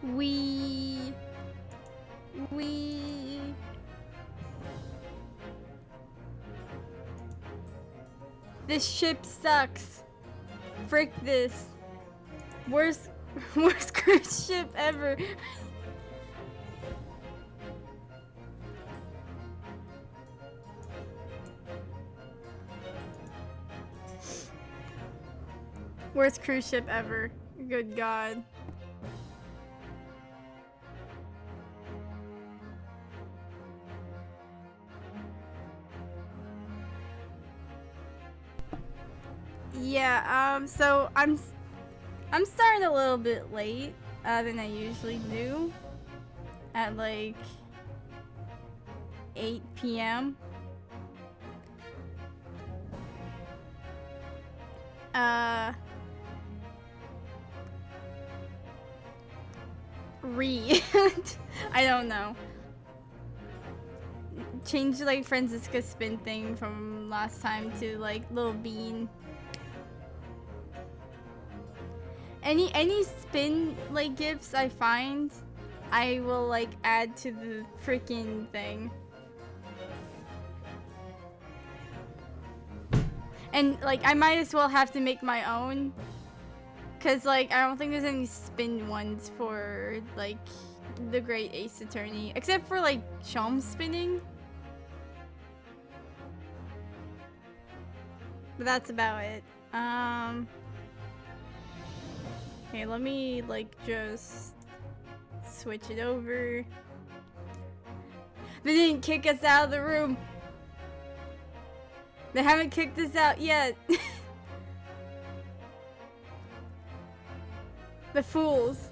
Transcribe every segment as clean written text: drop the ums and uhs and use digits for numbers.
We. This ship sucks. Frick this. Worst cruise ship ever. Worst cruise ship ever. Good God. Yeah, so I'm starting a little bit late than I usually do at like 8 p.m. I don't know. Change like Franziska's spin thing from last time to like Little Bean. Any spin like gifts I find, I will like add to the freaking thing. And like I might as well have to make my own, cause like I don't think there's any spin ones for like the Great Ace Attorney, except for like Shom spinning. But that's about it. Okay, let me like just switch it over. They didn't kick us out of the room. They haven't kicked us out yet. The fools.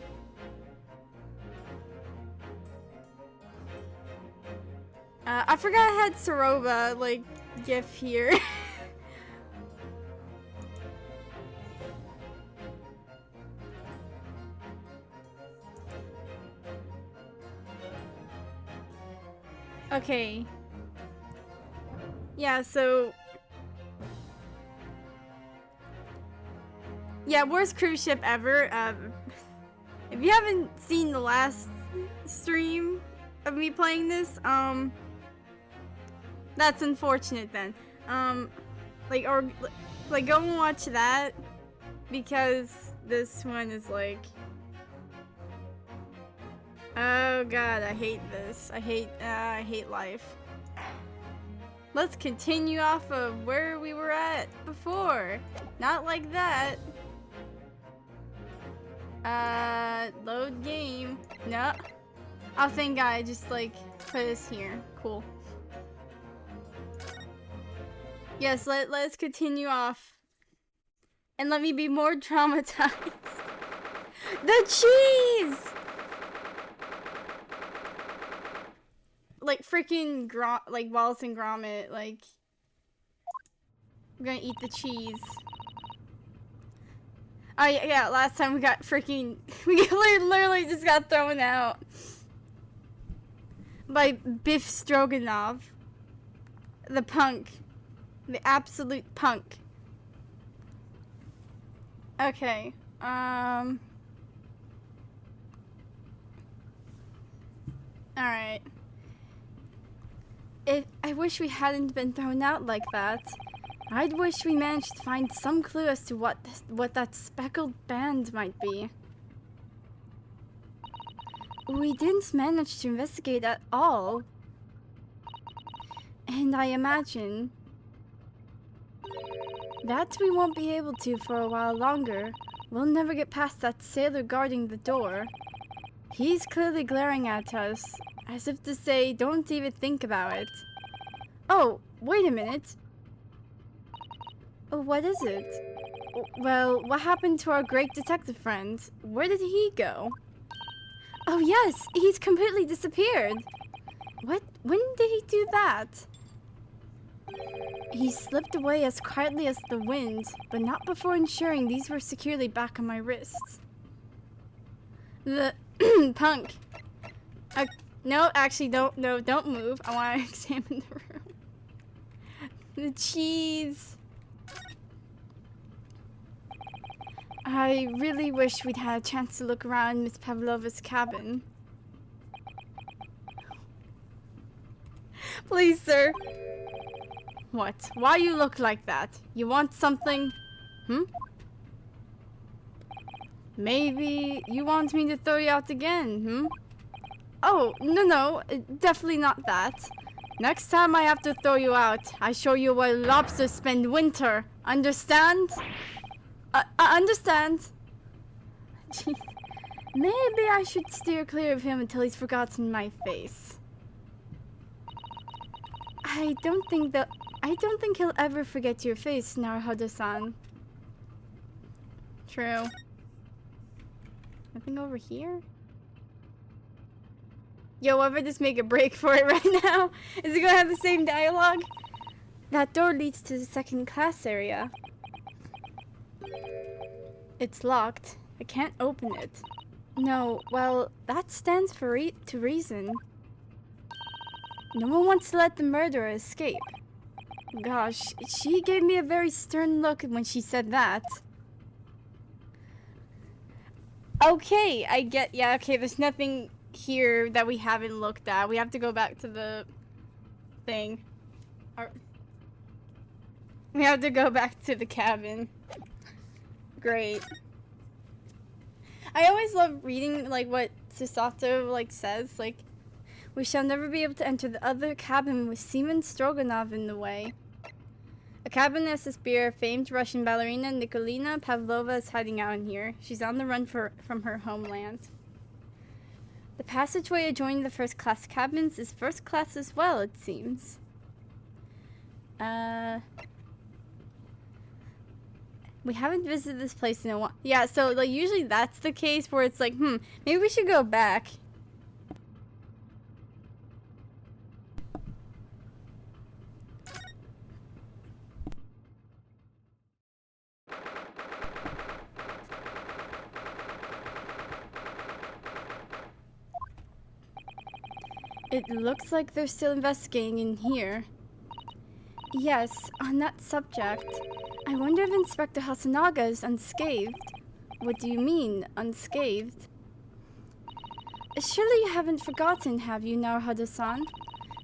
I forgot I had Soroba like gif here. Okay. Yeah, so... Yeah, worst cruise ship ever. If you haven't seen the last stream of me playing this, that's unfortunate then. Like go and watch that, because this one is like... Oh god, I hate this. I hate life. Let's continue off of where we were at before. Not like that. Load game. No. Oh, thank god, I just like put us here. Cool. Yes, let's continue off. And let me be more traumatized. The cheese! Like freaking like Wallace and Gromit, like we're gonna eat the cheese. Oh yeah, last time we got freaking we literally just got thrown out by Biff Stroganoff, the punk, the absolute punk. Okay, all right. I wish we hadn't been thrown out like that. I'd wish we managed to find some clue as to what that speckled band might be. We didn't manage to investigate at all. And I imagine that we won't be able to for a while longer. We'll never get past that sailor guarding the door. He's clearly glaring at us, as if to say, don't even think about it. Oh, wait a minute. What is it? Well, what happened to our great detective friend? Where did he go? Oh yes, he's completely disappeared. What? When did he do that? He slipped away as quietly as the wind, but not before ensuring these were securely back on my wrists. The punk. No, actually, don't move. I want to examine the room. The cheese. I really wish we'd had a chance to look around Miss Pavlova's cabin. Please, sir. What? Why you look like that? You want something? Maybe you want me to throw you out again, Oh, no, definitely not that. Next time I have to throw you out, I show you where lobsters spend winter. Understand? I understand. Jeez. Maybe I should steer clear of him until he's forgotten my face. I don't think he'll ever forget your face, Naruhodo-san. True. Nothing over here? Yo, if I just make a break for it right now, is it gonna have the same dialogue? That door leads to the second class area. It's locked. I can't open it. No, well, that stands for to reason. No one wants to let the murderer escape. Gosh, she gave me a very stern look when she said that. Okay, I get, yeah, okay, there's nothing here that we haven't looked at. We have to go back to the thing. We have to go back to the cabin. Great. I always love reading, like, what Susato, like, says, like, we shall never be able to enter the other cabin with Seaman Stroganov in the way. A cabiness spear, famed Russian ballerina Nikolina Pavlova is hiding out in here. She's on the run from her homeland. The passageway adjoining the first-class cabins is first class as well, it seems. We haven't visited this place in a while. Yeah, so, like, usually that's the case where it's like, maybe we should go back. It looks like they're still investigating in here. Yes, on that subject, I wonder if Inspector Hasanaga is unscathed. What do you mean, unscathed? Surely you haven't forgotten, have you, Naruhodo-san?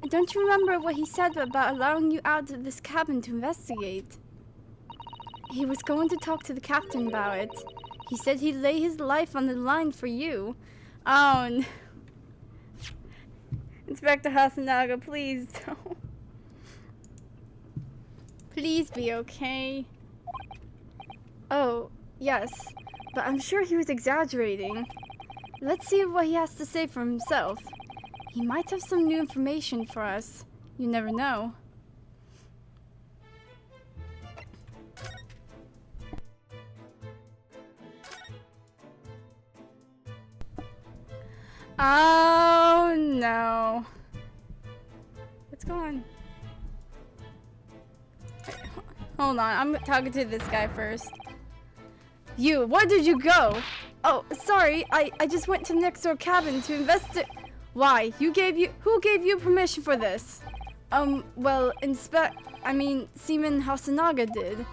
Don't you remember what he said about allowing you out of this cabin to investigate? He was going to talk to the captain about it. He said he'd lay his life on the line for you. Oh, no. Inspector Hasanaga, please don't. Please be okay. Oh, yes, but I'm sure he was exaggerating. Let's see what he has to say for himself. He might have some new information for us. You never know. Oh no. What's going on? Wait, hold on, I'm talking to this guy first. You, where did you go? Oh, sorry, I just went to the next door cabin to investigate. Why? Who gave you permission for this? Well, Seaman Hasanaga did.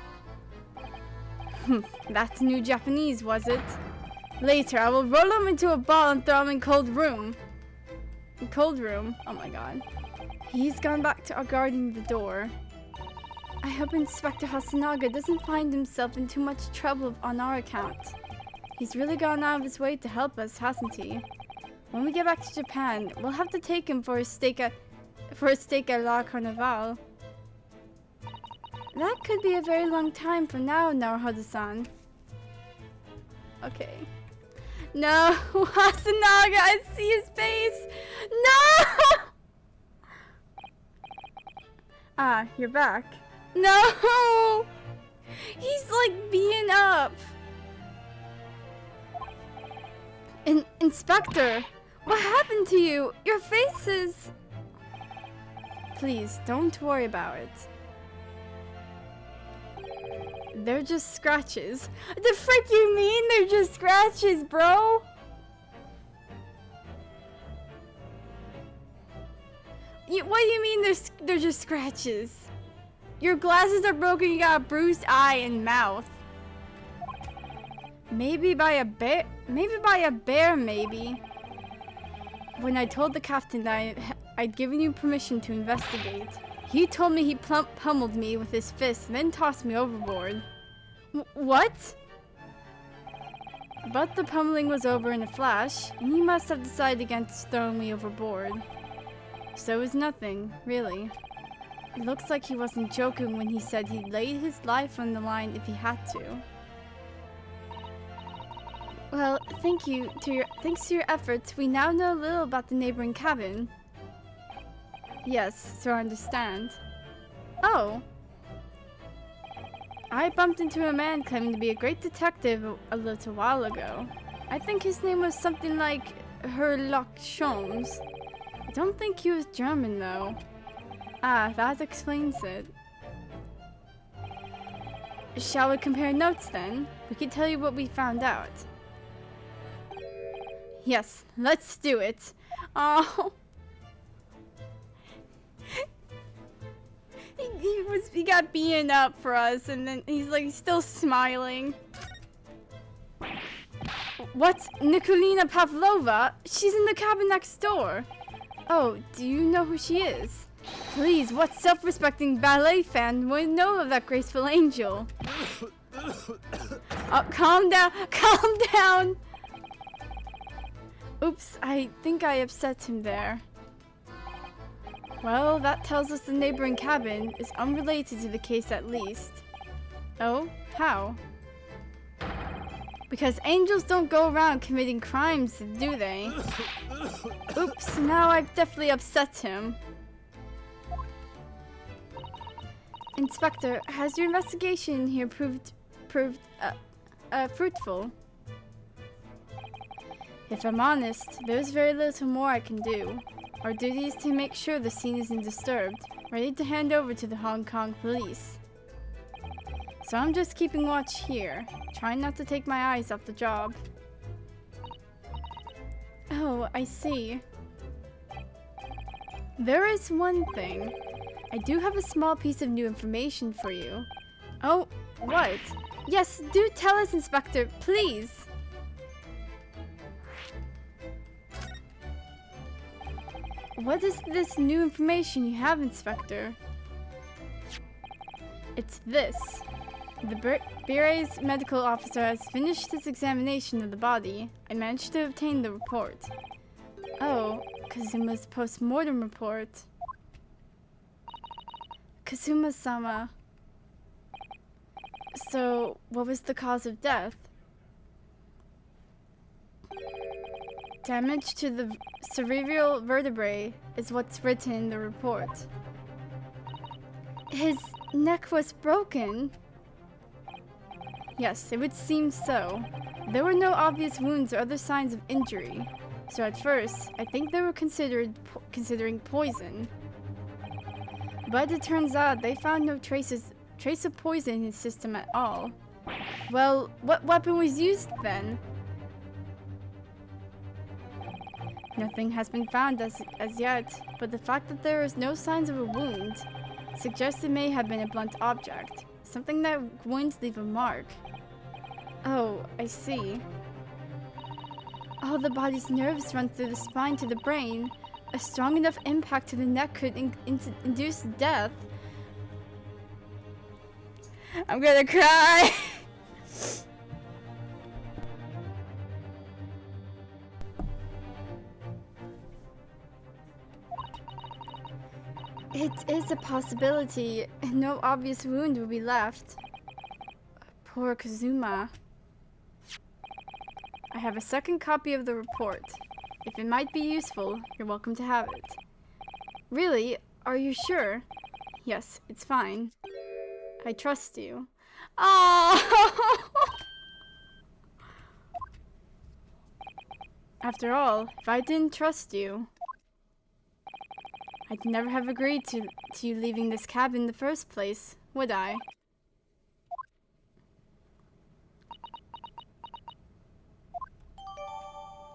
That's new Japanese, was it? Later, I will roll him into a ball and throw him in cold room. In cold room? Oh my god. He's gone back to guarding the door. I hope Inspector Hasanaga doesn't find himself in too much trouble on our account. He's really gone out of his way to help us, hasn't he? When we get back to Japan, we'll have to take him for a steak at La Carnival. That could be a very long time from now, Naruhodo-san. Okay. No, Hasanaga, I see his face. No! Ah, you're back. No! He's like being up. Inspector, what happened to you? Your face is... Please, don't worry about it. They're just scratches. The frick you mean? They're just scratches, bro? What do you mean they're just scratches? Your glasses are broken, you got a bruised eye and mouth. Maybe by a bear? Maybe by a bear, maybe. When I told the captain that I'd given you permission to investigate, he told me he pummeled me with his fist and then tossed me overboard. What? But the pummeling was over in a flash, and he must have decided against throwing me overboard. So it was nothing, really. It looks like he wasn't joking when he said he'd lay his life on the line if he had to. Well, thanks to your efforts, we now know a little about the neighboring cabin. Yes, so I understand. Oh! I bumped into a man claiming to be a great detective a little while ago. I think his name was something like Herlock Sholmes. I don't think he was German, though. Ah, that explains it. Shall we compare notes, then? We can tell you what we found out. Yes, let's do it. Oh, he got beaten up for us, and then he's like still smiling. What? Nikolina Pavlova? She's in the cabin next door. Oh, do you know who she is? Please, what self-respecting ballet fan would know of that graceful angel? Oh, calm down, calm down. Oops, I think I upset him there. Well, that tells us the neighboring cabin is unrelated to the case at least. Oh? How? Because angels don't go around committing crimes, do they? Oops, now I've definitely upset him. Inspector, has your investigation here proved fruitful? If I'm honest, there's very little more I can do. Our duty is to make sure the scene isn't disturbed, ready to hand over to the Hong Kong police. So I'm just keeping watch here, trying not to take my eyes off the job. Oh, I see. There is one thing. I do have a small piece of new information for you. Oh, what? Yes, do tell us, Inspector, please! What is this new information you have, Inspector? It's this. The Bureau's medical officer has finished his examination of the body. I managed to obtain the report. Oh, Kazuma's post-mortem report. Kazuma-sama. So, what was the cause of death? Damage to the cerebral vertebrae is what's written in the report. His neck was broken. Yes, it would seem so. There were no obvious wounds or other signs of injury. So at first, I think they were considering poison. But it turns out they found no trace of poison in his system at all. Well, what weapon was used then? Nothing has been found as yet, but the fact that there is no signs of a wound suggests it may have been a blunt object, something that wouldn't leave a mark. Oh, I see. All the body's nerves run through the spine to the brain. A strong enough impact to the neck could induce death. I'm gonna cry! It is a possibility. No obvious wound will be left. Poor Kazuma. I have a second copy of the report. If it might be useful, you're welcome to have it. Really? Are you sure? Yes, it's fine. I trust you. Oh! After all, if I didn't trust you, I'd never have agreed to you leaving this cabin in the first place, would I?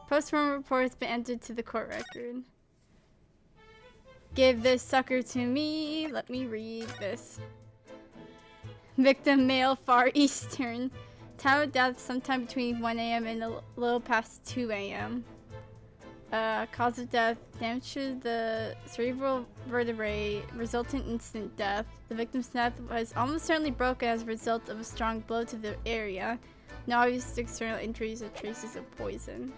Postmortem report has been entered to the court record. Give this sucker to me. Let me read this. Victim male, Far Eastern. Time of death sometime between 1 a.m. and a little past 2 a.m. Cause of death, damage to the cerebral vertebrae, resultant instant death. The victim's neck was almost certainly broken as a result of a strong blow to the area. No obvious external injuries or traces of poison.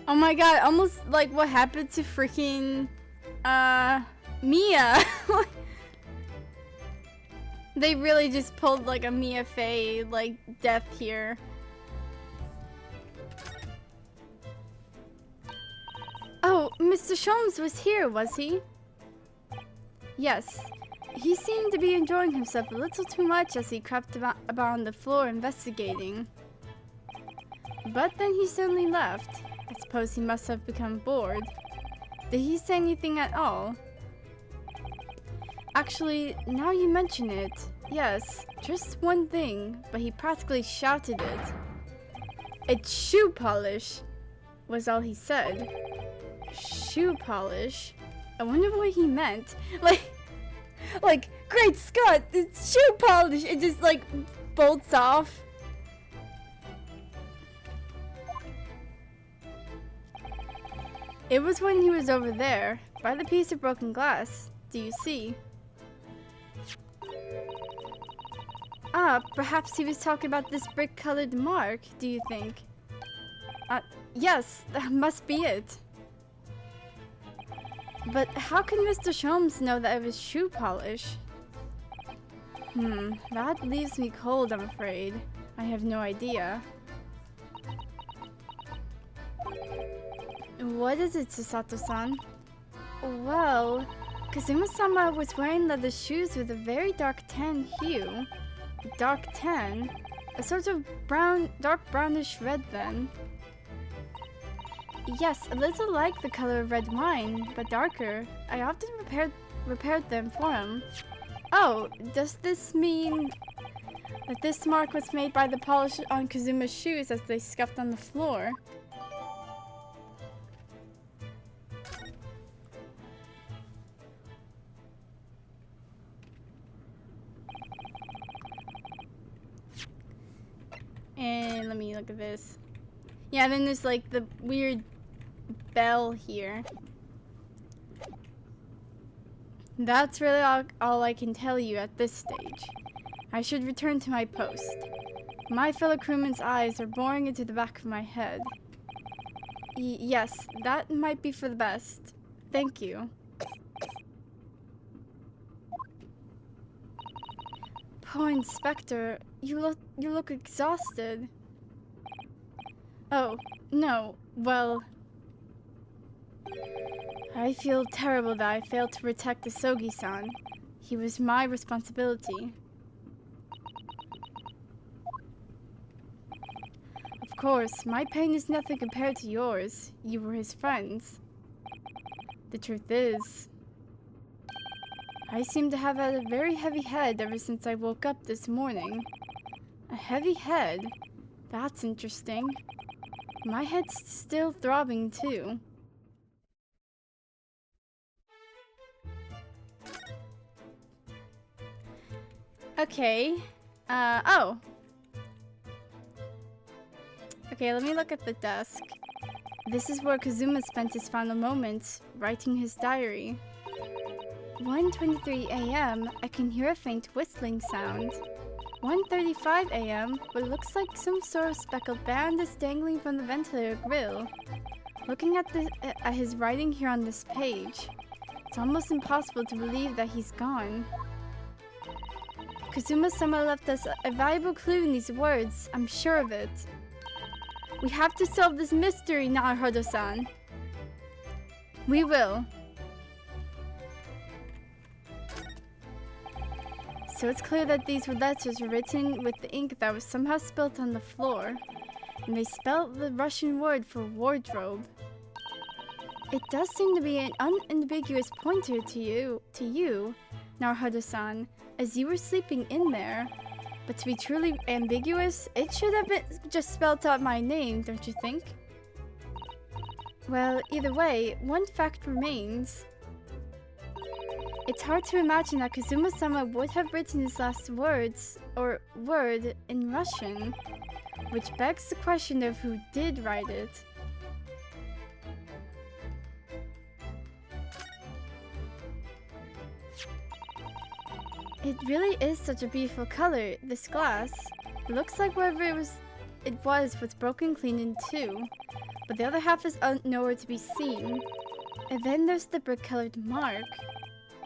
Oh my god, almost like what happened to freaking Mia. They really just pulled like a Mia Fey like death here. Oh, Mr. Sholmes was here, was he? Yes. He seemed to be enjoying himself a little too much as he crept about on the floor investigating. But then he suddenly left. I suppose he must have become bored. Did he say anything at all? Actually, now you mention it, yes, just one thing, but he practically shouted it. It's shoe polish, was all he said. Shoe polish? I wonder what he meant. Like, great Scott, it's shoe polish! It just, like, bolts off. It was when he was over there, by the piece of broken glass. Do you see? Ah, perhaps he was talking about this brick-colored mark, do you think? Yes, that must be it. But how can Mr. Sholmes know that it was shoe polish? That leaves me cold, I'm afraid. I have no idea. What is it, Susato-san? Well, Kazuma-sama was wearing leather shoes with a very dark tan hue. Dark tan? A sort of dark brownish red then. Yes, a little like the color of red wine, but darker. I often repaired them for him. Oh, does this mean that this mark was made by the polish on Kazuma's shoes as they scuffed on the floor? And let me look at this. Yeah, then there's like the weird bell here. That's really all I can tell you at this stage. I should return to my post. My fellow crewmen's eyes are boring into the back of my head. Yes, that might be for the best. Thank you. Poor Inspector, you look exhausted. Oh, no, well... I feel terrible that I failed to protect Asogi-san. He was my responsibility. Of course, my pain is nothing compared to yours. You were his friends. The truth is, I seem to have had a very heavy head ever since I woke up this morning. A heavy head? That's interesting. My head's still throbbing too. Okay. Oh. Okay, let me look at the desk. This is where Kazuma spent his final moments, writing his diary. 1:23 a.m., I can hear a faint whistling sound. 1:35 a.m., what looks like some sort of speckled band is dangling from the ventilator grill. Looking at his writing here on this page, it's almost impossible to believe that he's gone. Kazuma-sama left us a valuable clue in these words, I'm sure of it. We have to solve this mystery, Naruhodo-san. We will. So it's clear that these letters were written with the ink that was somehow spilt on the floor. And they spelled the Russian word for wardrobe. It does seem to be an unambiguous pointer to you, Naruhodo-san, as you were sleeping in there. But to be truly ambiguous, it should have been just spelled out my name, don't you think? Well, either way, one fact remains. It's hard to imagine that Kazuma-sama would have written his last words, or word, in Russian, which begs the question of who did write it. It really is such a beautiful color, this glass. It looks like whatever it was broken clean in two, but the other half is nowhere to be seen. And then there's the brick-colored mark,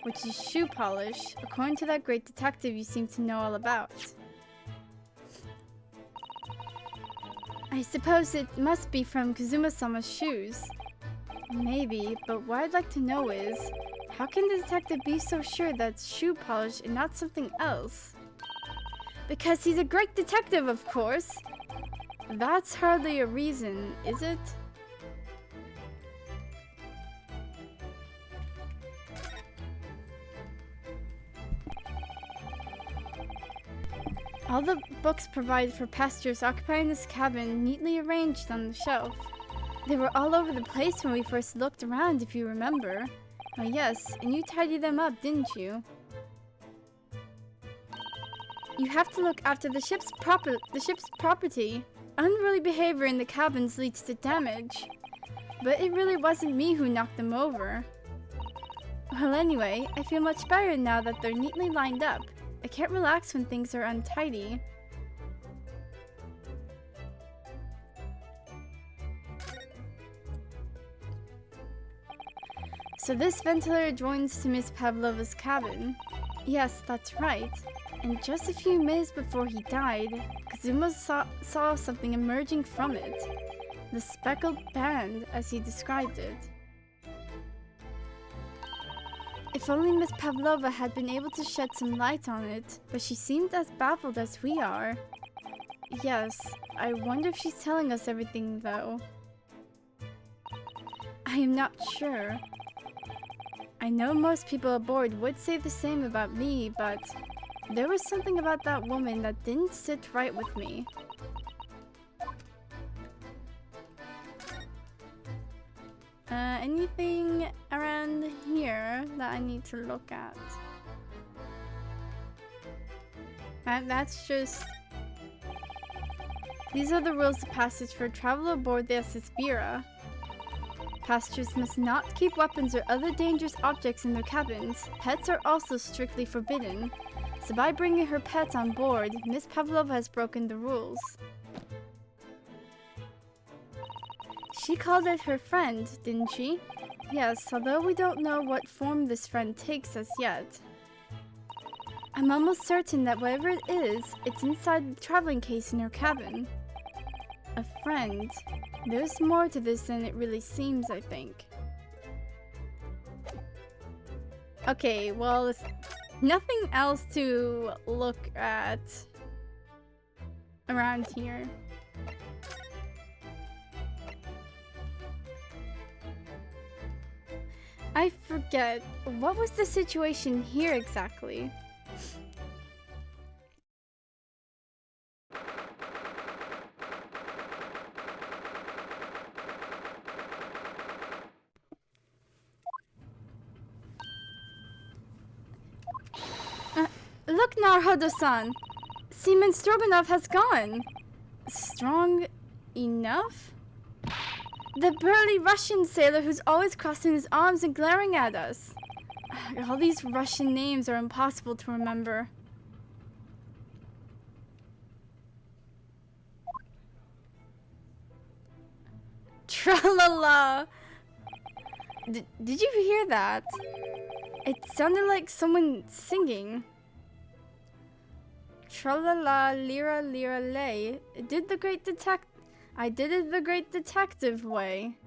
which is shoe polish, according to that great detective you seem to know all about. I suppose it must be from Kazuma-sama's shoes. Maybe, but what I'd like to know is, how can the detective be so sure that's shoe polish and not something else? Because he's a great detective, of course! That's hardly a reason, is it? All the books provided for passengers occupying this cabin neatly arranged on the shelf. They were all over the place when we first looked around, if you remember. Oh yes, and you tidied them up, didn't you? You have to look after the ship's property. Unruly behavior in the cabins leads to damage. But it really wasn't me who knocked them over. Well, anyway, I feel much better now that they're neatly lined up. I can't relax when things are untidy. So this ventilator joins to Miss Pavlova's cabin. Yes, that's right. And just a few minutes before he died, Kazuma saw something emerging from it. The speckled band, as he described it. If only Miss Pavlova had been able to shed some light on it, but she seemed as baffled as we are. Yes, I wonder if she's telling us everything, though. I am not sure. I know most people aboard would say the same about me, but there was something about that woman that didn't sit right with me. Anything around here that I need to look at? That's just... These are the rules of passage for travel aboard the SS Bira. Passengers must not keep weapons or other dangerous objects in their cabins. Pets are also strictly forbidden. So by bringing her pets on board, Miss Pavlova has broken the rules. She called it her friend, didn't she? Yes, although we don't know what form this friend takes as yet. I'm almost certain that whatever it is, it's inside the traveling case in her cabin. A friend. There's more to this than it really seems, I think. Okay, well, there's nothing else to look at around here. I forget, what was the situation here exactly? Look, Naruhodo-san! Seaman Stroganoff has gone! Strong enough? The burly Russian sailor who's always crossing his arms and glaring at us. All these Russian names are impossible to remember. Tra-la-la! Did you hear that? It sounded like someone singing. Tra-la-la, lira-lira-lay. I did it the great detective way.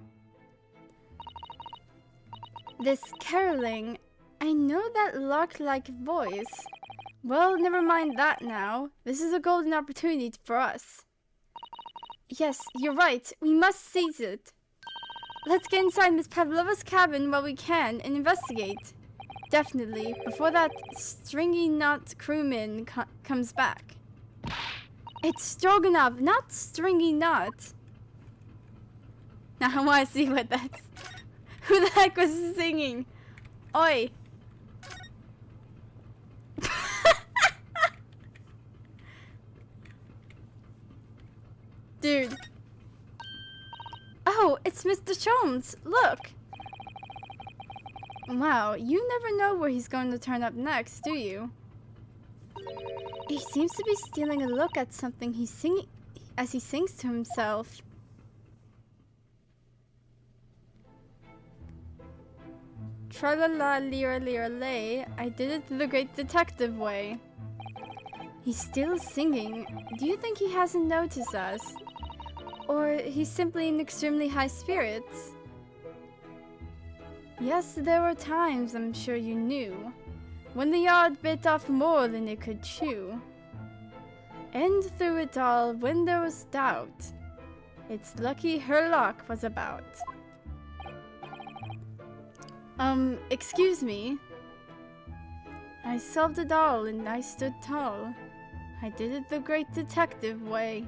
This caroling, I know that lark-like voice. Well, never mind that now. This is a golden opportunity for us. Yes, you're right. We must seize it. Let's get inside Miss Pavlova's cabin while we can and investigate. Definitely, before that stringy knot crewman comes back. It's Stroganoff, not Stringy Knot. Now I want to see what that's... Who the heck was singing? Oi. Dude. Oh, it's Mr. Sholmes. Look. Wow, you never know where he's going to turn up next, do you? He seems to be stealing a look at something he's singing as he sings to himself. Tra-la-la-lira-lira-lay, I did it the great detective way. He's still singing. Do you think he hasn't noticed us? Or he's simply in extremely high spirits? Yes, there were times, I'm sure you knew, when the yard bit off more than it could chew. And through it all, when there was doubt, it's lucky her luck was about. Excuse me. I solved it all and I stood tall. I did it the great detective way.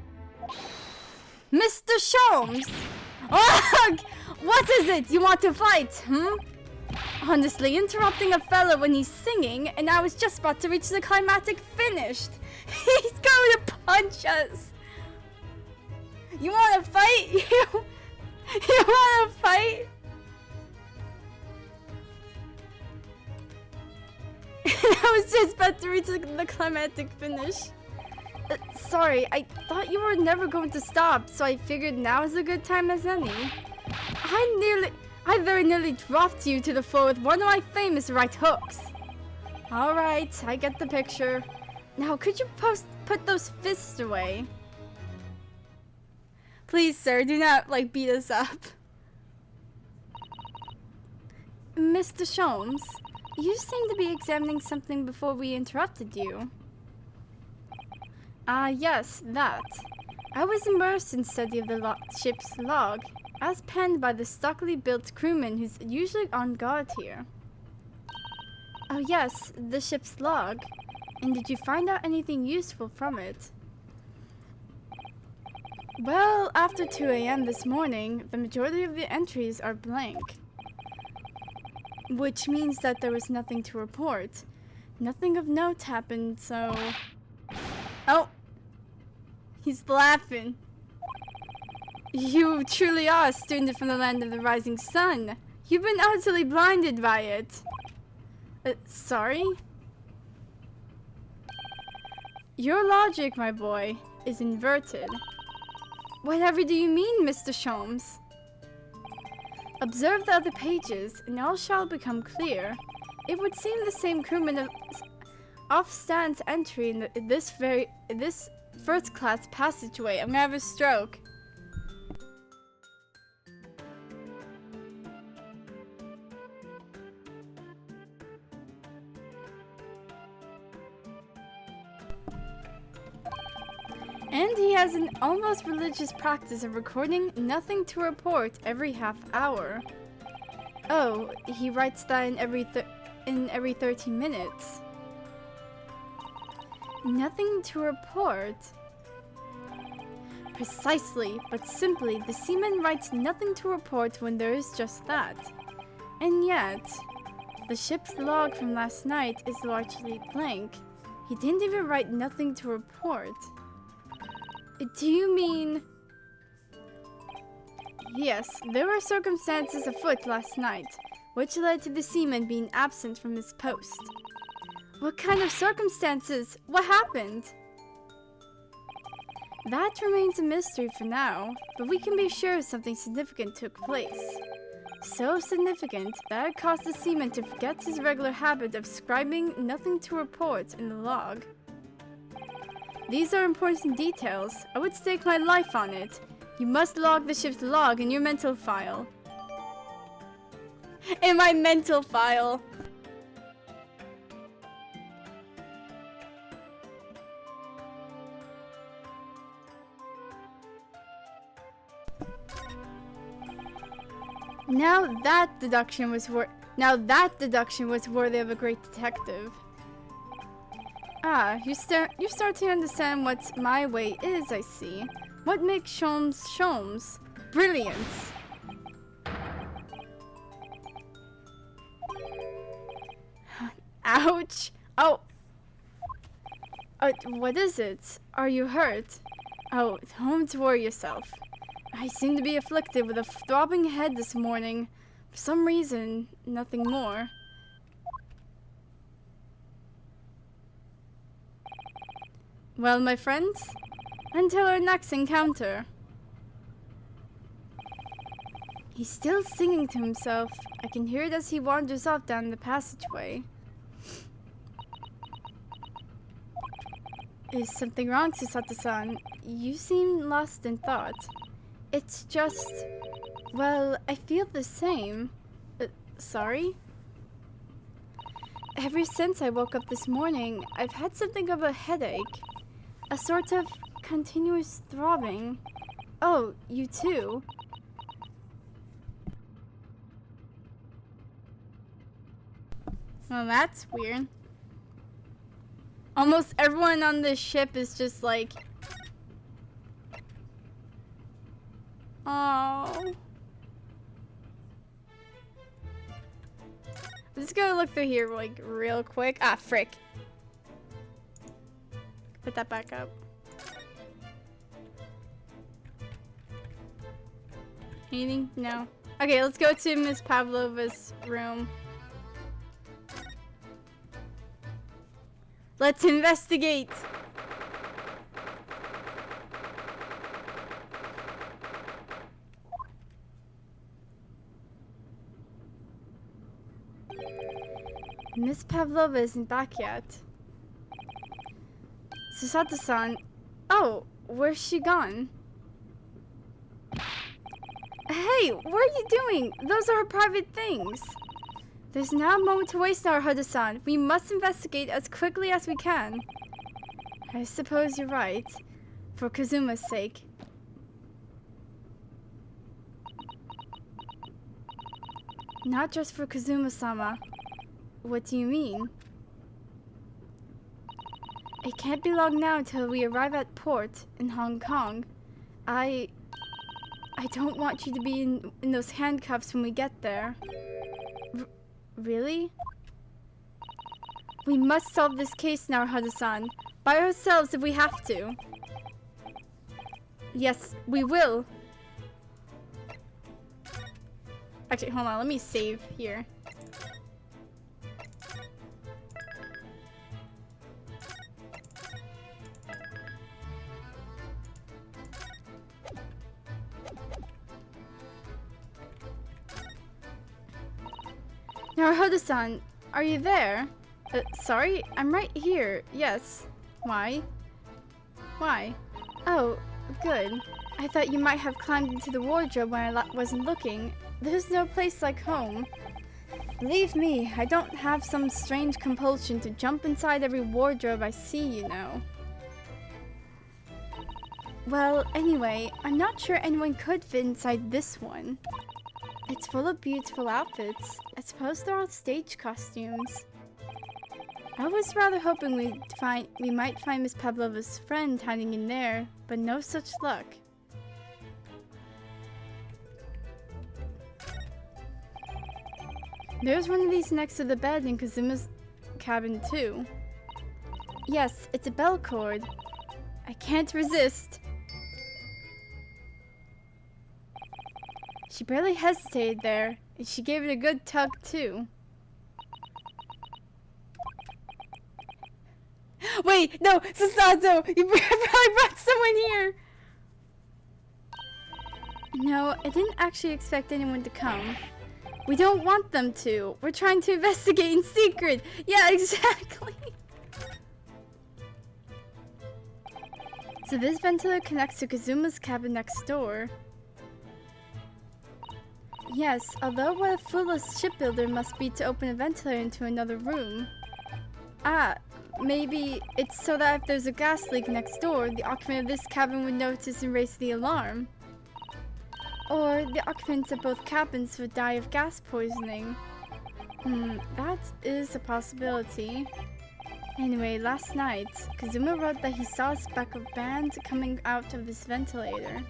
Mr. Sholmes! Oh, what is it? You want to fight, Honestly, interrupting a fellow when he's singing, and I was just about to reach the climactic finish. He's going to punch us. You want to fight? You want to fight? I was just about to reach the climactic finish. Sorry, I thought you were never going to stop, so I figured now is a good time as any. I very nearly dropped you to the floor with one of my famous right hooks. Alright, I get the picture. Now, could you put those fists away? Please, sir, do not, beat us up. Mr. Sholmes, you seem to be examining something before we interrupted you. Yes, that. I was immersed in study of the ship's log, as penned by the stockily built crewman who's usually on guard here. Oh yes, the ship's log. And did you find out anything useful from it? Well, after 2 AM this morning, the majority of the entries are blank. Which means that there was nothing to report. Nothing of note happened, so... Oh! He's laughing. You truly are a student from the land of the rising sun. You've been utterly blinded by it. Sorry? Your logic, my boy, is inverted. Whatever do you mean, Mr. Sholmes? Observe the other pages, and all shall become clear. It would seem the same crewman off stands entry in this first-class passageway. I'm gonna have a stroke. And he has an almost religious practice of recording nothing to report every half hour. Oh, he writes that in every 13 minutes. Nothing to report. Precisely, but simply, the seaman writes nothing to report when there is just that. And yet, the ship's log from last night is largely blank. He didn't even write nothing to report. Do you mean... Yes, there were circumstances afoot last night, which led to the seaman being absent from his post. What kind of circumstances? What happened? That remains a mystery for now, but we can be sure something significant took place. So significant that it caused the seaman to forget his regular habit of scribing nothing to report in the log. These are important details. I would stake my life on it. You must log the ship's log in your mental file. In my mental file. Now that deduction was worthy of a great detective. Ah, you're starting to understand what my way is, I see. What makes Sholmes Sholmes? Brilliance. Ouch! Oh! What is it? Are you hurt? Oh, don't worry yourself. I seem to be afflicted with a throbbing head this morning. For some reason, nothing more. Well, my friends, until our next encounter. He's still singing to himself. I can hear it as he wanders off down the passageway. Is something wrong, Susato-san? You seem lost in thought. It's just... well, I feel the same. Sorry? Ever since I woke up this morning, I've had something of a headache. A sort of continuous throbbing. Oh, you too? Well, that's weird. Almost everyone on this ship is just like... oh. I'm just gonna look through here like real quick. Ah, frick. Put that back up. Anything? No. Okay, let's go to Miss Pavlova's room. Let's investigate. Miss Pavlova isn't back yet. Susato-san. Oh, where's she gone? Hey, what are you doing? Those are her private things. There's not a moment to waste, Naruhodo-san. We must investigate as quickly as we can. I suppose you're right. For Kazuma's sake. Not just for Kazuma-sama. What do you mean? It can't be long now until we arrive at port in Hong Kong. I don't want you to be in those handcuffs when we get there. Really? We must solve this case now, Naruhodo-san. By ourselves if we have to. Yes, we will. Actually, hold on. Let me save here. Naruhodo-san, are you there? Sorry? I'm right here. Yes. Why? Why? Oh, good. I thought you might have climbed into the wardrobe when I wasn't looking. There's no place like home. Believe me, I don't have some strange compulsion to jump inside every wardrobe I see, you know. Well, anyway, I'm not sure anyone could fit inside this one. It's full of beautiful outfits. I suppose they're all stage costumes. I was rather hoping we might find Miss Pavlova's friend hiding in there, but no such luck. There's one of these next to the bed in Kazuma's cabin too. Yes, it's a bell cord. I can't resist. She barely hesitated there, and she gave it a good tug too. Wait, no, Susato! You probably brought someone here! No, I didn't actually expect anyone to come. We don't want them to. We're trying to investigate in secret. Yeah, exactly. So this ventilator connects to Kazuma's cabin next door. Yes, although what a foolish shipbuilder must be to open a ventilator into another room. Ah, maybe it's so that if there's a gas leak next door, the occupant of this cabin would notice and raise the alarm. Or the occupants of both cabins would die of gas poisoning. That is a possibility. Anyway, last night, Kazuma wrote that he saw a speckled band coming out of this ventilator.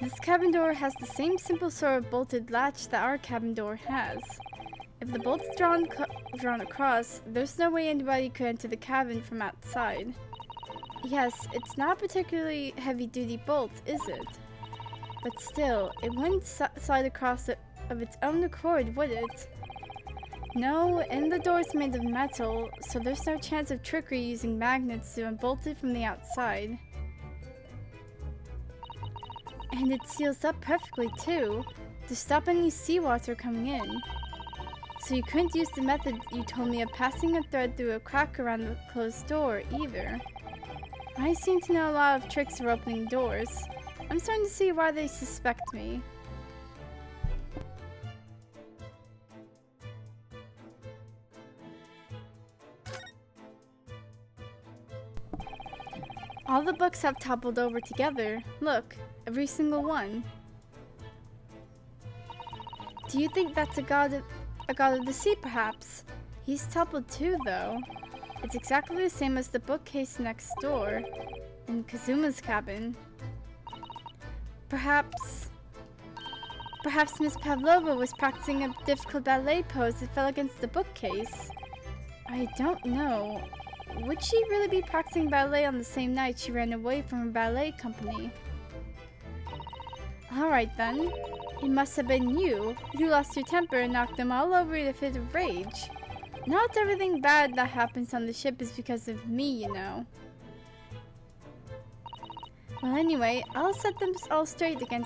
This cabin door has the same simple sort of bolted latch that our cabin door has. If the bolt's drawn across, there's no way anybody could enter the cabin from outside. Yes, it's not a particularly heavy-duty bolt, is it? But still, it wouldn't slide across it of its own accord, would it? No, and the door's made of metal, so there's no chance of trickery using magnets to unbolt it from the outside. And it seals up perfectly, too, to stop any seawater coming in. So you couldn't use the method you told me of passing a thread through a crack around the closed door, either. I seem to know a lot of tricks for opening doors. I'm starting to see why they suspect me. All the books have toppled over together. Look, every single one. Do you think that's a god of the sea, perhaps? He's toppled too, though. It's exactly the same as the bookcase next door, in Kazuma's cabin. Perhaps Miss Pavlova was practicing a difficult ballet pose that fell against the bookcase. I don't know. Would she really be practicing ballet on the same night she ran away from her ballet company? Alright then. It must have been you. You lost your temper and knocked them all over in a fit of rage. Not everything bad that happens on the ship is because of me, you know. Well, anyway, I'll set them all straight again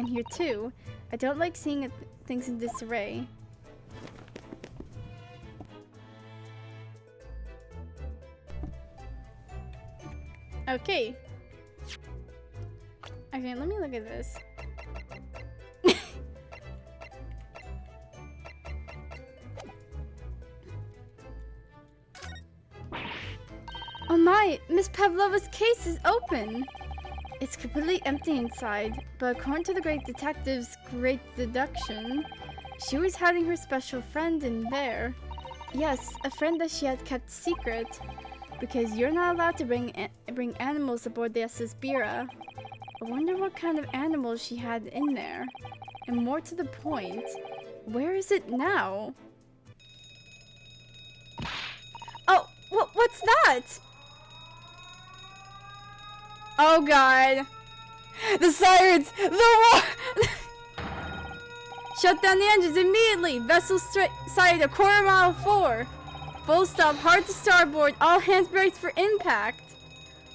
here too. I don't like seeing things in disarray. Okay. Okay, let me look at this. Oh my! Miss Pavlova's case is open! It's completely empty inside, but according to the great detective's great deduction, she was hiding her special friend in there. Yes, a friend that she had kept secret, because you're not allowed to bring animals aboard the SS Bira. I wonder what kind of animals she had in there. And more to the point, where is it now? Oh, what's that? Oh god. The sirens! The war! Shut down the engines immediately! Vessel sighted 1/4 mile 4. Full stop, hard to starboard, all hands braced for impact.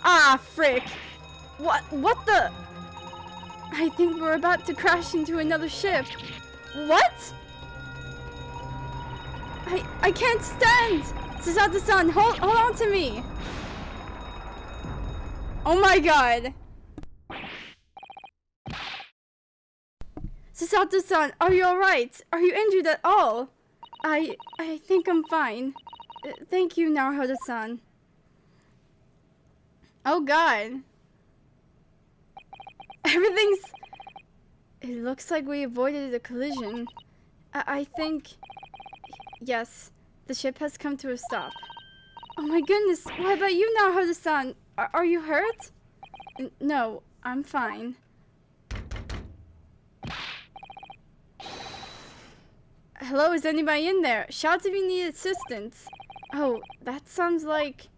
Ah, frick. What the? I think we're about to crash into another ship. What? I can't stand! Susato-san, hold on to me! Oh my god! Susato-san, are you alright? Are you injured at all? I think I'm fine. Thank you, Naruhodo-san. Oh god. It looks like we avoided a collision. I think... Yes, the ship has come to a stop. Oh my goodness, what about you, Naruhodo-san? Are you hurt? No, I'm fine. Hello, is anybody in there? Shout if you need assistance. Oh, that sounds like...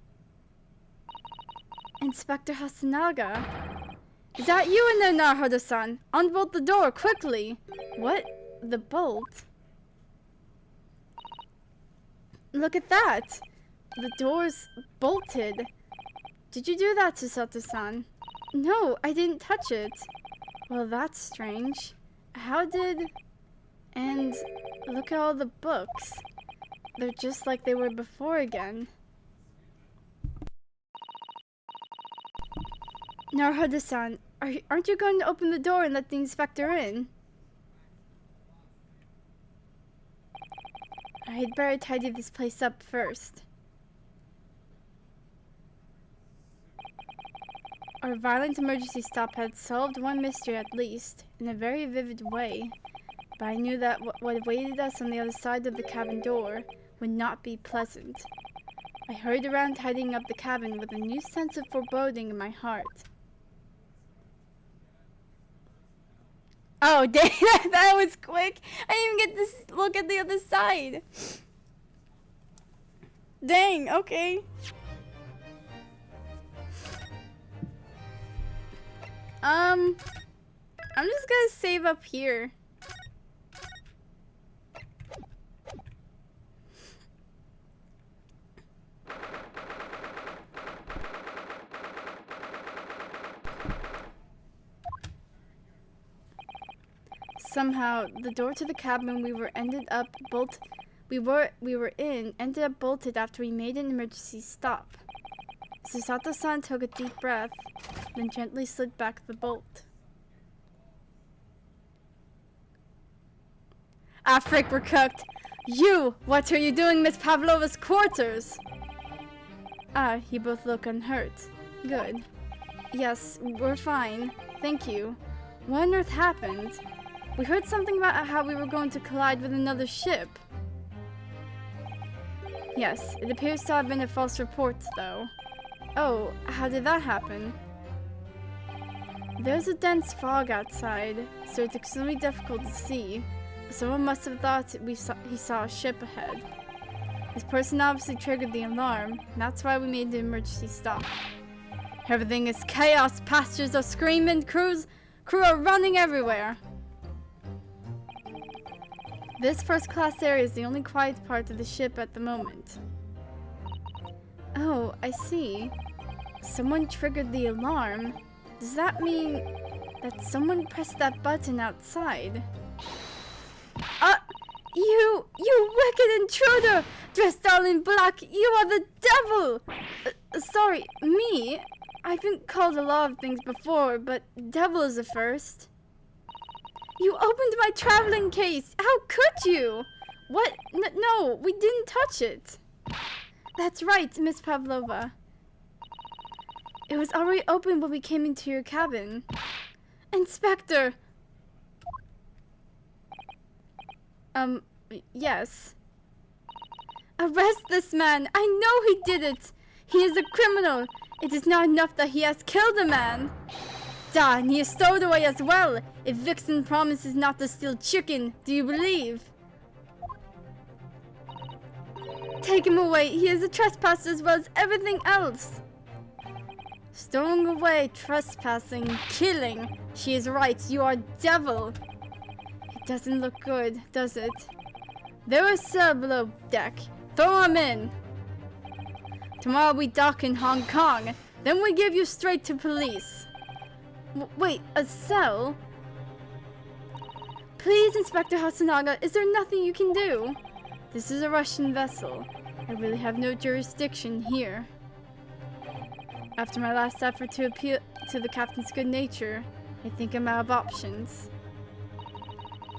Inspector Hasanaga. Is that you in there, Naruhodo-san? Unbolt the door, quickly! What? The bolt? Look at that! The door's bolted. Did you do that, Susato-san? No, I didn't touch it. Well, that's strange. How did... And look at all the books. They're just like they were before again. Naruhodo-san, aren't you going to open the door and let the inspector in? I'd better tidy this place up first. Our violent emergency stop had solved one mystery at least, in a very vivid way. But I knew that what awaited us on the other side of the cabin door would not be pleasant. I hurried around tidying up the cabin with a new sense of foreboding in my heart. Oh, dang, that was quick. I didn't even get to look at the other side. Dang, okay. I'm just gonna save up here. Somehow, the door to the cabin we were ended up bolted after we made an emergency stop. Susato-san took a deep breath, then gently slid back the bolt. Ah, frick, we're cooked. You! What are you doing in Miss Pavlova's quarters? Ah, you both look unhurt. Good. Yes, we're fine. Thank you. What on earth happened? We heard something about how we were going to collide with another ship. Yes, it appears to have been a false report, though. Oh, how did that happen? There's a dense fog outside, so it's extremely difficult to see. Someone must have thought he saw a ship ahead. This person obviously triggered the alarm, and that's why we made the emergency stop. Everything is chaos, passengers are screaming, crew are running everywhere. This first-class area is the only quiet part of the ship at the moment. Oh, I see. Someone triggered the alarm. Does that mean that someone pressed that button outside? You wicked intruder! Dressed all in black, you are the devil! Sorry, me? I've been called a lot of things before, but devil is a first. You opened my traveling case! How could you? What? No, we didn't touch it. That's right, Miss Pavlova. It was already open when we came into your cabin. Inspector! Yes. Arrest this man! I know he did it! He is a criminal! It is not enough that he has killed a man! Da, and he is stowed away as well! If Vixen promises not to steal chicken, do you believe? Take him away! He is a trespasser as well as everything else! Stowing away, trespassing, killing! She is right, you are devil! It doesn't look good, does it? There is a cell below deck. Throw him in! Tomorrow we dock in Hong Kong. Then we give you straight to police. Wait, a cell? Please, Inspector Hasanaga, is there nothing you can do? This is a Russian vessel. I really have no jurisdiction here. After my last effort to appeal to the captain's good nature, I think I'm out of options.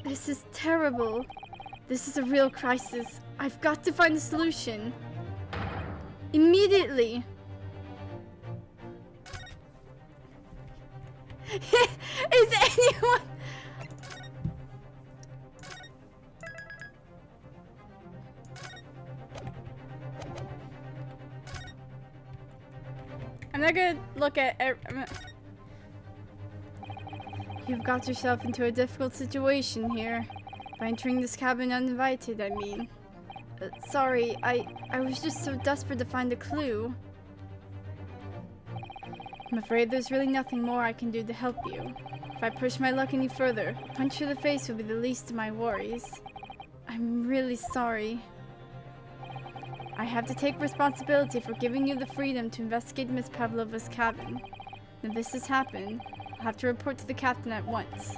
This is terrible. This is a real crisis. I've got to find a solution. Immediately. Is anyone... I'm not gonna look at... You've got yourself into a difficult situation here. By entering this cabin uninvited, I mean. Sorry, I was just so desperate to find a clue. I'm afraid there's really nothing more I can do to help you. If I push my luck any further, a punch to the face will be the least of my worries. I'm really sorry. I have to take responsibility for giving you the freedom to investigate Miss Pavlova's cabin. Now this has happened. I'll have to report to the captain at once.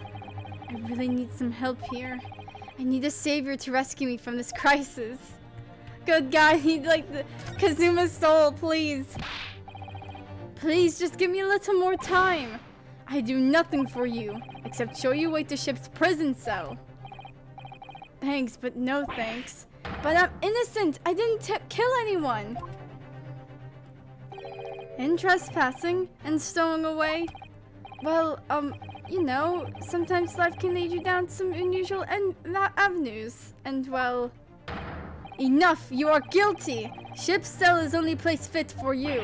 I really need some help here. I need a savior to rescue me from this crisis. Good God, I need like the Kazuma's soul, please. Please, just give me a little more time. I do nothing for you, except show you way to ship's prison cell. Thanks, but no thanks. But I'm innocent. I didn't kill anyone. In trespassing and stowing away? Well, you know, sometimes life can lead you down some unusual avenues. And, well... Enough! You are guilty! Ship's cell is only place fit for you.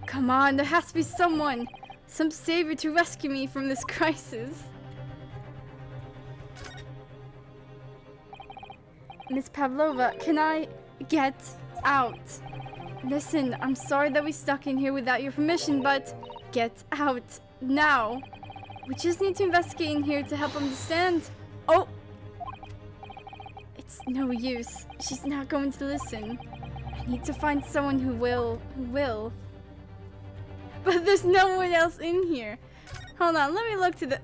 Come on, there has to be someone! Some savior to rescue me from this crisis. Miss Pavlova, can I get out? Listen, I'm sorry that we stuck in here without your permission, but get out now. We just need to investigate in here to help understand. Oh! It's no use. She's not going to listen. I need to find someone who will. But there's no one else in here. Hold on, let me look to the...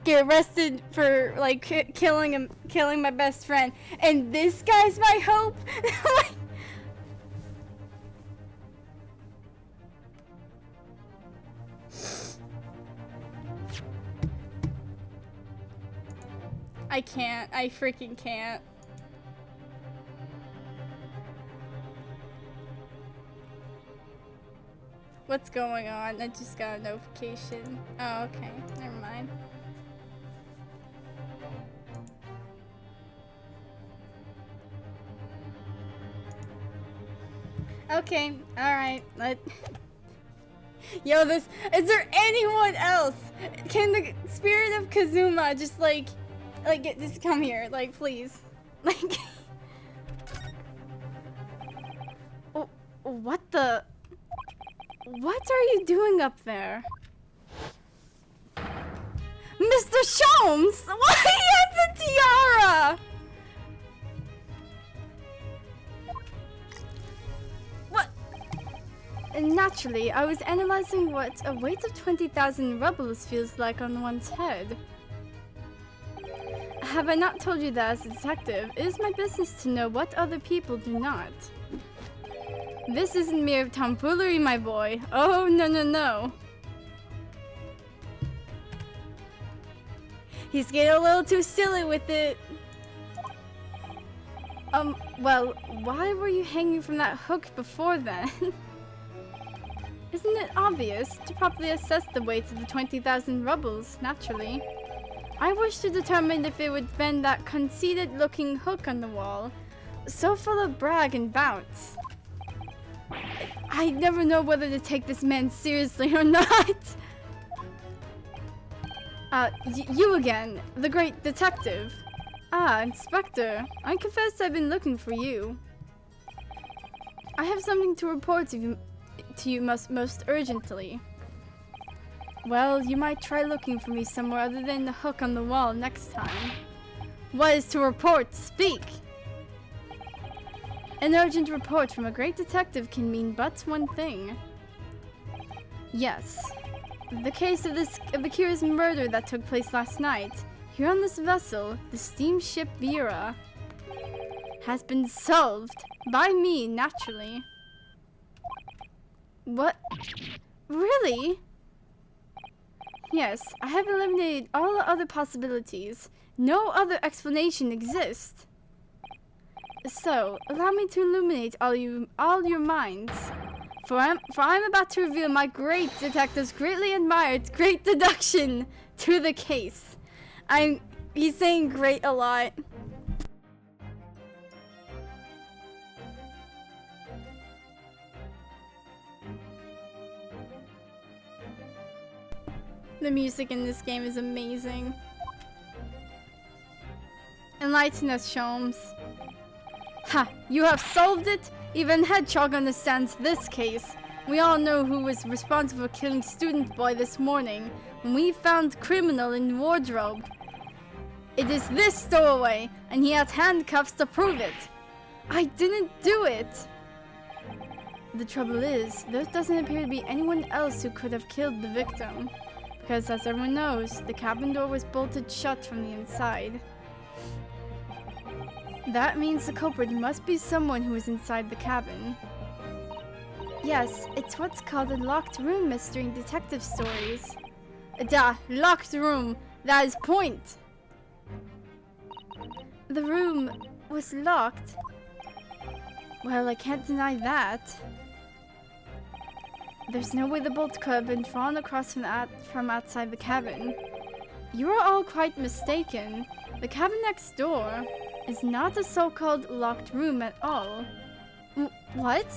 Get arrested for like killing my best friend, and this guy's my hope. I can't. I freaking can't. What's going on? I just got a notification. Oh, okay. Never mind. Okay, alright. Yo, is there anyone else? Can the spirit of Kazuma just just come here, like, please? Like, oh, what are you doing up there? Mr. Sholmes! Why he has a tiara? What? Naturally, I was analyzing what a weight of 20,000 rubles feels like on one's head. Have I not told you that as a detective, it is my business to know what other people do not? This isn't mere tomfoolery, my boy. Oh, no. He's getting a little too silly with it. Well, why were you hanging from that hook before then? Isn't it obvious? To properly assess the weight of the 20,000 rubles, naturally. I wish to determine if it would bend that conceited-looking hook on the wall, so full of brag and bounce. I never know whether to take this man seriously or not. You again, the great detective. Ah, Inspector, I confess I've been looking for you. I have something to report to you most urgently. Well, you might try looking for me somewhere other than the hook on the wall next time. What is to report? Speak! An urgent report from a great detective can mean but one thing. Yes. The case of the curious murder that took place last night, here on this vessel, the steamship Vera, has been solved. By me, naturally. What? Really? Yes, I have eliminated all the other possibilities. No other explanation exists. So, allow me to illuminate all your minds. For I'm about to reveal my great detective's greatly admired great deduction to the case. He's saying great a lot. The music in this game is amazing. Enlighten us, Sholmes. Ha! You have solved it? Even Hedgehog understands this case. We all know who was responsible for killing student boy this morning when we found criminal in wardrobe. It is this stowaway, and he has handcuffs to prove it. I didn't do it! The trouble is, there doesn't appear to be anyone else who could have killed the victim. Because as everyone knows, the cabin door was bolted shut from the inside. That means the culprit must be someone who is inside the cabin. Yes, it's what's called a locked room mystery in detective stories. Locked room! That is point! The room was locked. Well, I can't deny that. There's no way the bolt could have been drawn across from outside the cabin. You are all quite mistaken. The cabin next door is not a so-called locked room at all. What?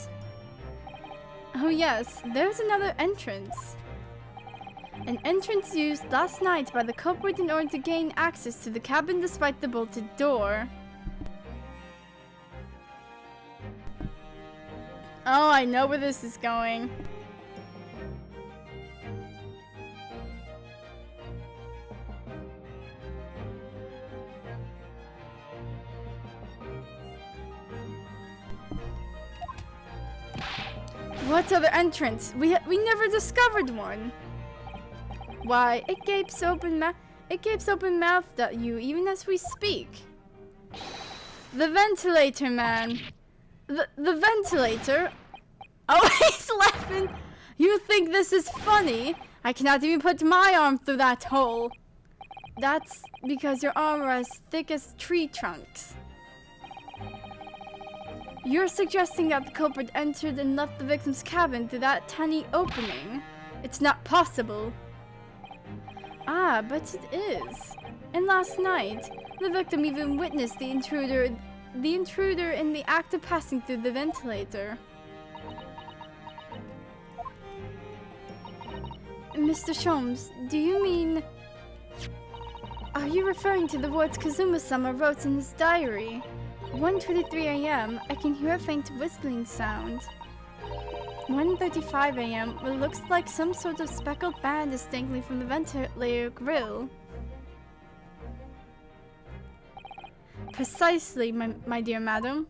Oh yes, there's another entrance. An entrance used last night by the culprit in order to gain access to the cabin despite the bolted door. Oh, I know where this is going. What other entrance? We never discovered one. Why, it gapes open mouthed at you even as we speak. The ventilator, man. The ventilator? Oh, he's laughing. You think this is funny? I cannot even put my arm through that hole. That's because your arms are as thick as tree trunks. You're suggesting that the culprit entered and left the victim's cabin through that tiny opening. It's not possible. Ah, but it is. And last night, the victim even witnessed the intruder in the act of passing through the ventilator. Mr. Sholmes, do you mean... Are you referring to the words Kazuma-sama wrote in his diary? 1:23 a.m., I can hear a faint whistling sound. 1:35 a.m., it looks like some sort of speckled band is dangling from the ventilator grill. Precisely, my dear madam.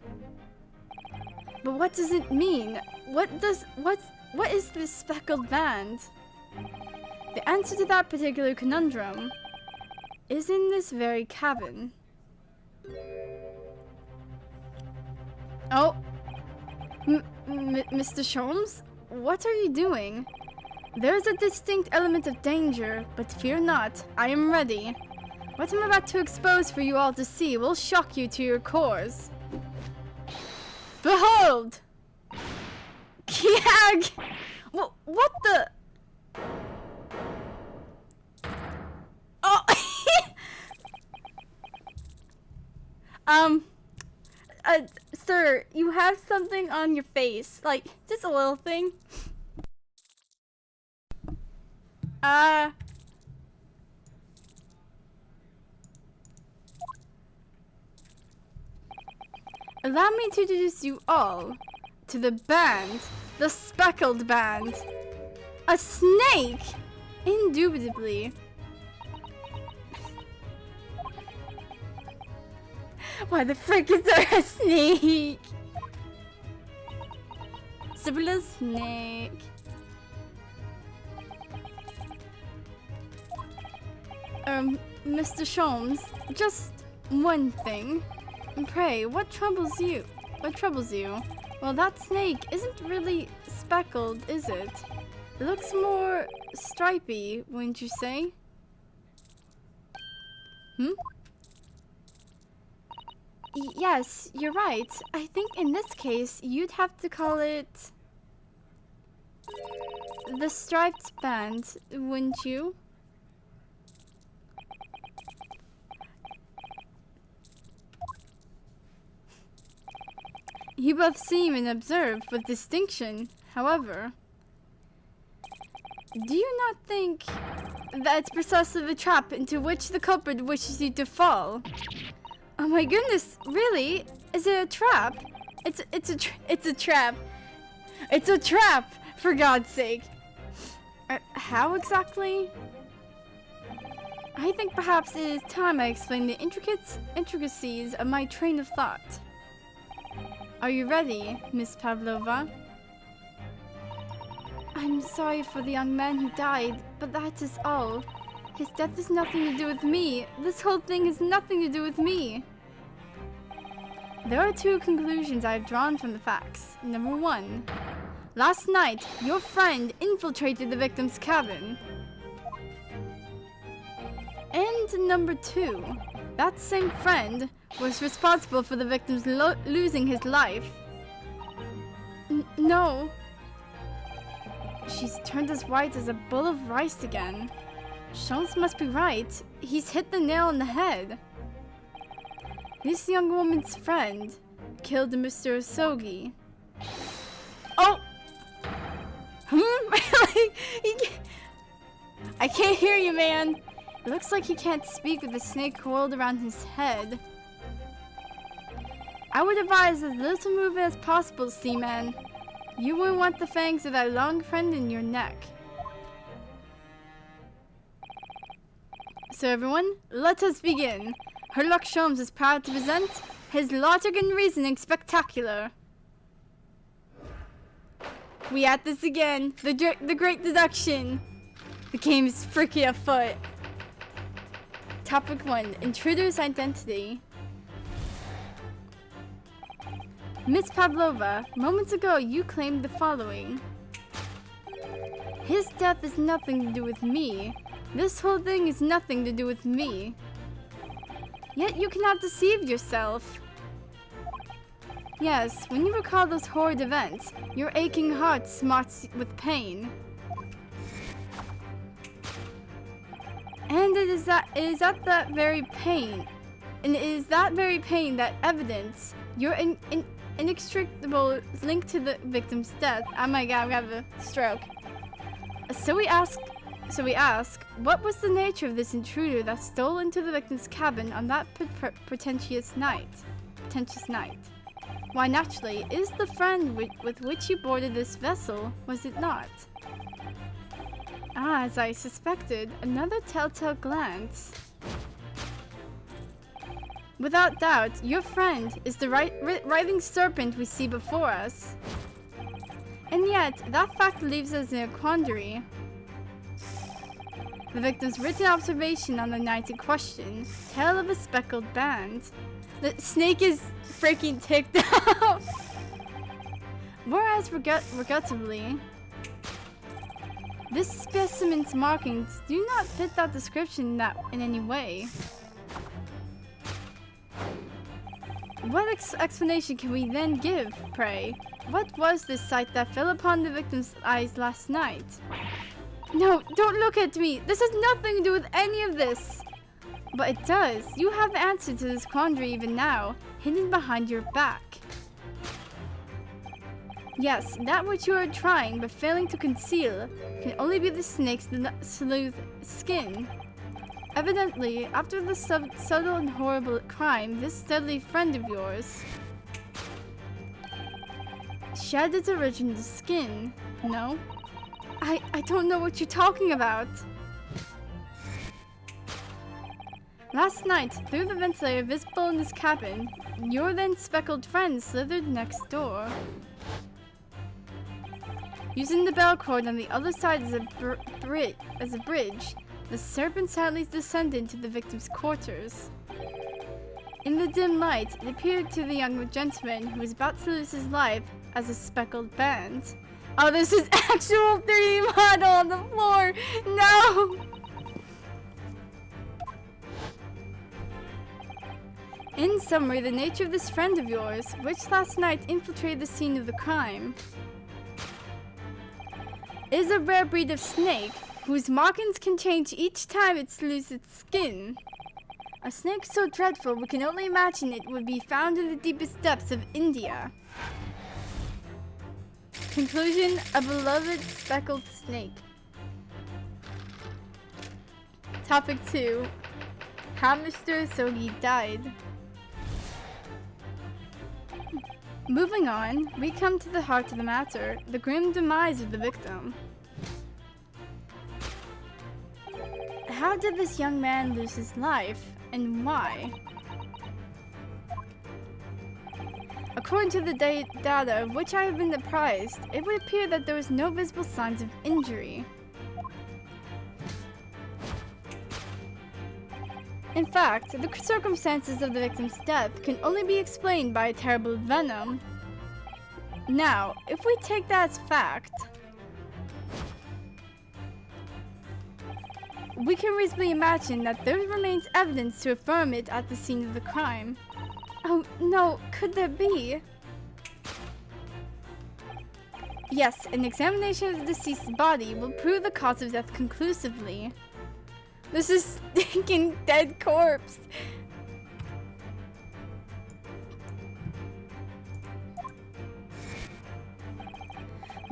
But what does it mean? What is this speckled band? The answer to that particular conundrum is in this very cabin. Oh, Mr. Sholmes, what are you doing? There is a distinct element of danger, but fear not, I am ready. What I'm about to expose for you all to see will shock you to your cores. Behold! Kiag! What the? Oh! Sir, you have something on your face. Like, just a little thing. Allow me to introduce you all to the band, the Speckled Band. A snake! Indubitably. Why the frick is there a snake? Simple snake. Mr. Sholmes, just one thing. Pray, what troubles you? Well, that snake isn't really speckled, is it? It looks more stripy, wouldn't you say? Yes, you're right. I think in this case, you'd have to call it the striped band, wouldn't you? You both seem and observe with distinction, however. Do you not think that it's precisely the trap into which the culprit wishes you to fall? Oh my goodness, really? Is it a trap? It's a trap. It's a trap, for God's sake. How exactly? I think perhaps it is time I explain the intricacies of my train of thought. Are you ready, Miss Pavlova? I'm sorry for the young man who died, but that is all. His death has nothing to do with me. This whole thing has nothing to do with me. There are two conclusions I've drawn from the facts. Number one, last night, your friend infiltrated the victim's cabin. And number two, that same friend was responsible for the victim's losing his life. No. She's turned as white as a bowl of rice again. Sholmes must be right. He's hit the nail on the head. This young woman's friend killed Mr. Osogi. Oh! Really? I can't hear you, man. It looks like he can't speak with the snake coiled around his head. I would advise as little movement as possible, Seaman. You wouldn't want the fangs of that long friend in your neck. So everyone, let us begin. Herlock Sholmes is proud to present his Logic and Reasoning Spectacular. We at this again. The Great Deduction. The game is freaky afoot. Topic 1. Intruder's Identity. Miss Pavlova, moments ago you claimed the following. His death is nothing to do with me. This whole thing is nothing to do with me. Yet you cannot deceive yourself. Yes, when you recall those horrid events, your aching heart smarts with pain. And it is that very pain that evidence your inextricable link to the victim's death. Oh my god, I'm gonna have a stroke. So we ask, what was the nature of this intruder that stole into the victim's cabin on that pretentious night? Why, naturally, it is the friend with which you boarded this vessel, was it not? Ah, as I suspected, another telltale glance. Without doubt, your friend is the writhing serpent we see before us. And yet, that fact leaves us in a quandary. The victim's written observation on the night in question, tale of a speckled band. The snake is freaking ticked off. Whereas, regrettably, this specimen's markings do not fit that description in any way. What explanation can we then give, pray? What was this sight that fell upon the victim's eyes last night? No, don't look at me! This has nothing to do with any of this! But it does. You have the answer to this quandary even now, hidden behind your back. Yes, that which you are trying but failing to conceal can only be the snake's sleuth skin. Evidently, after the subtle and horrible crime, this deadly friend of yours shed its original skin. No? I don't know what you're talking about. Last night, through the ventilator visible in this cabin, your then speckled friend slithered next door. Using the bell cord on the other side as a bridge, the serpent sadly descended into the victim's quarters. In the dim light, it appeared to the young gentleman who was about to lose his life as a speckled band. Oh, this is actual 3D model on the floor! No! In summary, the nature of this friend of yours, which last night infiltrated the scene of the crime, is a rare breed of snake whose markings can change each time it loses its skin. A snake so dreadful we can only imagine it would be found in the deepest depths of India. Conclusion, a beloved speckled snake. Topic 2. How Mr. Sogi died. Moving on, we come to the heart of the matter, the grim demise of the victim. How did this young man lose his life, and why? According to the data of which I have been apprised, it would appear that there was no visible signs of injury. In fact, the circumstances of the victim's death can only be explained by a terrible venom. Now, if we take that as fact, we can reasonably imagine that there remains evidence to affirm it at the scene of the crime. Oh no, could there be? Yes, an examination of the deceased's body will prove the cause of death conclusively. This is stinking dead corpse.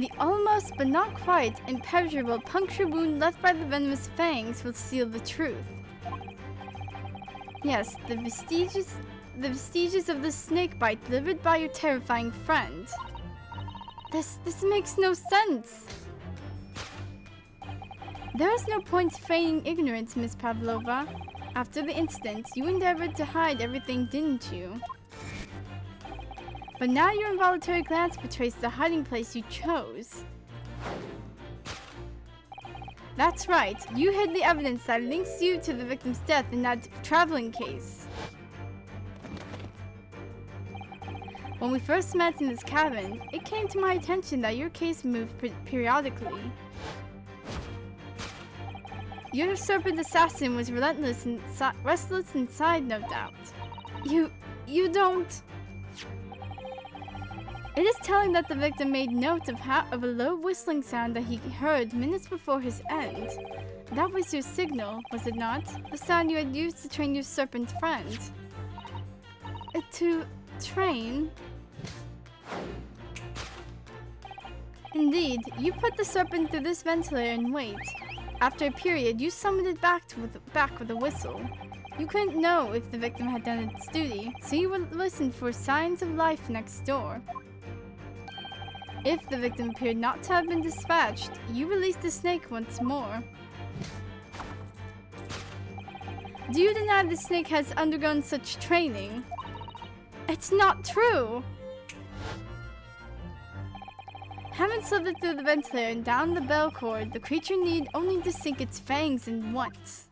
The almost but not quite impenetrable puncture wound left by the venomous fangs will seal the truth. Yes, the vestiges of the snake bite delivered by your terrifying friend. This makes no sense. There is no point feigning ignorance, Miss Pavlova. After the incident, you endeavored to hide everything, didn't you? But now your involuntary glance betrays the hiding place you chose. That's right, you hid the evidence that links you to the victim's death in that traveling case. When we first met in this cabin, it came to my attention that your case moved periodically. Your serpent assassin was relentless and restless inside, no doubt. You don't... It is telling that the victim made note of a low whistling sound that he heard minutes before his end. That was your signal, was it not? The sound you had used to train your serpent friend. To train? Indeed, you put the serpent through this ventilator and wait. After a period, you summoned it back with a whistle. You couldn't know if the victim had done its duty, so you would listen for signs of life next door. If the victim appeared not to have been dispatched, you released the snake once more. Do you deny the snake has undergone such training? It's not true! Having slipped it through the ventilator and down the bell cord, the creature need only to sink its fangs in once.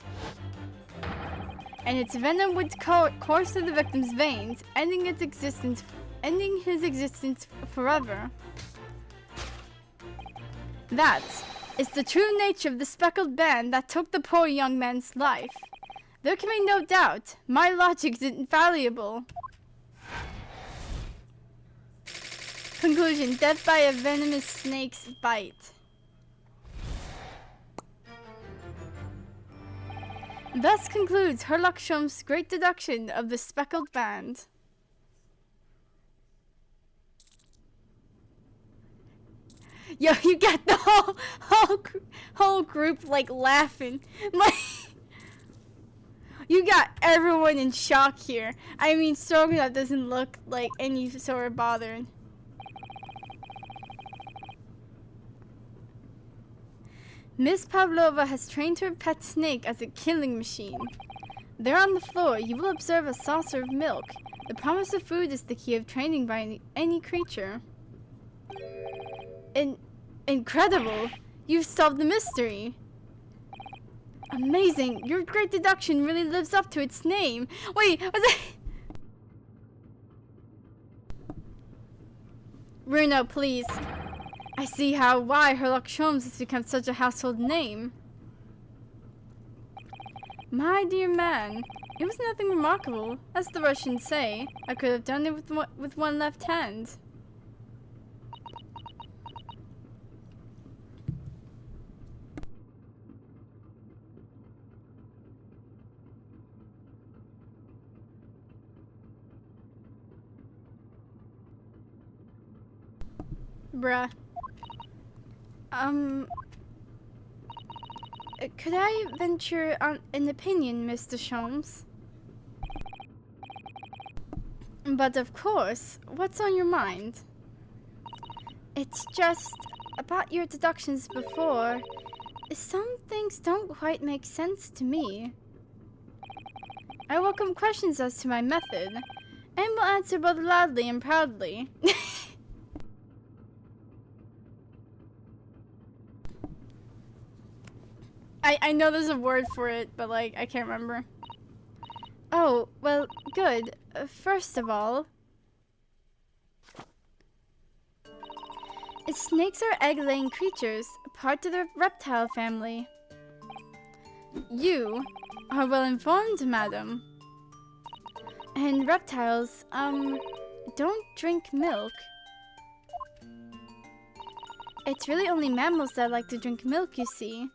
And its venom would course through the victim's veins, ending his existence forever. That is the true nature of the speckled band that took the poor young man's life. There can be no doubt, my logic is infallible. Conclusion, death by a venomous snake's bite. Thus concludes Herlock Sholmes' great deduction of the speckled band. Yo, you got the whole group like laughing. Like, you got everyone in shock here. I mean, Stroganoff doesn't look like any sort of bothered. Miss Pavlova has trained her pet snake as a killing machine. There on the floor, you will observe a saucer of milk. The promise of food is the key of training by any creature. Incredible! You've solved the mystery! Amazing! Your great deduction really lives up to its name! Wait, was it... Bruno, please. I see why Herlock Sholmes has become such a household name. My dear man, it was nothing remarkable. As the Russians say, I could have done it with one left hand. Bruh. Could I venture on an opinion, Mr. Sholmes? But of course, what's on your mind? It's just about your deductions before. Some things don't quite make sense to me. I welcome questions as to my method, and will answer both loudly and proudly. I know there's a word for it, but like, I can't remember. Oh, well, good. First of all, snakes are egg-laying creatures, part of the reptile family. You are well informed, madam. And reptiles, don't drink milk. It's really only mammals that like to drink milk, you see.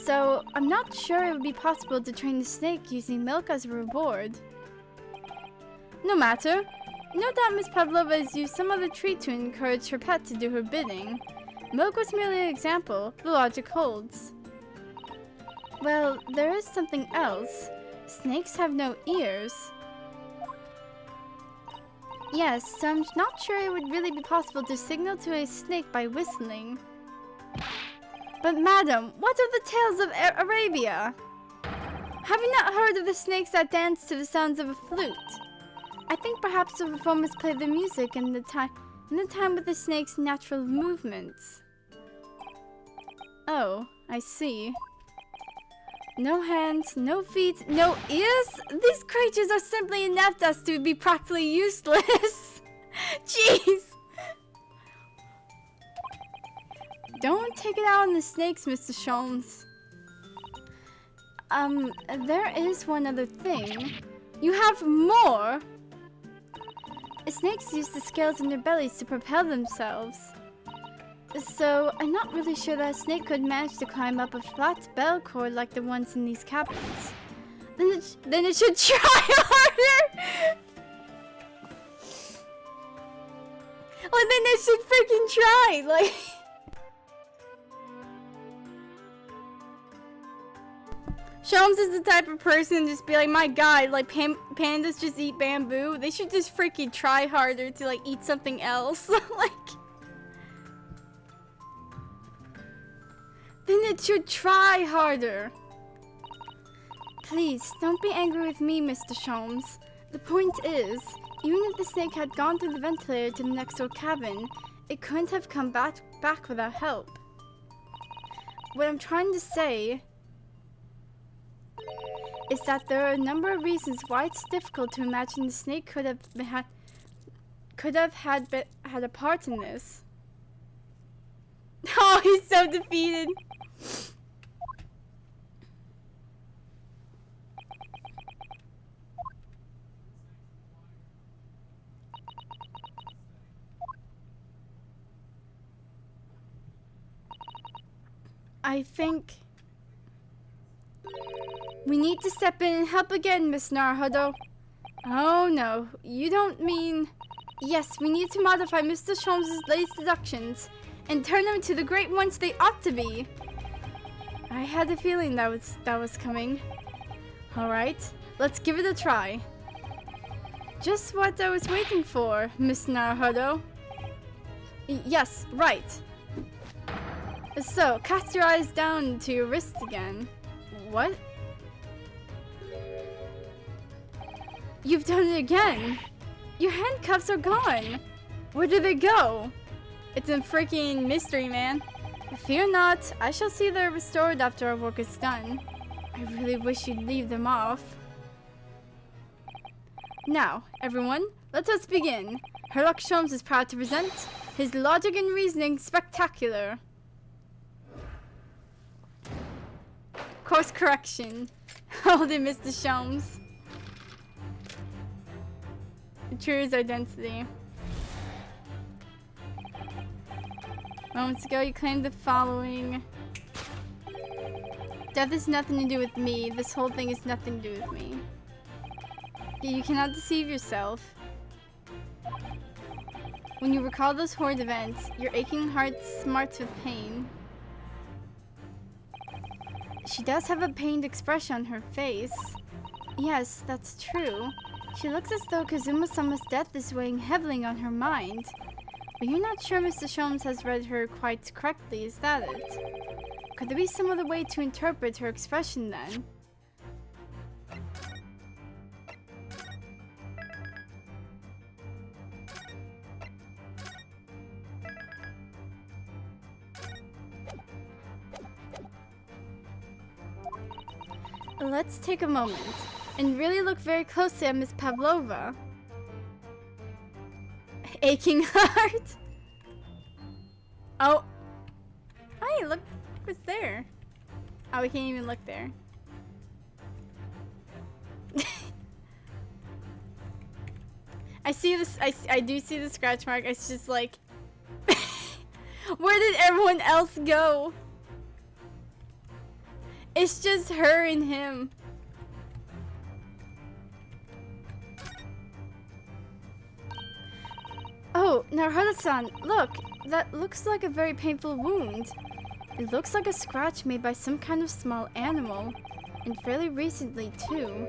So, I'm not sure it would be possible to train the snake using milk as a reward. No matter. No doubt Miss Pavlova has used some other treat to encourage her pet to do her bidding. Milk was merely an example. The logic holds. Well, there is something else. Snakes have no ears. Yes, so I'm not sure it would really be possible to signal to a snake by whistling. But madam, what are the tales of Arabia? Have you not heard of the snakes that dance to the sounds of a flute? I think perhaps the performers play the music in the time with the snake's natural movements. Oh, I see. No hands, no feet, no ears? These creatures are simply inept as to be practically useless. Jeez! Don't take it out on the snakes, Mr. Sholmes. There is one other thing. You have more? Snakes use the scales in their bellies to propel themselves. So, I'm not really sure that a snake could manage to climb up a flat bell cord like the ones in these cabins. Then it should try harder! Well, then it should freaking try! Like... Sholmes is the type of person to just be like, my god, like, pandas just eat bamboo. They should just freaking try harder to, like, eat something else. Like... Then it should try harder. Please, don't be angry with me, Mr. Sholmes. The point is, even if the snake had gone through the ventilator to the next door cabin, it couldn't have come back without help. What I'm trying to say is that there are a number of reasons why it's difficult to imagine the snake could have had a part in this. Oh, he's so defeated. I think we need to step in and help again, Miss Naruhodo. Oh no, you don't mean... Yes, we need to modify Mr. Sholmes' latest deductions and turn them into the great ones they ought to be. I had a feeling that was coming. Alright, let's give it a try. Just what I was waiting for, Miss Naruhodo. Yes, right. So, cast your eyes down to your wrist again. What? You've done it again! Your handcuffs are gone! Where did they go? It's a freaking mystery, man. Fear not, I shall see they're restored after our work is done. I really wish you'd leave them off. Now, everyone, let us begin. Herlock Sholmes is proud to present his Logic and Reasoning Spectacular. Course correction. Hold it, Mr. Sholmes. Intruder's identity. Moments ago, you claimed the following. Death has nothing to do with me. This whole thing has nothing to do with me. You cannot deceive yourself. When you recall those horrid events, your aching heart smarts with pain. She does have a pained expression on her face. Yes, that's true. She looks as though Kazuma-sama's death is weighing heavily on her mind. But you're not sure Mr. Sholmes has read her quite correctly, is that it? Could there be some other way to interpret her expression then? Let's take a moment and really look very closely at Miss Pavlova. Aching heart. Oh. Hey, look what's there. Oh, we can't even look there. I see this. I do see the scratch mark. It's just like, where did everyone else go? It's just her and him. Naruto-san, look! That looks like a very painful wound. It looks like a scratch made by some kind of small animal. And fairly recently, too.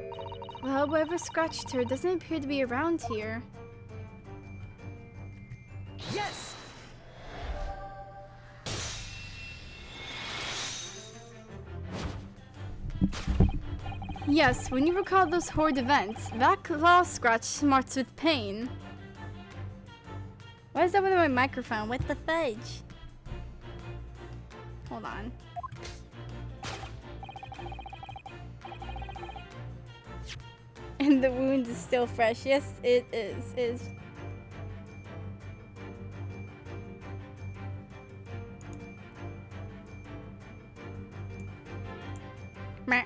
Well, whoever scratched her doesn't appear to be around here. Yes! Yes, when you recall those horrid events, that claw scratch smarts with pain. Why is that with my microphone? What the fudge? Hold on. And the wound is still fresh. Yes, it is. Meh.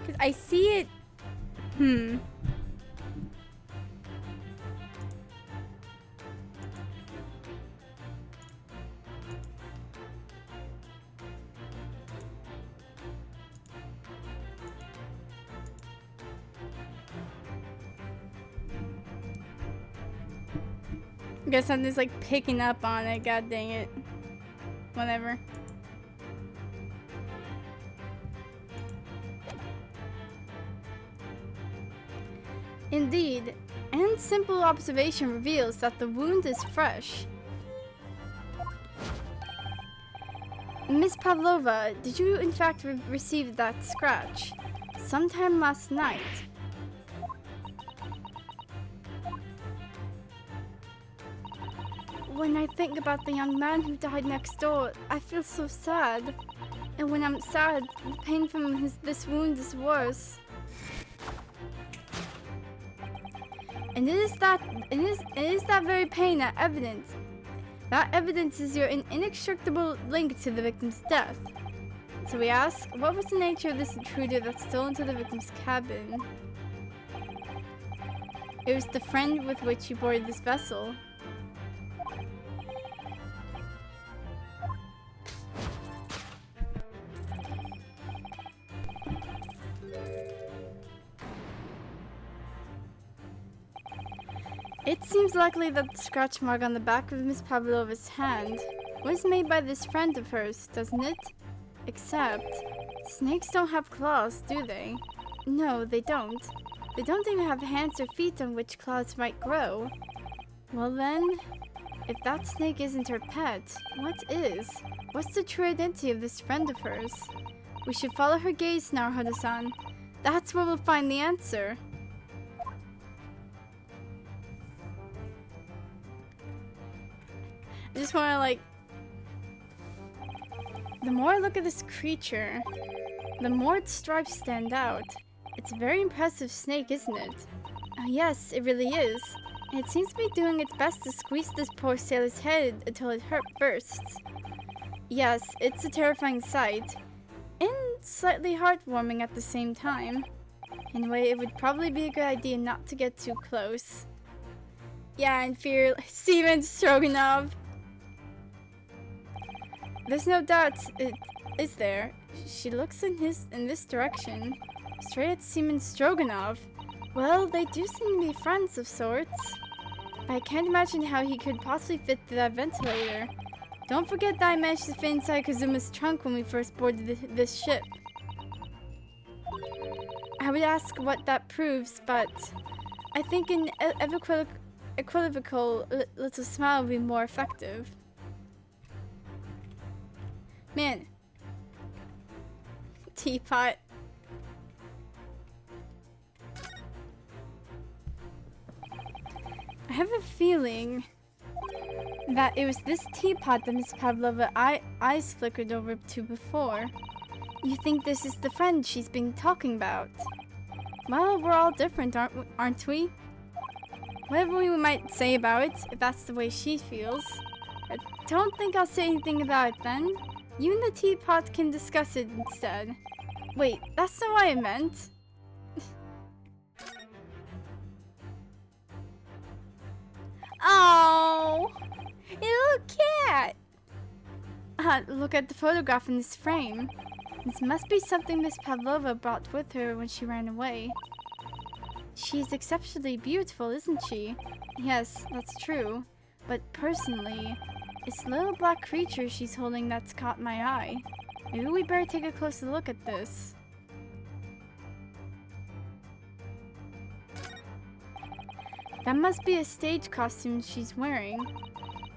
Cause I see it. I guess something's like picking up on it. God dang it. Whatever. Indeed, and simple observation reveals that the wound is fresh. Miss Pavlova, did you in fact receive that scratch? Sometime last night. When I think about the young man who died next door, I feel so sad. And when I'm sad, the pain from this wound is worse. And it is that very pain that evidence. That evidence is your inextricable link to the victim's death. So we ask, what was the nature of this intruder that stole into the victim's cabin? It was the friend with which you boarded this vessel. It seems likely that the scratch mark on the back of Miss Pavlova's hand was made by this friend of hers, doesn't it? Except, snakes don't have claws, do they? No, they don't. They don't even have hands or feet on which claws might grow. Well then, if that snake isn't her pet, what is? What's the true identity of this friend of hers? We should follow her gaze now, Naruto-san. That's where we'll find the answer. I just want to like... The more I look at this creature, the more its stripes stand out. It's a very impressive snake, isn't it? Yes, it really is. And it seems to be doing its best to squeeze this poor sailor's head until it bursts. Yes, it's a terrifying sight. And slightly heartwarming at the same time. Anyway, it would probably be a good idea not to get too close. Yeah, and fear Steven Stroganoff. There's no doubt it is there. She looks in this direction. Straight at Seaman Stroganoff. Well, they do seem to be friends of sorts. But I can't imagine how he could possibly fit through that ventilator. Don't forget that I managed to fit inside Kazuma's trunk when we first boarded this ship. I would ask what that proves, but I think an equivocal little smile would be more effective. Man. Teapot. I have a feeling that it was this teapot that Miss Pavlova eyes flickered over to before. You think this is the friend she's been talking about? Well, we're all different, aren't we? Whatever we might say about it, if that's the way she feels. I don't think I'll say anything about it then. You and the teapot can discuss it instead. Wait, that's not what I meant. Oh, not, look at the photograph in this frame. This must be something Miss Pavlova brought with her when she ran away. She's exceptionally beautiful, isn't she? Yes, that's true. But personally, it's the little black creature she's holding that's caught my eye. Maybe we better take a closer look at this. That must be a stage costume she's wearing.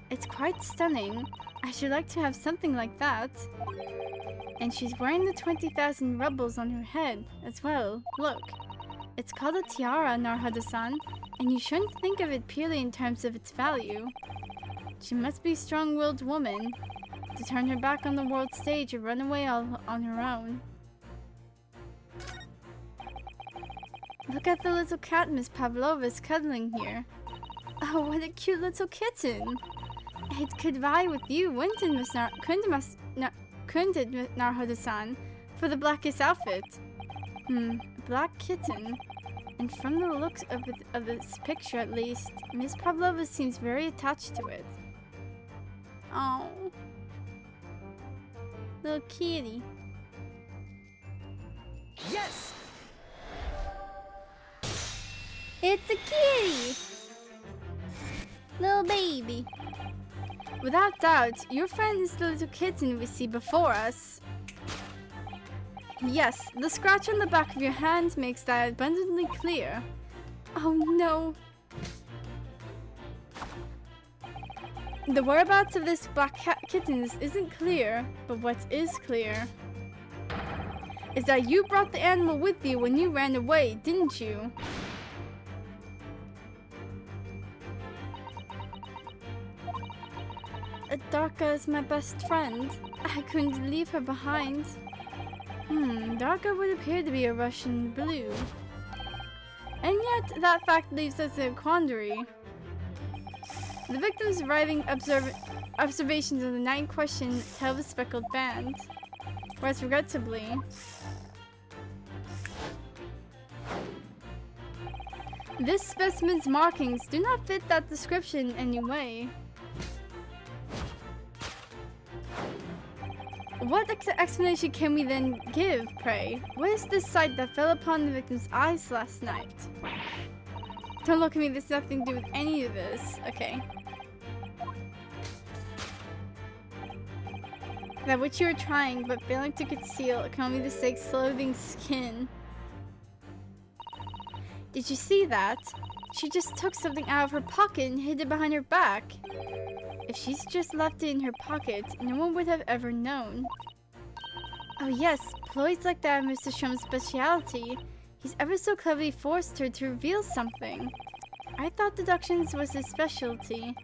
It's quite stunning. I should like to have something like that. And she's wearing the 20,000 rubles on her head as well. Look. It's called a tiara, Narhada-san, and you shouldn't think of it purely in terms of its value. She must be a strong-willed woman to turn her back on the world stage or run away all on her own. Look at the little cat Miss Pavlova is cuddling here. Oh, what a cute little kitten! It could vie with you, wouldn't it, couldn't it, Narhada-san, for the blackest outfit? A black kitten. And from the looks of this picture, at least, Miss Pavlova seems very attached to it. Oh, little kitty. Yes! It's a kitty! Little baby. Without doubt, your friend is the little kitten we see before us. Yes, the scratch on the back of your hand makes that abundantly clear. Oh no. The whereabouts of this black kitten isn't clear, but what is clear is that you brought the animal with you when you ran away, didn't you? Darka is my best friend. I couldn't leave her behind. Darka would appear to be a Russian blue. And yet, that fact leaves us in a quandary. The victim's arriving observations of the night in question tell the speckled band. Whereas regrettably, this specimen's markings do not fit that description in any way. What explanation can we then give, pray? What is this sight that fell upon the victim's eyes last night? Don't look at me, there's nothing to do with any of this. Okay. That which you are trying, but failing to conceal, can only the sake slothing skin. Did you see that? She just took something out of her pocket and hid it behind her back. If she's just left it in her pocket, no one would have ever known. Oh yes, ploys like that are Mr. Shum's speciality. He's ever so cleverly forced her to reveal something. I thought deductions was his specialty.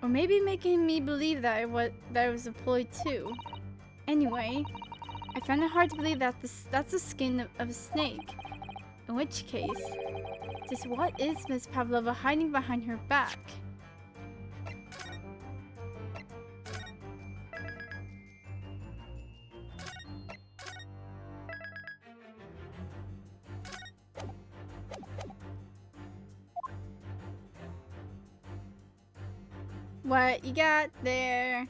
Or maybe making me believe that it was a ploy too. Anyway, I found it hard to believe that that's the skin of a snake. In which case, just what is Miss Pavlova hiding behind her back? What you got there?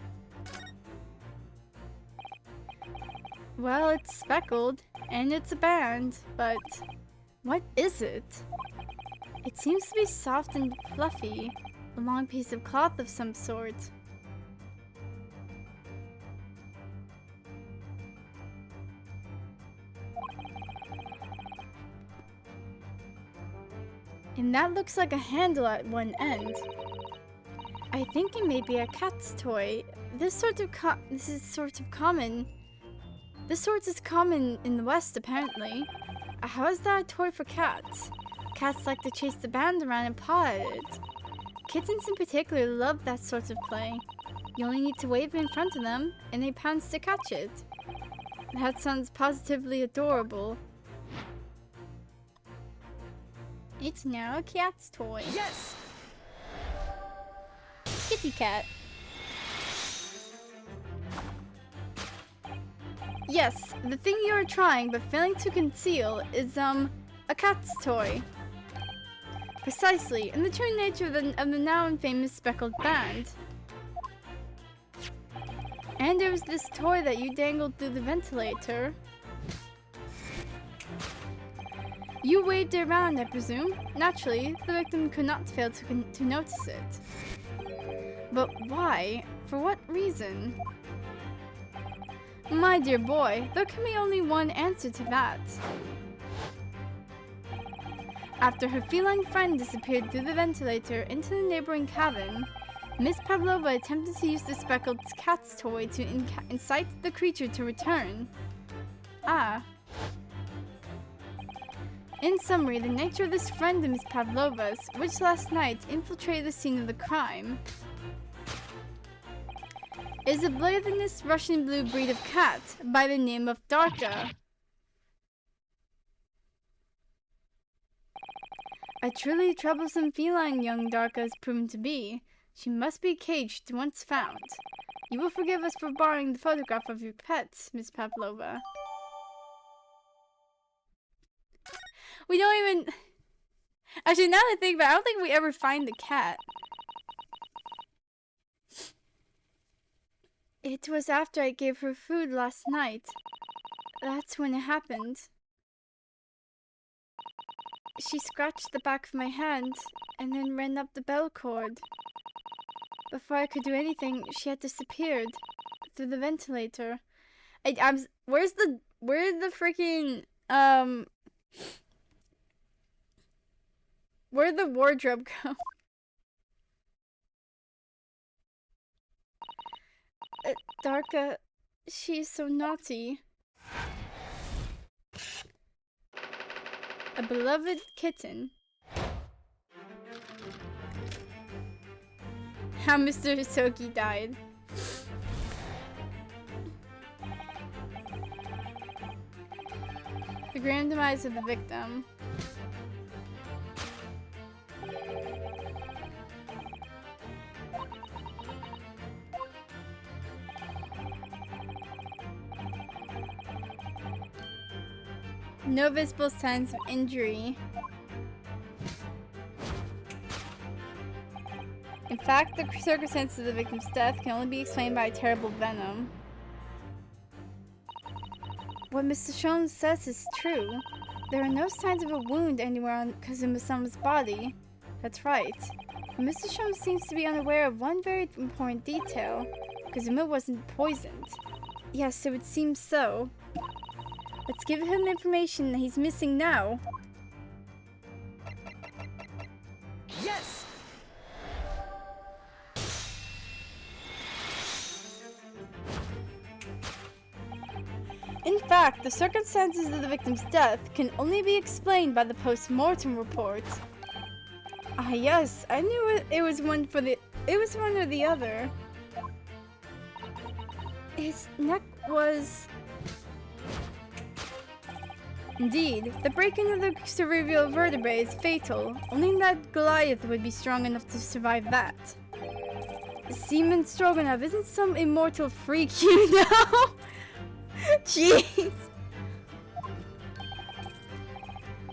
Well, it's speckled, and it's a band, but what is it? It seems to be soft and fluffy, a long piece of cloth of some sort. And that looks like a handle at one end. I think it may be a cat's toy. This sort is common in the West, apparently. How is that a toy for cats? Cats like to chase the band around and paw at it. Kittens in particular love that sort of play. You only need to wave in front of them, and they pounce to catch it. That sounds positively adorable. It's now a cat's toy. Yes! Kitty cat. Yes, the thing you are trying but failing to conceal is, a cat's toy. Precisely, and the true nature of the now infamous speckled band. And there was this toy that you dangled through the ventilator. You waved it around, I presume. Naturally, the victim could not fail to notice it. But why? For what reason? My dear boy, there can be only one answer to that. After her feline friend disappeared through the ventilator into the neighboring cabin, Miss Pavlova attempted to use the speckled cat's toy to incite the creature to return. Ah. In summary, the nature of this friend of Miss Pavlova's, which last night infiltrated the scene of the crime, is a bladinous Russian blue breed of cat by the name of Darka. A truly troublesome feline young Darka has proven to be. She must be caged once found. You will forgive us for borrowing the photograph of your pets, Miss Pavlova. We don't even... Actually, now that I think about it, I don't think we ever find the cat. It was after I gave her food last night. That's when it happened. She scratched the back of my hand and then ran up the bell cord. Before I could do anything, she had disappeared through the ventilator. Where's the freaking where'd the wardrobe go? Darka, she's so naughty. A beloved kitten. How Mr. Hisoki died. The grim demise of the victim. No visible signs of injury. In fact, the circumstances of the victim's death can only be explained by a terrible venom. What Mr. Shone says is true. There are no signs of a wound anywhere on Kazuma-sama's body. That's right. But Mr. Shone seems to be unaware of one very important detail. Kazuma wasn't poisoned. Yes, it would seem so. Let's give him the information that he's missing now. Yes! In fact, the circumstances of the victim's death can only be explained by the post-mortem report. Ah yes, I knew it was one or the other. His neck was... Indeed, the breaking of the cerebral vertebrae is fatal. Only that Goliath would be strong enough to survive that. Seaman Stroganoff isn't some immortal freak, you know? Jeez.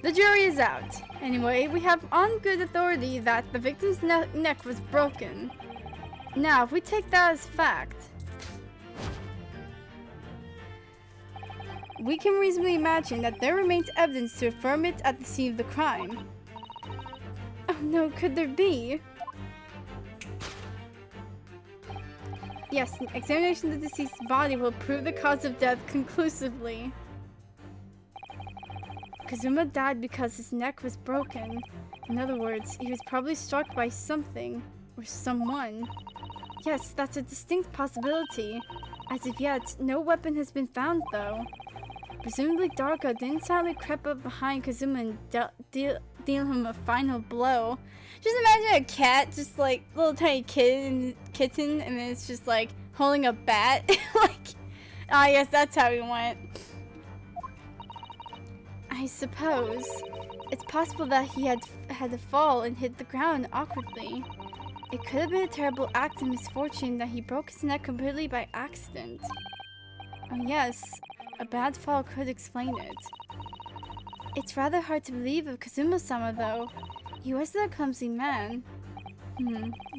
The jury is out. Anyway, we have on good authority that the victim's neck was broken. Now, if we take that as fact, we can reasonably imagine that there remains evidence to affirm it at the scene of the crime. Oh no, could there be? Yes, an examination of the deceased's body will prove the cause of death conclusively. Kazuma died because his neck was broken. In other words, he was probably struck by something or someone. Yes, that's a distinct possibility. As of yet, no weapon has been found though. Presumably Darka didn't silently creep up behind Kazuma and deal him a final blow. Just imagine a cat, just like little tiny kitten, and then it's just like holding a bat. Like, ah yes, that's how he went. I suppose it's possible that he had to fall and hit the ground awkwardly. It could have been a terrible act of misfortune that he broke his neck completely by accident. Oh yes, a bad fall could explain it. It's rather hard to believe of Kazuma-sama though. He wasn't a clumsy man.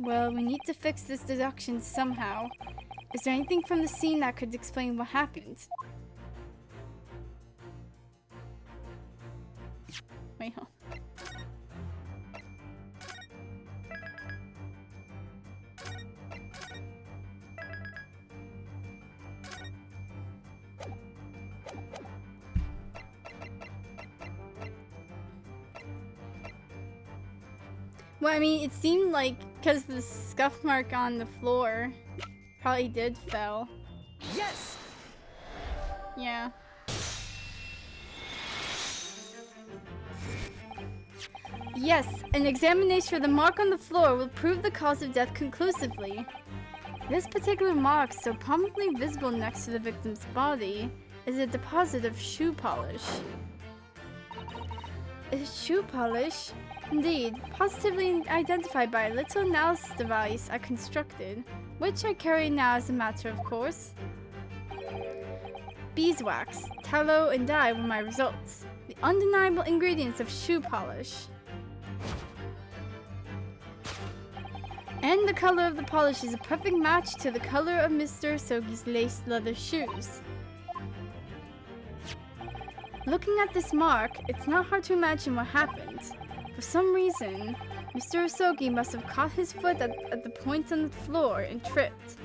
Well, we need to fix this deduction somehow. Is there anything from the scene that could explain what happened? Wait, hold on. Well, I mean, it seemed like because the scuff mark on the floor probably did fell. Yes! Yeah. Yes, an examination of the mark on the floor will prove the cause of death conclusively. This particular mark, so prominently visible next to the victim's body, is a deposit of shoe polish. Is shoe polish? Indeed, positively identified by a little analysis device I constructed, which I carry now as a matter of course. Beeswax, tallow, and dye were my results, the undeniable ingredients of shoe polish. And the color of the polish is a perfect match to the color of Mr. Sogi's laced leather shoes. Looking at this mark, it's not hard to imagine what happened. For some reason, Mr. Sogi must have caught his foot at the point on the floor and tripped.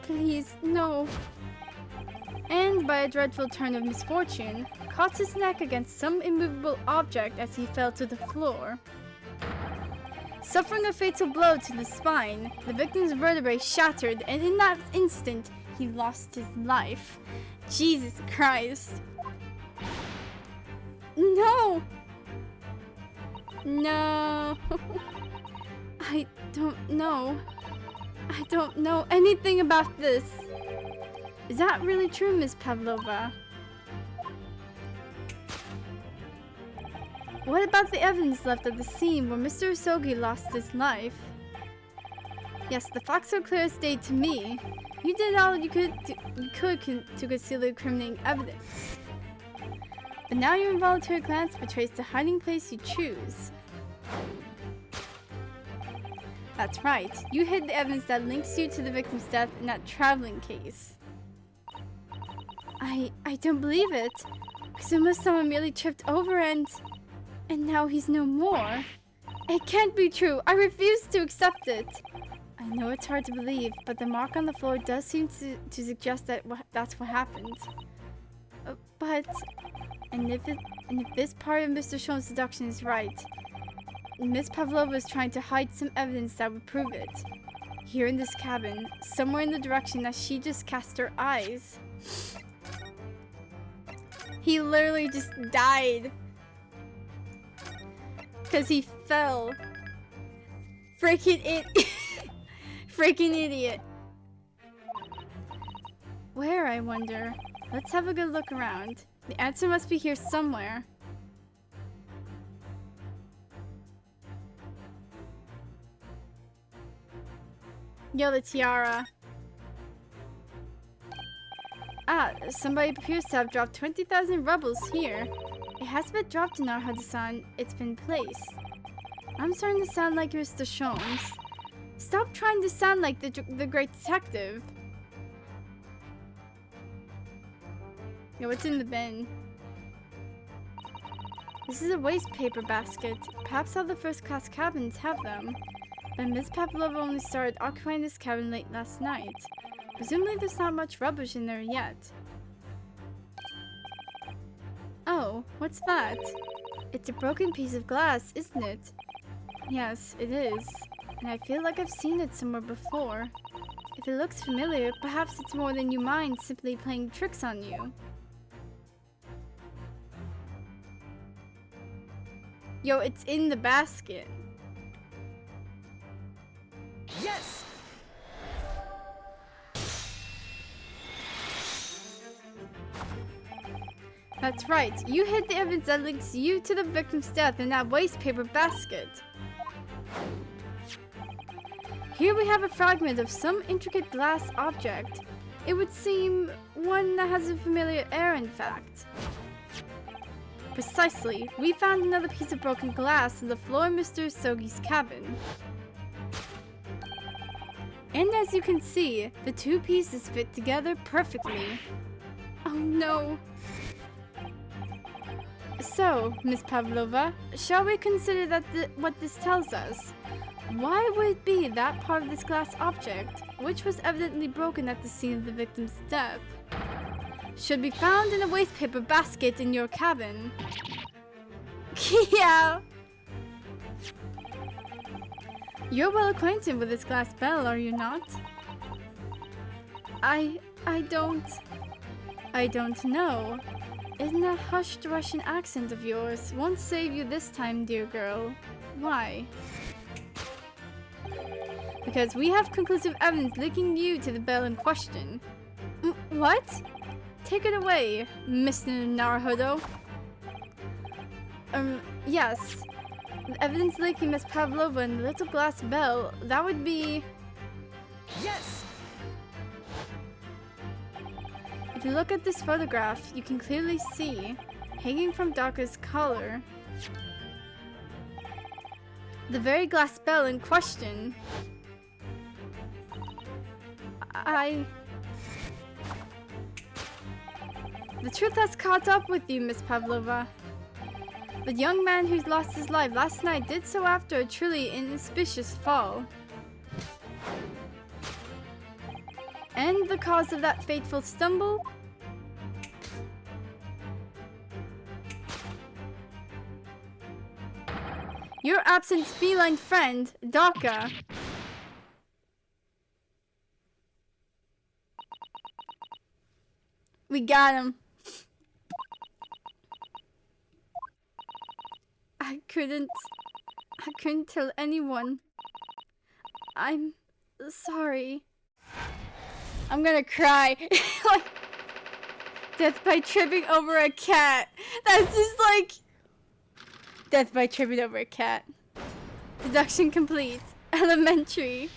Please, no. And by a dreadful turn of misfortune, caught his neck against some immovable object as he fell to the floor. Suffering a fatal blow to the spine, the victim's vertebrae shattered, and in that instant, he lost his life. Jesus Christ. No! No. I don't know. I don't know anything about this. Is that really true, Miss Pavlova? What about the evidence left at the scene where Mr. Usogi lost his life? Yes, the facts are clear as day to me. You did all you could to conceal the incriminating evidence. But now your involuntary glance betrays the hiding place you choose. That's right. You hid the evidence that links you to the victim's death in that traveling case. I don't believe it. Because unless someone merely tripped over and now he's no more. It can't be true. I refuse to accept it. I know it's hard to believe, but the mark on the floor does seem to suggest that that's what happened. And if this part of Mr. Shon's seduction is right, Miss Pavlova is trying to hide some evidence that would prove it. Here in this cabin, somewhere in the direction that she just cast her eyes. He literally just died. Because he fell. Freaking Freaking idiot. Where, I wonder? Let's have a good look around. The answer must be here somewhere. Yo, the tiara. Ah, somebody appears to have dropped 20,000 rubles here. It has been dropped in our Hudson. It's been placed. I'm starting to sound like Mr. Shones. Stop trying to sound like the great detective. Yo, what's in the bin? This is a waste paper basket. Perhaps all the first-class cabins have them. But Miss Pavlova only started occupying this cabin late last night. Presumably there's not much rubbish in there yet. Oh, what's that? It's a broken piece of glass, isn't it? Yes, it is. And I feel like I've seen it somewhere before. If it looks familiar, perhaps it's more than you mind simply playing tricks on you. Yo, it's in the basket. Yes! That's right. You hid the evidence that links you to the victim's death in that waste paper basket. Here we have a fragment of some intricate glass object. It would seem one that has a familiar air, in fact. Precisely. We found another piece of broken glass on the floor of Mr. Sogi's cabin. And as you can see, the two pieces fit together perfectly. Oh no. So, Miss Pavlova, shall we consider that what this tells us? Why would it be that part of this glass object, which was evidently broken at the scene of the victim's death, should be found in a wastepaper basket in your cabin? Yeah. You're well acquainted with this glass bell, are you not? I don't know. In that hushed Russian accent of yours won't save you this time, dear girl. Why? Because we have conclusive evidence linking you to the bell in question. What? Take it away, Mr. Naruhodo. Yes. The evidence linking Miss Pavlova and the little glass bell, that would be... Yes! If you look at this photograph, you can clearly see, hanging from Daka's collar, the very glass bell in question. The truth has caught up with you, Miss Pavlova. The young man who's lost his life last night did so after a truly inauspicious fall. And the cause of that fateful stumble? Your absent feline friend, Daka. We got him. I couldn't tell anyone. I'm sorry. I'm gonna cry. Like, death by tripping over a cat. That's just like... Death by tripping over a cat. Deduction complete. Elementary.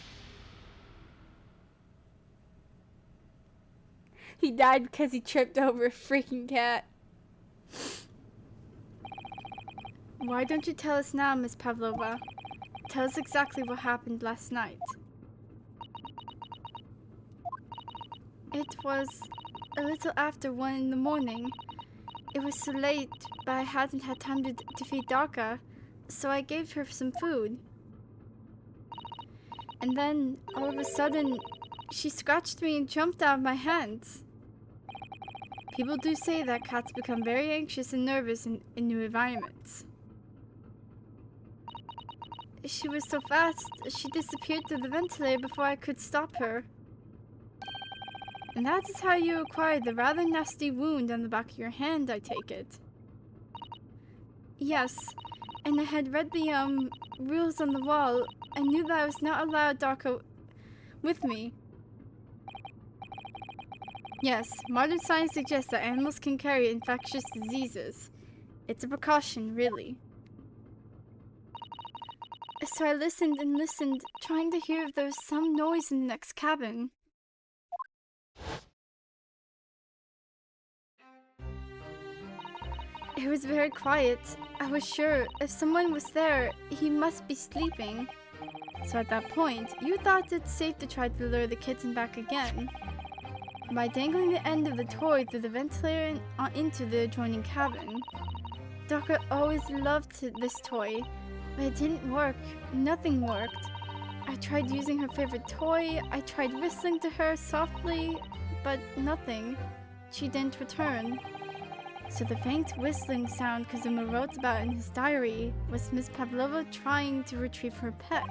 He died because he tripped over a freaking cat. Why don't you tell us now, Miss Pavlova? Tell us exactly what happened last night. It was a little after 1 in the morning. It was so late, but I hadn't had time to feed Daka, so I gave her some food. And then, all of a sudden, she scratched me and jumped out of my hands. People do say that cats become very anxious and nervous in new environments. She was so fast, she disappeared through the ventilator before I could stop her. And that is how you acquired the rather nasty wound on the back of your hand, I take it. Yes, and I had read the, rules on the wall. I knew that I was not allowed Daka with me. Yes, modern science suggests that animals can carry infectious diseases. It's a precaution, really. So I listened and listened, trying to hear if there was some noise in the next cabin. It was very quiet. I was sure if someone was there, he must be sleeping. So at that point, you thought it's safe to try to lure the kitten back again. By dangling the end of the toy through the ventilator and into the adjoining cabin. Daka always loved this toy, but it didn't work. Nothing worked. I tried using her favorite toy, I tried whistling to her softly, but nothing. She didn't return. So the faint whistling sound Kazuma wrote about in his diary was Miss Pavlova trying to retrieve her pet.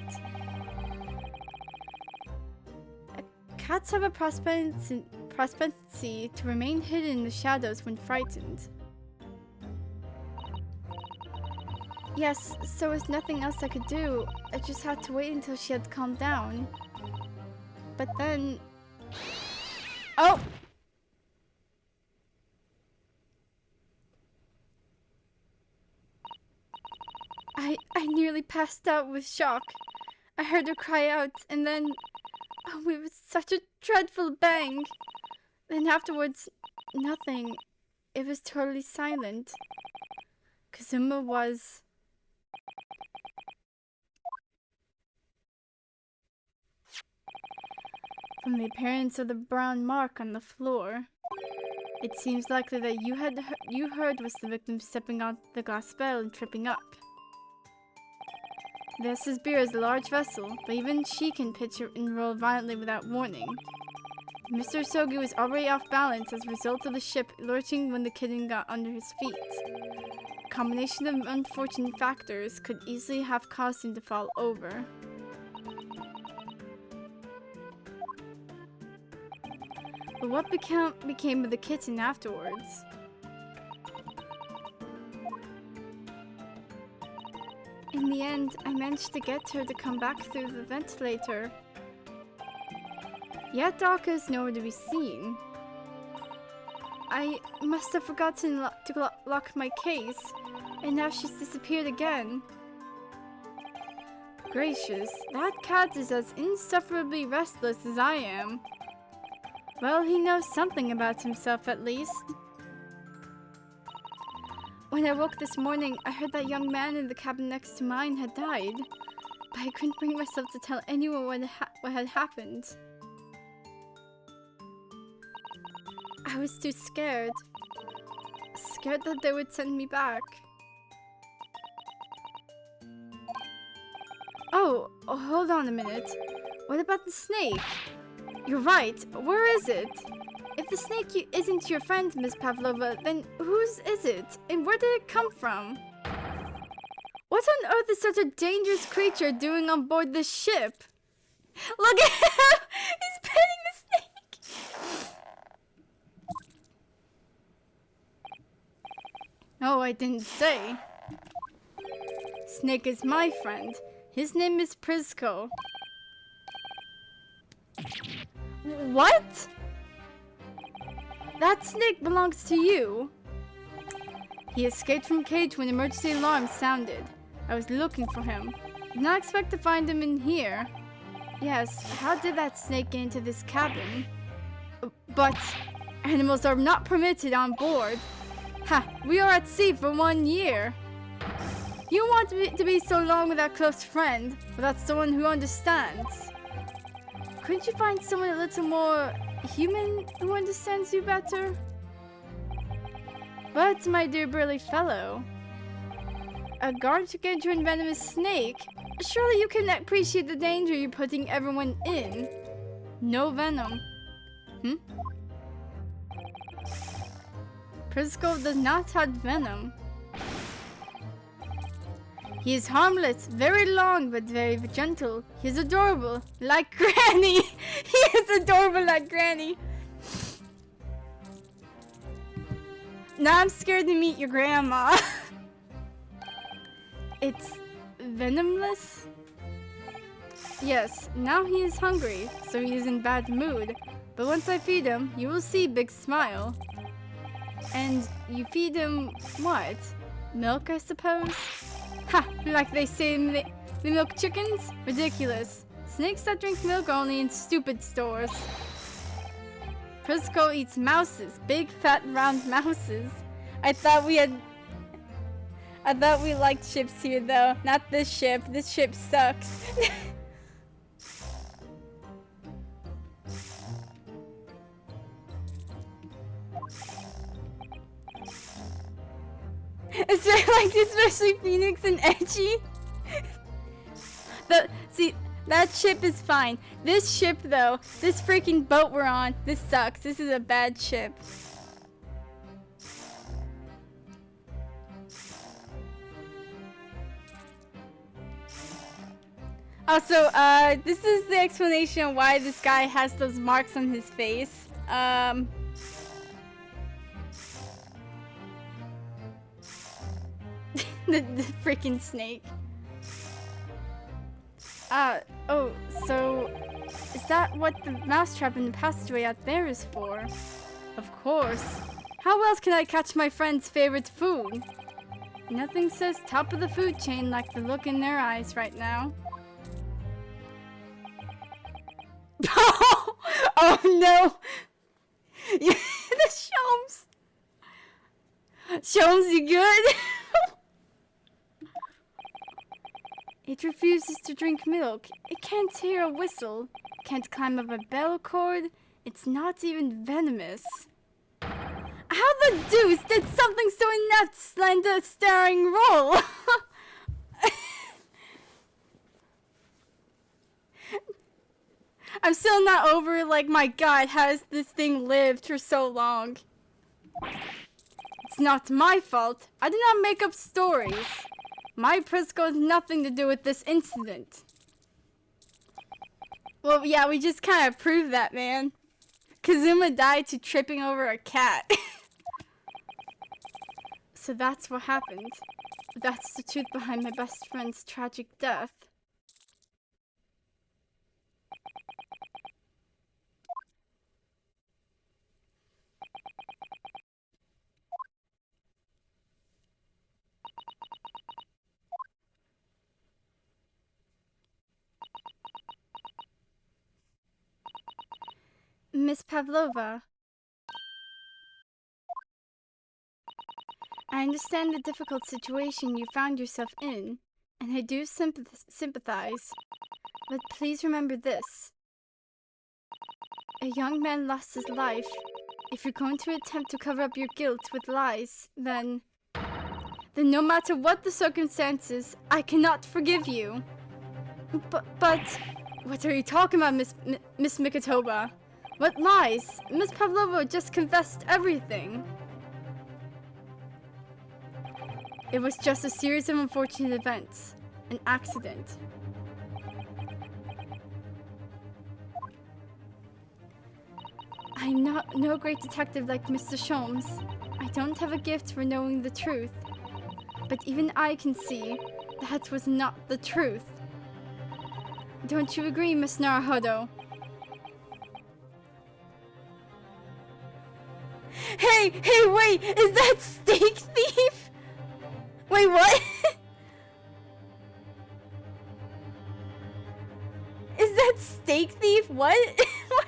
Cats have a propensity to remain hidden in the shadows when frightened. Yes, so with nothing else I could do, I just had to wait until she had calmed down. But then... Oh! I nearly passed out with shock. I heard her cry out, and then... Oh, it was such a dreadful bang! Then afterwards, nothing. It was totally silent. Kazuma was... From the appearance of the brown mark on the floor, it seems likely that you heard was the victim stepping on the glass bell and tripping up. This beer is a large vessel, but even she can pitch and roll violently without warning. Mr. Sogi was already off balance as a result of the ship lurching when the kitten got under his feet. A combination of unfortunate factors could easily have caused him to fall over. But what became of the kitten afterwards? In the end, I managed to get her to come back through the ventilator. Yet Daka is nowhere to be seen. I must have forgotten to lock my case, and now she's disappeared again. Gracious, that cat is as insufferably restless as I am. Well, he knows something about himself at least. When I woke this morning, I heard that young man in the cabin next to mine had died, but I couldn't bring myself to tell anyone what had happened. I was too scared. Scared that they would send me back. Oh, hold on a minute. What about the snake? You're right. Where is it? If the snake isn't your friend, Miss Pavlova, then whose is it? And where did it come from? What on earth is such a dangerous creature doing on board this ship? Look at him! He's petting the snake! Oh, I didn't say. Snake is my friend. His name is Prisco. What? That snake belongs to you. He escaped from cage when emergency alarm sounded. I was looking for him. Did not expect to find him in here. Yes, how did that snake get into this cabin? But animals are not permitted on board. Ha, we are at sea for 1 year. You want to be so long with that close friend, without someone who understands. Couldn't you find someone a little more human who understands you better? But, my dear burly fellow, a gargantuan venomous snake? Surely you can appreciate the danger you're putting everyone in. No venom. Prisco does not have venom. He is harmless, very long, but very gentle. He is adorable, like Granny. He is adorable like Granny. Now I'm scared to meet your grandma. It's venomless? Yes, now he is hungry, so he is in bad mood. But once I feed him, you will see big smile. And you feed him what? Milk, I suppose? Ha! Like they say in the milk chickens? Ridiculous. Snakes that drink milk are only in stupid stores. Prisco eats mouses. Big, fat, round mouses. I thought we liked ships here, though. Not this ship. This ship sucks. Especially Phoenix and Edgy. See, that ship is fine. This ship, though, this freaking boat we're on, this sucks. This is a bad ship. Also, this is the explanation why this guy has those marks on his face. The freaking snake. Oh, so is that what the mousetrap in the passageway out there is for? Of course. How else can I catch my friend's favorite food? Nothing says top of the food chain like the look in their eyes right now. Oh no! The Sholmes! Sholmes, you good? It refuses to drink milk. It can't hear a whistle. can't climb up a bell cord. It's not even venomous. How the deuce did something so inept land a starring role? I'm still not over, like, my god, how has this thing lived for so long? It's not my fault. I do not make up stories. My Prisco has nothing to do with this incident. Well, yeah, we just kind of proved that, man. Kazuma died to tripping over a cat. So that's what happened. That's the truth behind my best friend's tragic death. Miss Pavlova, I understand the difficult situation you found yourself in, and I do sympathize. But please remember this. A young man lost his life. If you're going to attempt to cover up your guilt with lies, then no matter what the circumstances, I cannot forgive you. But what are you talking about, Miss Mikotoba? What lies? Miss Pavlova just confessed everything. It was just a series of unfortunate events. An accident. I'm not no great detective like Mr. Sholmes. I don't have a gift for knowing the truth. But even I can see that was not the truth. Don't you agree, Miss Naruhodo? Hey, wait! Is that Steak Thief? Wait, what? Is that Steak Thief? What? What?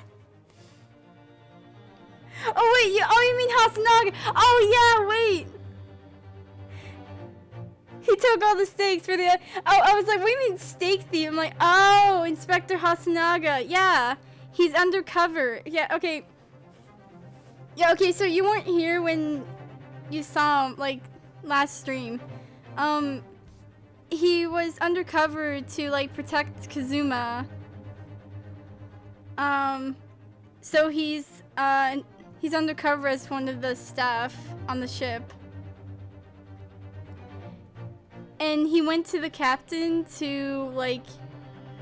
Oh wait, you mean Hasanaga? Oh yeah, wait. He took all the steaks for the. Oh, I was like, what do you mean Steak Thief? I'm like, oh, Inspector Hasanaga. Yeah, he's undercover. Yeah, okay. Yeah, okay. So you weren't here when you saw him, like, last stream. He was undercover to, like, protect Kazuma. So he's undercover as one of the staff on the ship. And he went to the captain to, like,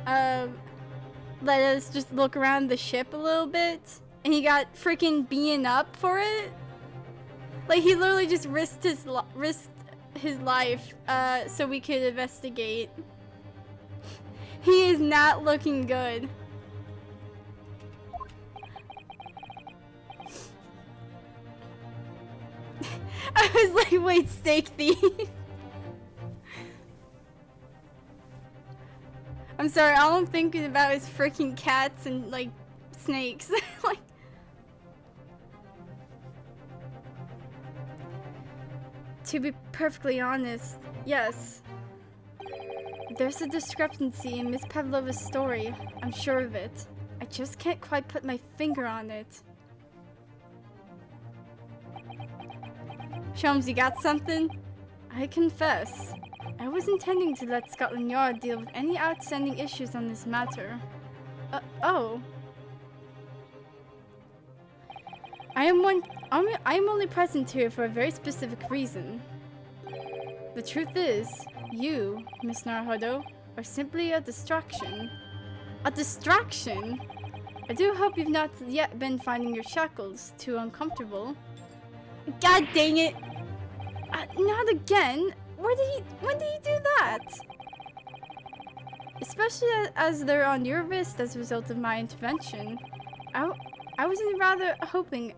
let us just look around the ship a little bit. And he got freaking beaten up for it. Like, he literally just risked his life, so we could investigate. He is not looking good. I was like, wait, Steak Thief? I'm sorry, all I'm thinking about is freaking cats and, like, snakes. Like, to be perfectly honest, yes. There's a discrepancy in Miss Pavlova's story. I'm sure of it. I just can't quite put my finger on it. Sholmes, you got something? I confess, I was intending to let Scotland Yard deal with any outstanding issues on this matter. Oh. I am only present here for a very specific reason. The truth is, you, Miss Naruhodo, are simply a distraction. A distraction? I do hope you've not yet been finding your shackles too uncomfortable. God dang it! Not again! When did he do that? Especially as they're on your wrist as a result of my intervention. I was rather hoping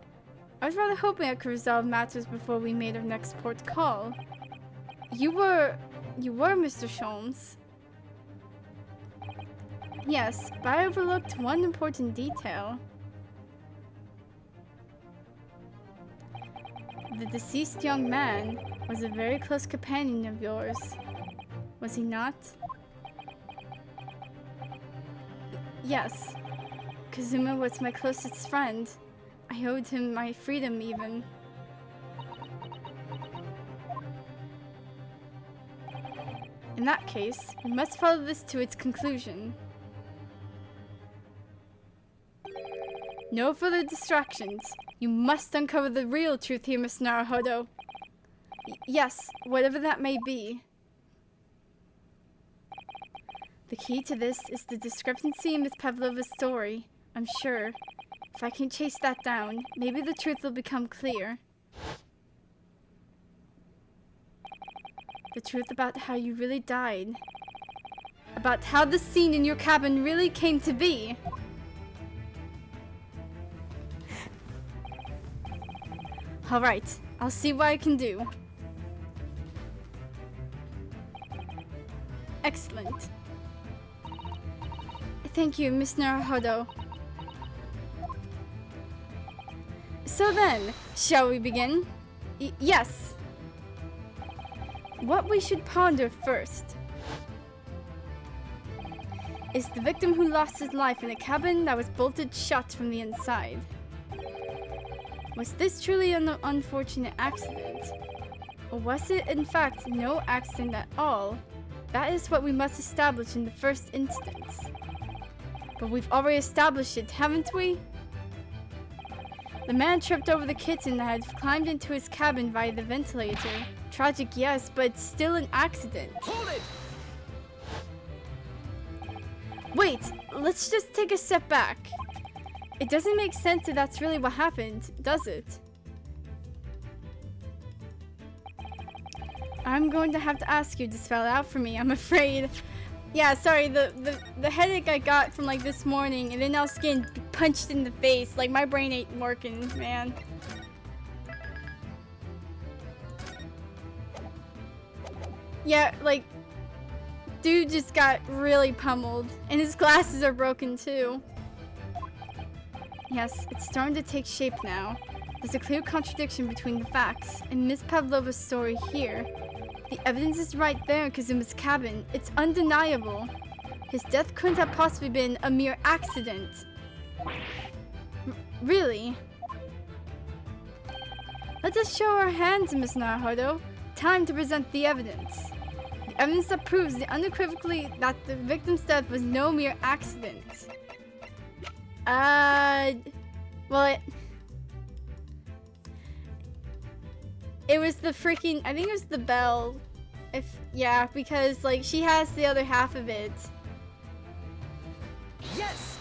I could resolve matters before we made our next port call. You were Mr. Sholmes. Yes, but I overlooked one important detail. The deceased young man was a very close companion of yours, was he not? Yes. Kazuma was my closest friend. I owed him my freedom, even. In that case, we must follow this to its conclusion. No further distractions. You must uncover the real truth here, Miss Naruhodo. Yes, whatever that may be. The key to this is the discrepancy in Miss Pavlova's story, I'm sure. If I can chase that down, maybe the truth will become clear. The truth about how you really died. About how the scene in your cabin really came to be. Alright, I'll see what I can do. Excellent. Thank you, Miss Naruhodo. So then, shall we begin? Yes. What we should ponder first is the victim who lost his life in a cabin that was bolted shut from the inside. Was this truly an unfortunate accident? Or was it, in fact, no accident at all? That is what we must establish in the first instance. But we've already established it, haven't we? The man tripped over the kitten that had climbed into his cabin via the ventilator. Tragic, yes, but it's still an accident. Hold it! Wait, let's just take a step back. It doesn't make sense if that's really what happened, does it? I'm going to have to ask you to spell it out for me, I'm afraid. Yeah, sorry, the headache I got from like this morning and then I was getting punched in the face. Like my brain ain't working, man. Yeah, like, dude just got really pummeled. And his glasses are broken too. Yes, it's starting to take shape now. There's a clear contradiction between the facts and Miss Pavlova's story here. The evidence is right there in Kazuma's cabin. It's undeniable. His death couldn't have possibly been a mere accident. Really? Let us show our hands, Miss Naruhodo. Time to present the evidence. The evidence that proves unequivocally that the victim's death was no mere accident. Well, it was the freaking, I think it was the bell. Yeah, because like she has the other half of it. Yes!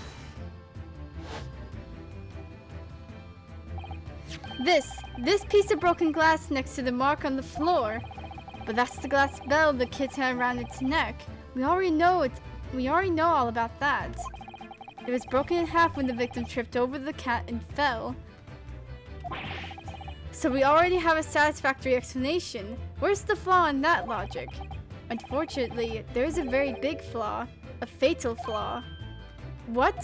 This piece of broken glass next to the mark on the floor. But that's the glass bell the kid had around its neck. We already know it. We already know all about that. It was broken in half when the victim tripped over the cat and fell. So we already have a satisfactory explanation. Where's the flaw in that logic? Unfortunately, there's a very big flaw. A fatal flaw. What?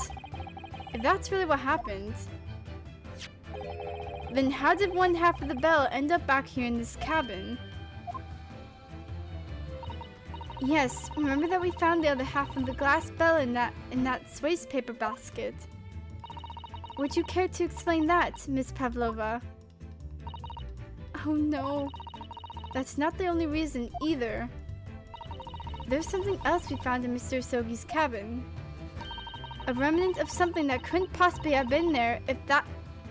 If that's really what happened, then how did one half of the bell end up back here in this cabin? Yes, remember that we found the other half of the glass bell in that waste paper basket. Would you care to explain that, Miss Pavlova? Oh no. That's not the only reason either. There's something else we found in Mr. Sogi's cabin. A remnant of something that couldn't possibly have been there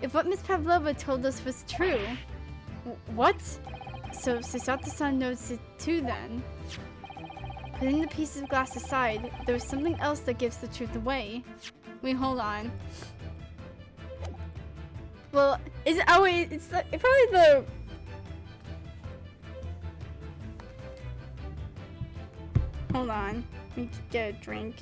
if what Miss Pavlova told us was true. What? So Susato-san knows it too then. Putting the piece of glass aside, there was something else that gives the truth away. Wait, hold on. Well, is it? Oh wait, it's probably the. Hold on, let me get a drink.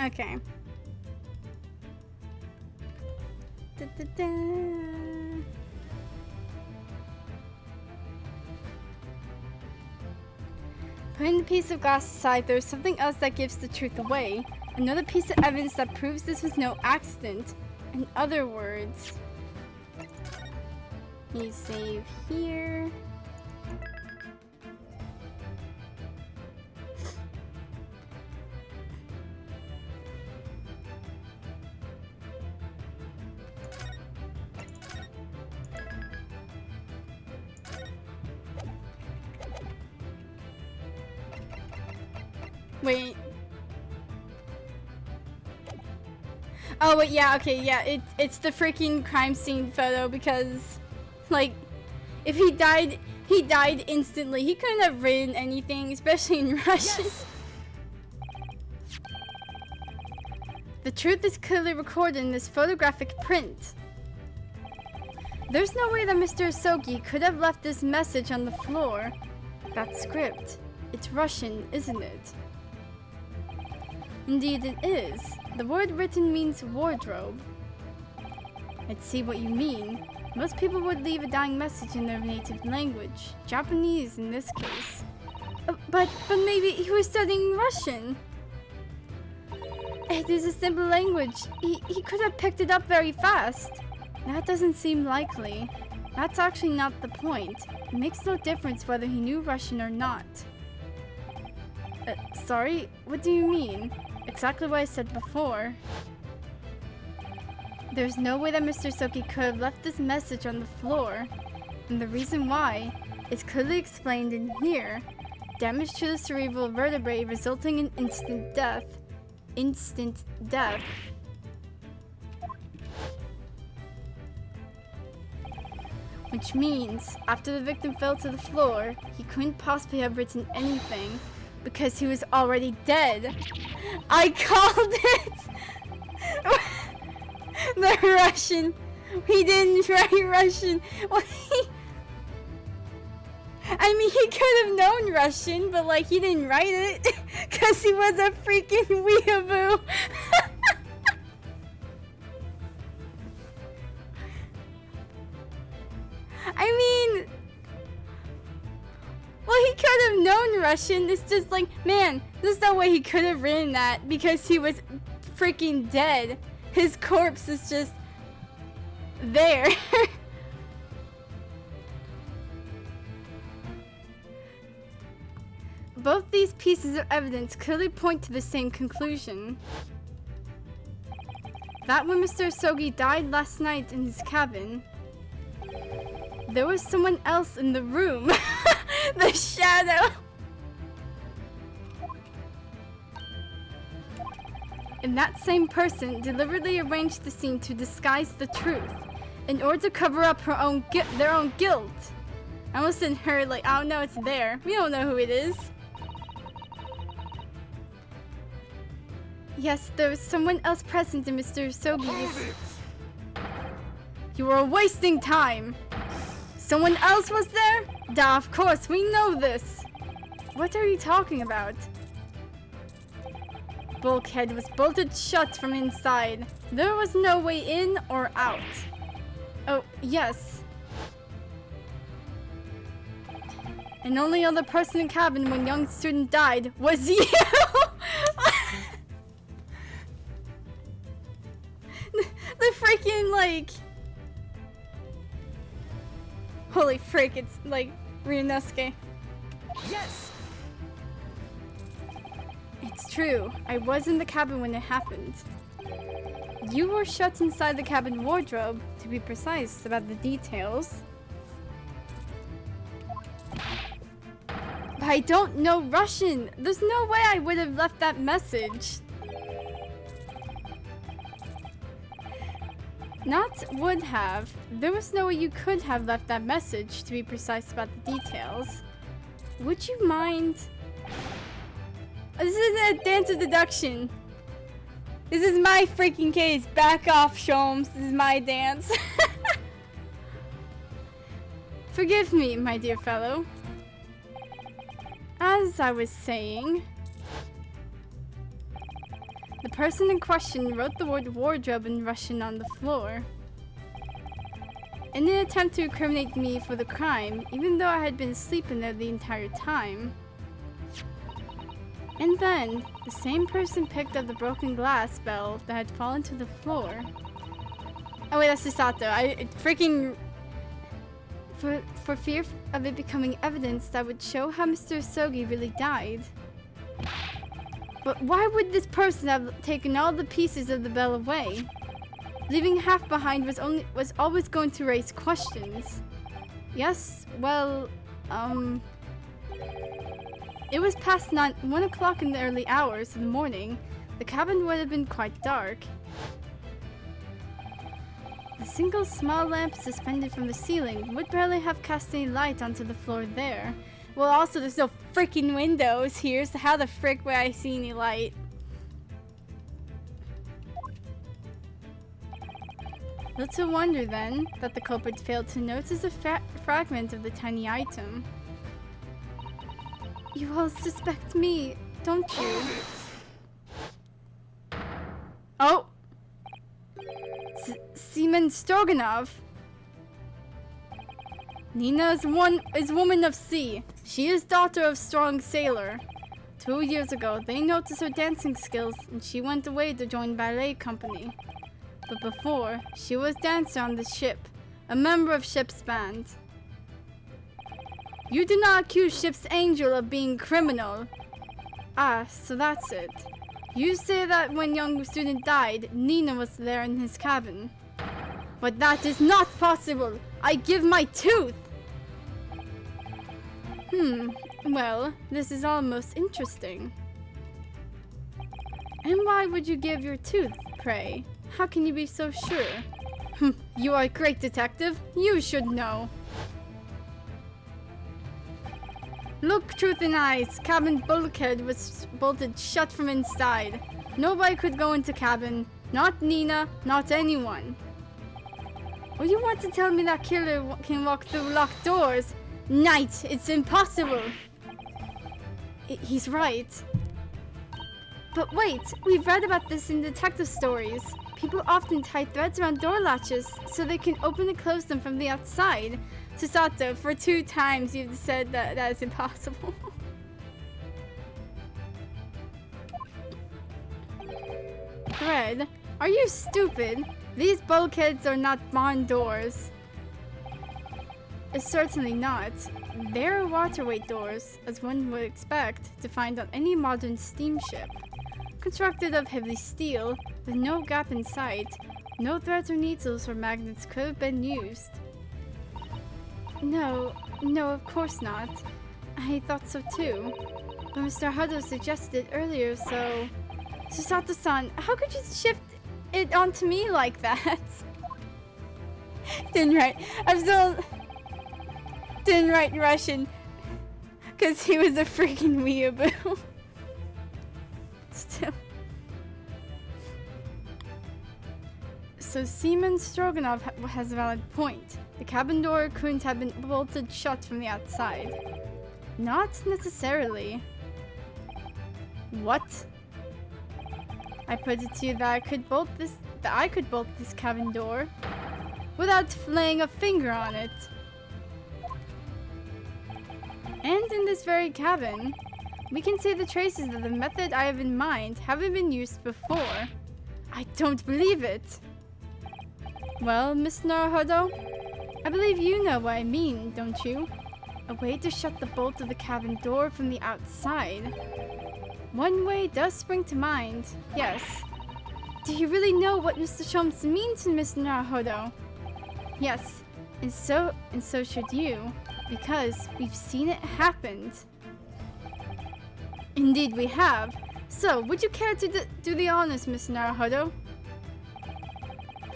Okay. Da, da, da. Putting the piece of glass aside, there's something else that gives the truth away. Another piece of evidence that proves this was no accident. In other words... You save here... Wait. Oh, wait, yeah, okay, yeah. It's the freaking crime scene photo because, like, if he died instantly. He couldn't have written anything, especially in Russian. Yes! The truth is clearly recorded in this photographic print. There's no way that Mr. Asogi could have left this message on the floor. That script. It's Russian, isn't it? Indeed it is. The word written means wardrobe. I'd see what you mean. Most people would leave a dying message in their native language. Japanese in this case. But maybe he was studying Russian. It is a simple language. He could have picked it up very fast. That doesn't seem likely. That's actually not the point. It makes no difference whether he knew Russian or not. Sorry? What do you mean? Exactly what I said before. There's no way that Mr. Soki could have left this message on the floor. And the reason why is clearly explained in here. Damage to the cerebral vertebrae resulting in instant death. Instant death. Which means, after the victim fell to the floor, he couldn't possibly have written anything because he was already dead. I called it! The Russian. He didn't write Russian. Well, I mean, he could have known Russian, but like, he didn't write it because he was a freaking weeaboo. I mean, well, he could have known Russian. It's just like, man, there's no way he could have written that because he was freaking dead. His corpse is just there. Both these pieces of evidence clearly point to the same conclusion. That when Mr. Asogi died last night in his cabin, there was someone else in the room. The shadow. And that same person deliberately arranged the scene to disguise the truth in order to cover up their own guilt. I almost said her, like, I don't know, it's there. We don't know who it is. Yes, there was someone else present in Mr. Asogi's. You were wasting time. Someone else was there? Duh, of course, we know this. What are you talking about? Bulkhead was bolted shut from inside. There was no way in or out. Oh, yes. And only other person in cabin when young student died was you! The freaking, like... Holy frick, it's like Ryunosuke. Yes! It's true. I was in the cabin when it happened. You were shut inside the cabin wardrobe, to be precise about the details. But I don't know Russian. There's no way I would have left that message. Not would have. There was no way you could have left that message, to be precise about the details. Would you mind? This isn't a dance of deduction. This is my freaking case. Back off, Sholmes. This is my dance. Forgive me, my dear fellow. As I was saying, the person in question wrote the word wardrobe in Russian on the floor. In an attempt to incriminate me for the crime, even though I had been asleep in there the entire time. And then, the same person picked up the broken glass bell that had fallen to the floor. Oh wait, that's Chisato. For fear of it becoming evidence that would show how Mr. Sogi really died. But why would this person have taken all the pieces of the bell away? Leaving half behind was always going to raise questions. Yes, well, it was past 1 o'clock in the early hours of the morning. The cabin would have been quite dark. The single small lamp suspended from the ceiling would barely have cast any light onto the floor there. Well, also, there's no freaking windows here, so how the frick would I see any light? Little wonder, then, that the culprit failed to notice a fragment of the tiny item. You all suspect me, don't you? Oh! Seaman Stroganov! Nina is woman of sea. She is daughter of strong sailor. 2 years ago, they noticed her dancing skills and she went away to join ballet company. But before, she was dancer on the ship, a member of ship's band. You do not accuse ship's angel of being criminal. Ah, so that's it. You say that when young student died, Nina was there in his cabin. But that is not possible! I give my tooth! Well, this is almost interesting. And why would you give your tooth, pray? How can you be so sure? You are a great detective. You should know. Look truth in eyes. Cabin bulkhead was bolted shut from inside. Nobody could go into cabin. Not Nina, not anyone. Or you want to tell me that killer can walk through locked doors? Knight, it's impossible. He's right. But wait, we've read about this in detective stories. People often tie threads around door latches so they can open and close them from the outside. Chisato, for 2 times you've said that is impossible. Thread? Are you stupid? These bulkheads are not barn doors. Certainly not. They're waterway doors, as one would expect to find on any modern steamship. Constructed of heavy steel, with no gap in sight, no threads or needles or magnets could have been used. No, of course not. I thought so too. But Mr. Hado suggested earlier, so... Chisato-san, how could you shift it onto me like that? Didn't write Russian, because he was a freaking weeaboo. Still. So Seaman Stroganov has a valid point. The cabin door couldn't have been bolted shut from the outside. Not necessarily. What? I put it to you that I could bolt this cabin door without laying a finger on it. And in this very cabin, we can see the traces of the method I have in mind having been used before. I don't believe it. Well, Miss Naruhodo, I believe you know what I mean, don't you? A way to shut the bolt of the cabin door from the outside. One way does spring to mind, yes. Do you really know what Mr. Sholmes means, Miss Naruhodo? Yes, and so should you, because we've seen it happen. Indeed we have. So, would you care to do the honors, Miss Naruhodo?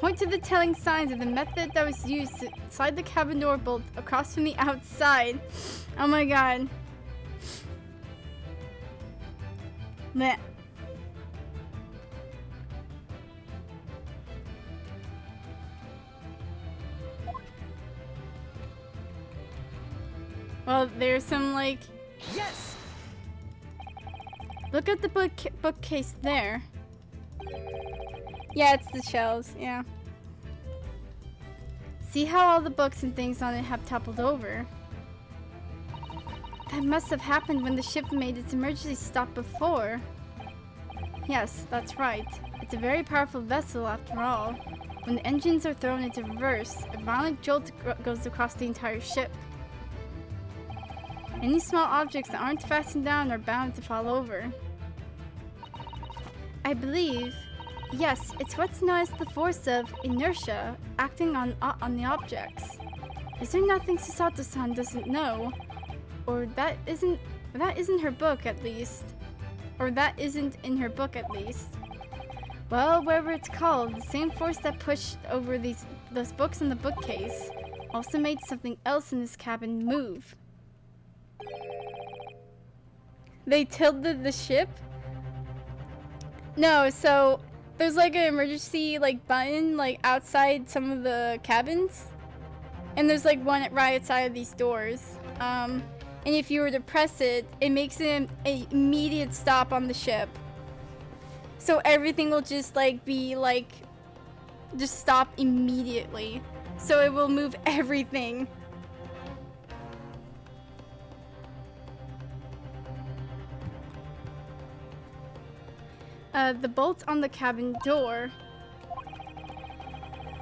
Point to the telling signs of the method that was used to slide the cabin door bolt across from the outside. Oh my god. Meh. Well, there's some like... Yes! Look at the bookcase there. Yeah, it's the shelves, yeah. See how all the books and things on it have toppled over? That must have happened when the ship made its emergency stop before. Yes, that's right. It's a very powerful vessel after all. When the engines are thrown into reverse, a violent jolt goes across the entire ship. Any small objects that aren't fastened down are bound to fall over. I believe, yes, it's what's known as the force of inertia acting on the objects. Is there nothing Susato-san doesn't know? Or that isn't her book at least. Or that isn't in her book at least. Well, whatever it's called, the same force that pushed over those books in the bookcase also made something else in this cabin move. They tilted the ship? No, so there's like an emergency button outside some of the cabins. And there's one right outside of these doors. And if you were to press it, it makes an immediate stop on the ship. So everything will just just stop immediately. So it will move everything. The bolt on the cabin door.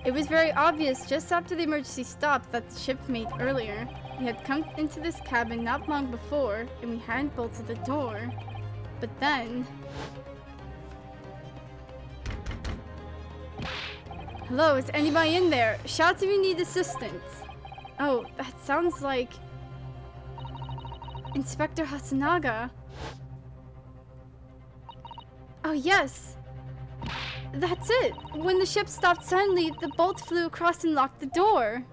It was very obvious just after the emergency stop that the ship made earlier. We had come into this cabin not long before, and we hadn't bolted the door. But then... Hello, is anybody in there? Shout if you need assistance. Oh, that sounds like... Inspector Hatsunaga. Oh, yes. That's it. When the ship stopped suddenly, the bolt flew across and locked the door.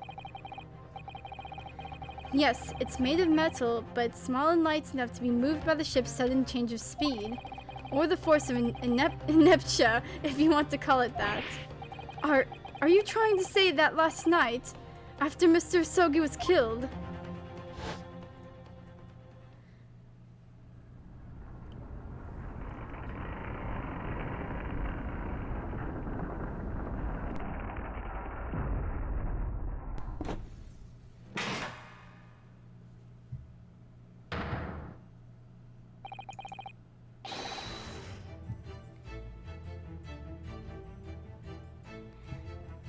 Yes, it's made of metal, but it's small and light enough to be moved by the ship's sudden change of speed. Or the force of inertia, if you want to call it that. Are you trying to say that last night, after Mr. Sogi was killed?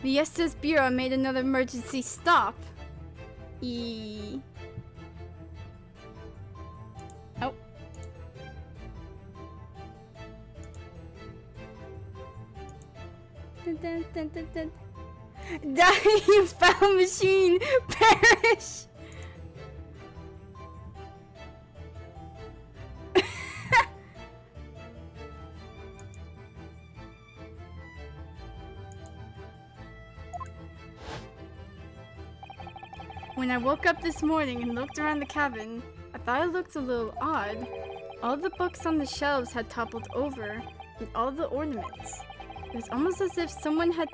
The Estes Bureau made another emergency stop. Oh. Dun, dun, dun, dun, dun. Dying foul machine perish. When I woke up this morning and looked around the cabin, I thought it looked a little odd. All the books on the shelves had toppled over, and all the ornaments. It was almost as if someone had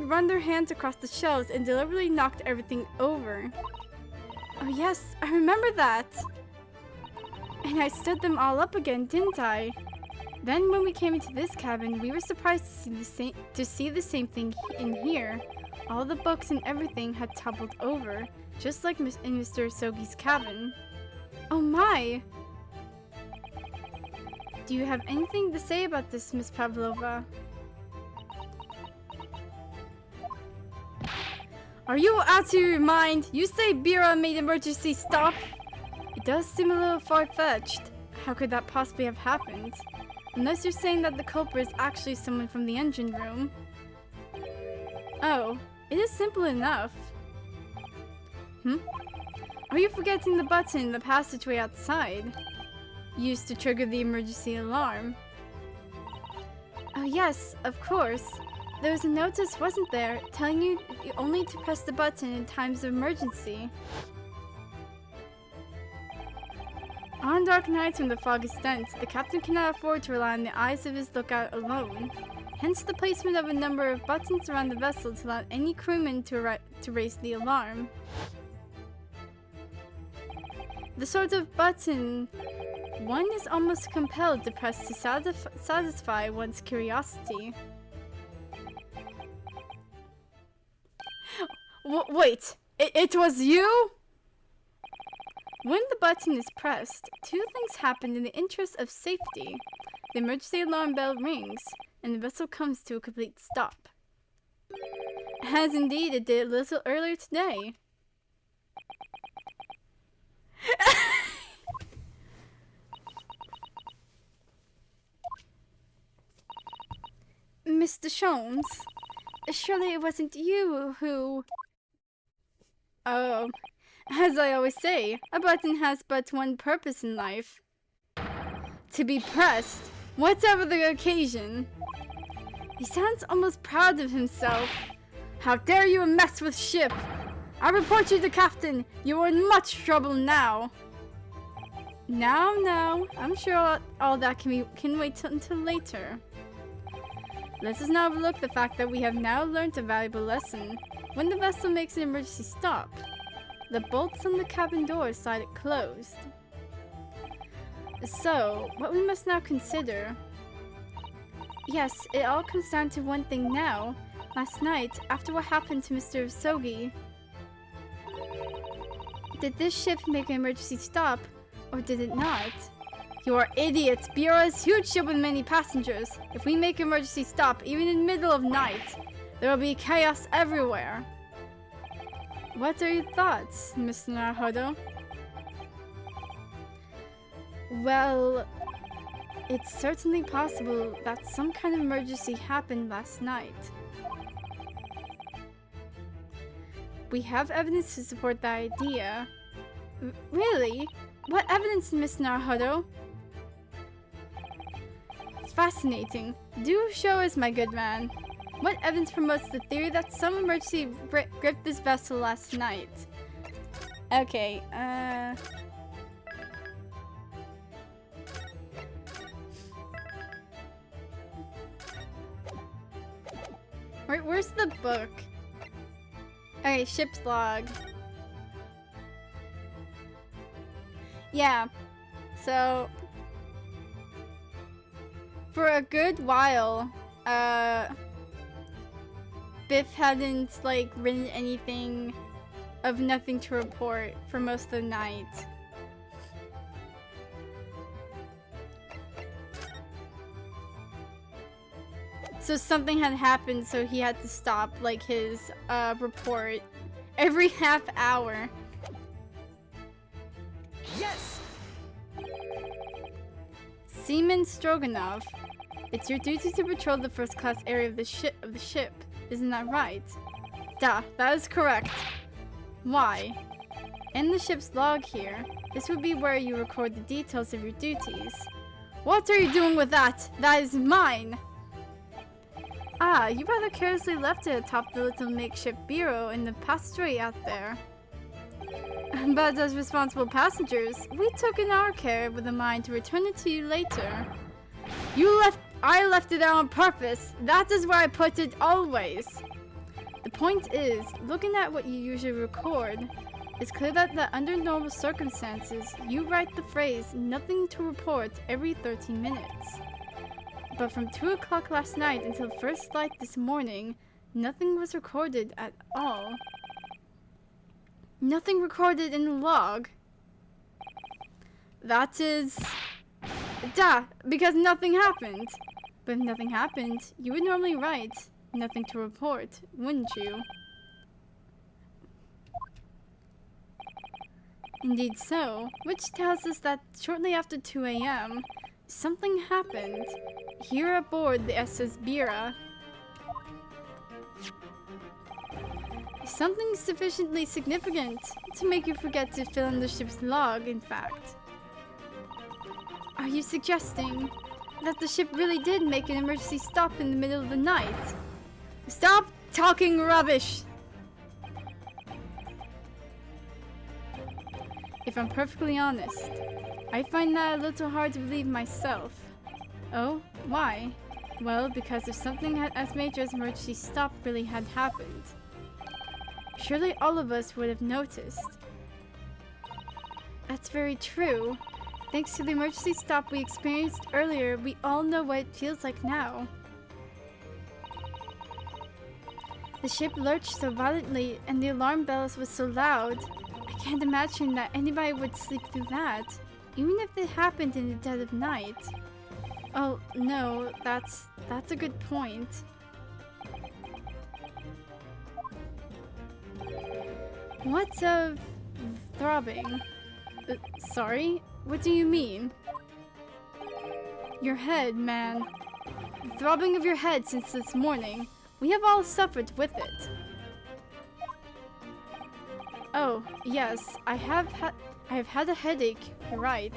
run their hands across the shelves and deliberately knocked everything over. Oh yes, I remember that! And I stood them all up again, didn't I? Then when we came into this cabin, we were surprised to see the same thing in here. All the books and everything had toppled over, just like in Mr. Sogi's cabin. Oh my! Do you have anything to say about this, Miss Pavlova? Are you out of your mind? You say Bira made emergency stop? It does seem a little far-fetched. How could that possibly have happened? Unless you're saying that the culprit is actually someone from the engine room. Oh, it is simple enough. Are you forgetting the button in the passageway outside? Used to trigger the emergency alarm. Oh yes, of course. There was a notice, wasn't there, telling you only to press the button in times of emergency. On dark nights when the fog is dense, the captain cannot afford to rely on the eyes of his lookout alone. Hence the placement of a number of buttons around the vessel to allow any crewman to raise the alarm. The sort of button one is almost compelled to press to satisfy one's curiosity. Wait, it was you? When the button is pressed, two things happen in the interest of safety. The emergency alarm bell rings, and the vessel comes to a complete stop. As indeed it did a little earlier today. Mr. Sholmes, surely it wasn't you who... Oh, as I always say, a button has but one purpose in life. To be pressed, whatever the occasion. He sounds almost proud of himself. How dare you mess with ship! I report you to Captain. You are in much trouble now. Now, I'm sure all that can wait until later. Let us now overlook the fact that we have now learned a valuable lesson. When the vessel makes an emergency stop, the bolts on the cabin door slide it closed. So, what we must now consider... Yes, it all comes down to one thing now. Last night, after what happened to Mr. Sogi, did this ship make an emergency stop, or did it not? You are idiots! Bureau is a huge ship with many passengers. If we make an emergency stop, even in the middle of night, there will be chaos everywhere. What are your thoughts, Mr. Naruhodo? Well, it's certainly possible that some kind of emergency happened last night. We have evidence to support that idea. Really? What evidence, Miss Naruhodo? It's fascinating. Do show us, my good man. What evidence promotes the theory that some emergency gripped this vessel last night? Okay, where's the book? Okay, ship's log. Yeah, so for a good while, Biff hadn't like written anything of nothing to report for most of the night. So something had happened, so he had to stop like his report every half hour. Yes! Seaman Stroganoff, it's your duty to patrol the first class area of the ship. Isn't that right? Duh, that is correct. Why? In the ship's log here, this would be where you record the details of your duties. What are you doing with that? That is mine! Ah, you rather carelessly left it atop the little makeshift bureau in the passageway out there. But as responsible passengers, we took in our care with a mind to return it to you later. I left it out on purpose. That is where I put it always. The point is, looking at what you usually record, it's clear that under normal circumstances, you write the phrase "nothing to report" every 13 minutes. But from 2 o'clock last night until first light this morning, nothing was recorded at all. Nothing recorded in the log. That is... Duh, because nothing happened. But if nothing happened, you would normally write "nothing to report," wouldn't you? Indeed so, which tells us that shortly after 2 a.m., something happened here aboard the SS Bira. Something sufficiently significant to make you forget to fill in the ship's log, in fact. Are you suggesting that the ship really did make an emergency stop in the middle of the night? Stop talking rubbish! If I'm perfectly honest, I find that a little hard to believe myself. Oh, why? Well, because if something as major as emergency stop really had happened, surely all of us would have noticed. That's very true. Thanks to the emergency stop we experienced earlier, we all know what it feels like now. The ship lurched so violently and the alarm bells was so loud. I can't imagine that anybody would sleep through that, even if it happened in the dead of night. Oh, no, that's a good point. What's of throbbing? Sorry? What do you mean? Your head, man. The throbbing of your head since this morning. We have all suffered with it. Oh, yes, I have had a headache, you're right.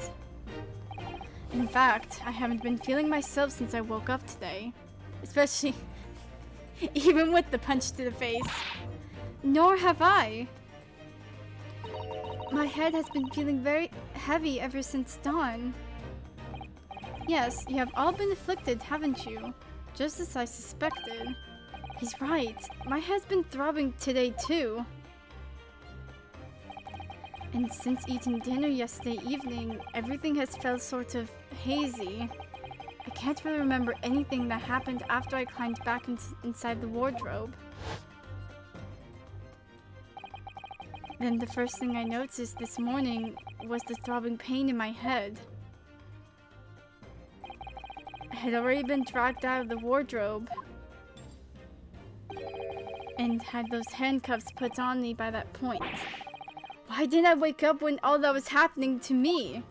In fact, I haven't been feeling myself since I woke up today. Especially, even with the punch to the face. Nor have I. My head has been feeling very heavy ever since dawn. Yes, you have all been afflicted, haven't you? Just as I suspected. He's right. My head's been throbbing today too. And since eating dinner yesterday evening, everything has felt sort of hazy. I can't really remember anything that happened after I climbed back inside the wardrobe. Then the first thing I noticed this morning was the throbbing pain in my head. I had already been dragged out of the wardrobe and had those handcuffs put on me by that point. Why didn't I wake up when all that was happening to me?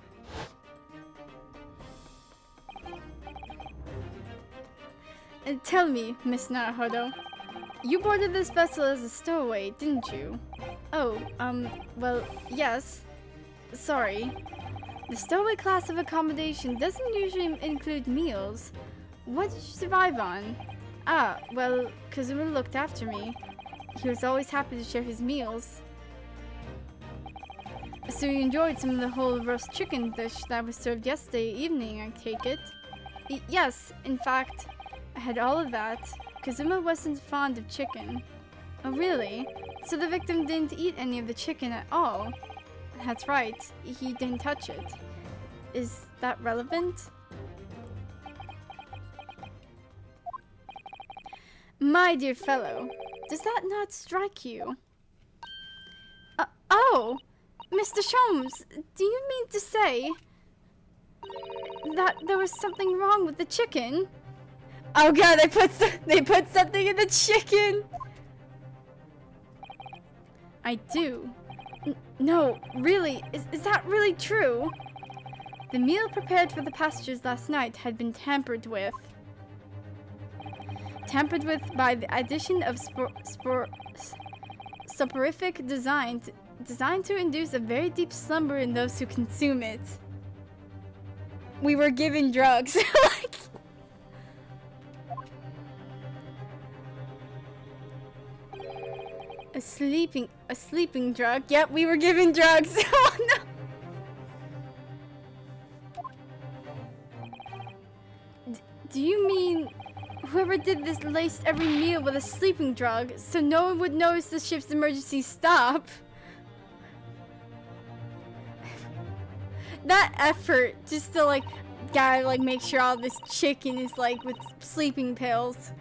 And tell me, Miss Naruhodo, you boarded this vessel as a stowaway, didn't you? Oh, well, yes. Sorry. The stowaway class of accommodation doesn't usually include meals. What did you survive on? Ah, well, Kazuma looked after me. He was always happy to share his meals. So you enjoyed some of the whole roast chicken dish that was served yesterday evening, I take it? Yes, in fact, I had all of that. Kazuma wasn't fond of chicken. Oh really? So the victim didn't eat any of the chicken at all? That's right, he didn't touch it. Is that relevant? My dear fellow, does that not strike you? Oh! Mr. Sholmes, do you mean to say that there was something wrong with the chicken? Oh god, they put something in the chicken! I do. No, really, is that really true? The meal prepared for the passengers last night had been tampered with. Tampered with by the addition of soporific designed to induce a very deep slumber in those who consume it. We were given drugs. Like, a sleeping drug. Yep, we were given drugs. Oh no. Do you mean whoever did this laced every meal with a sleeping drug so no one would notice the ship's emergency stop? That effort just to like gotta like make sure all this chicken is like with sleeping pills.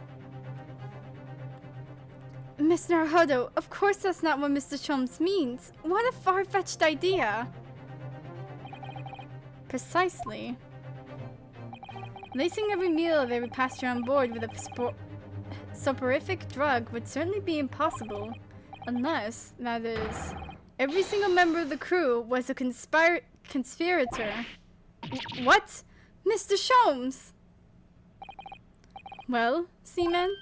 Miss Naruhodo, of course that's not what Mr. Sholmes means. What a far-fetched idea. Precisely. Lacing every meal of every passenger on board with a soporific drug would certainly be impossible. Unless, that is, every single member of the crew was a conspirator. What? Mr. Sholmes! Well, Seaman?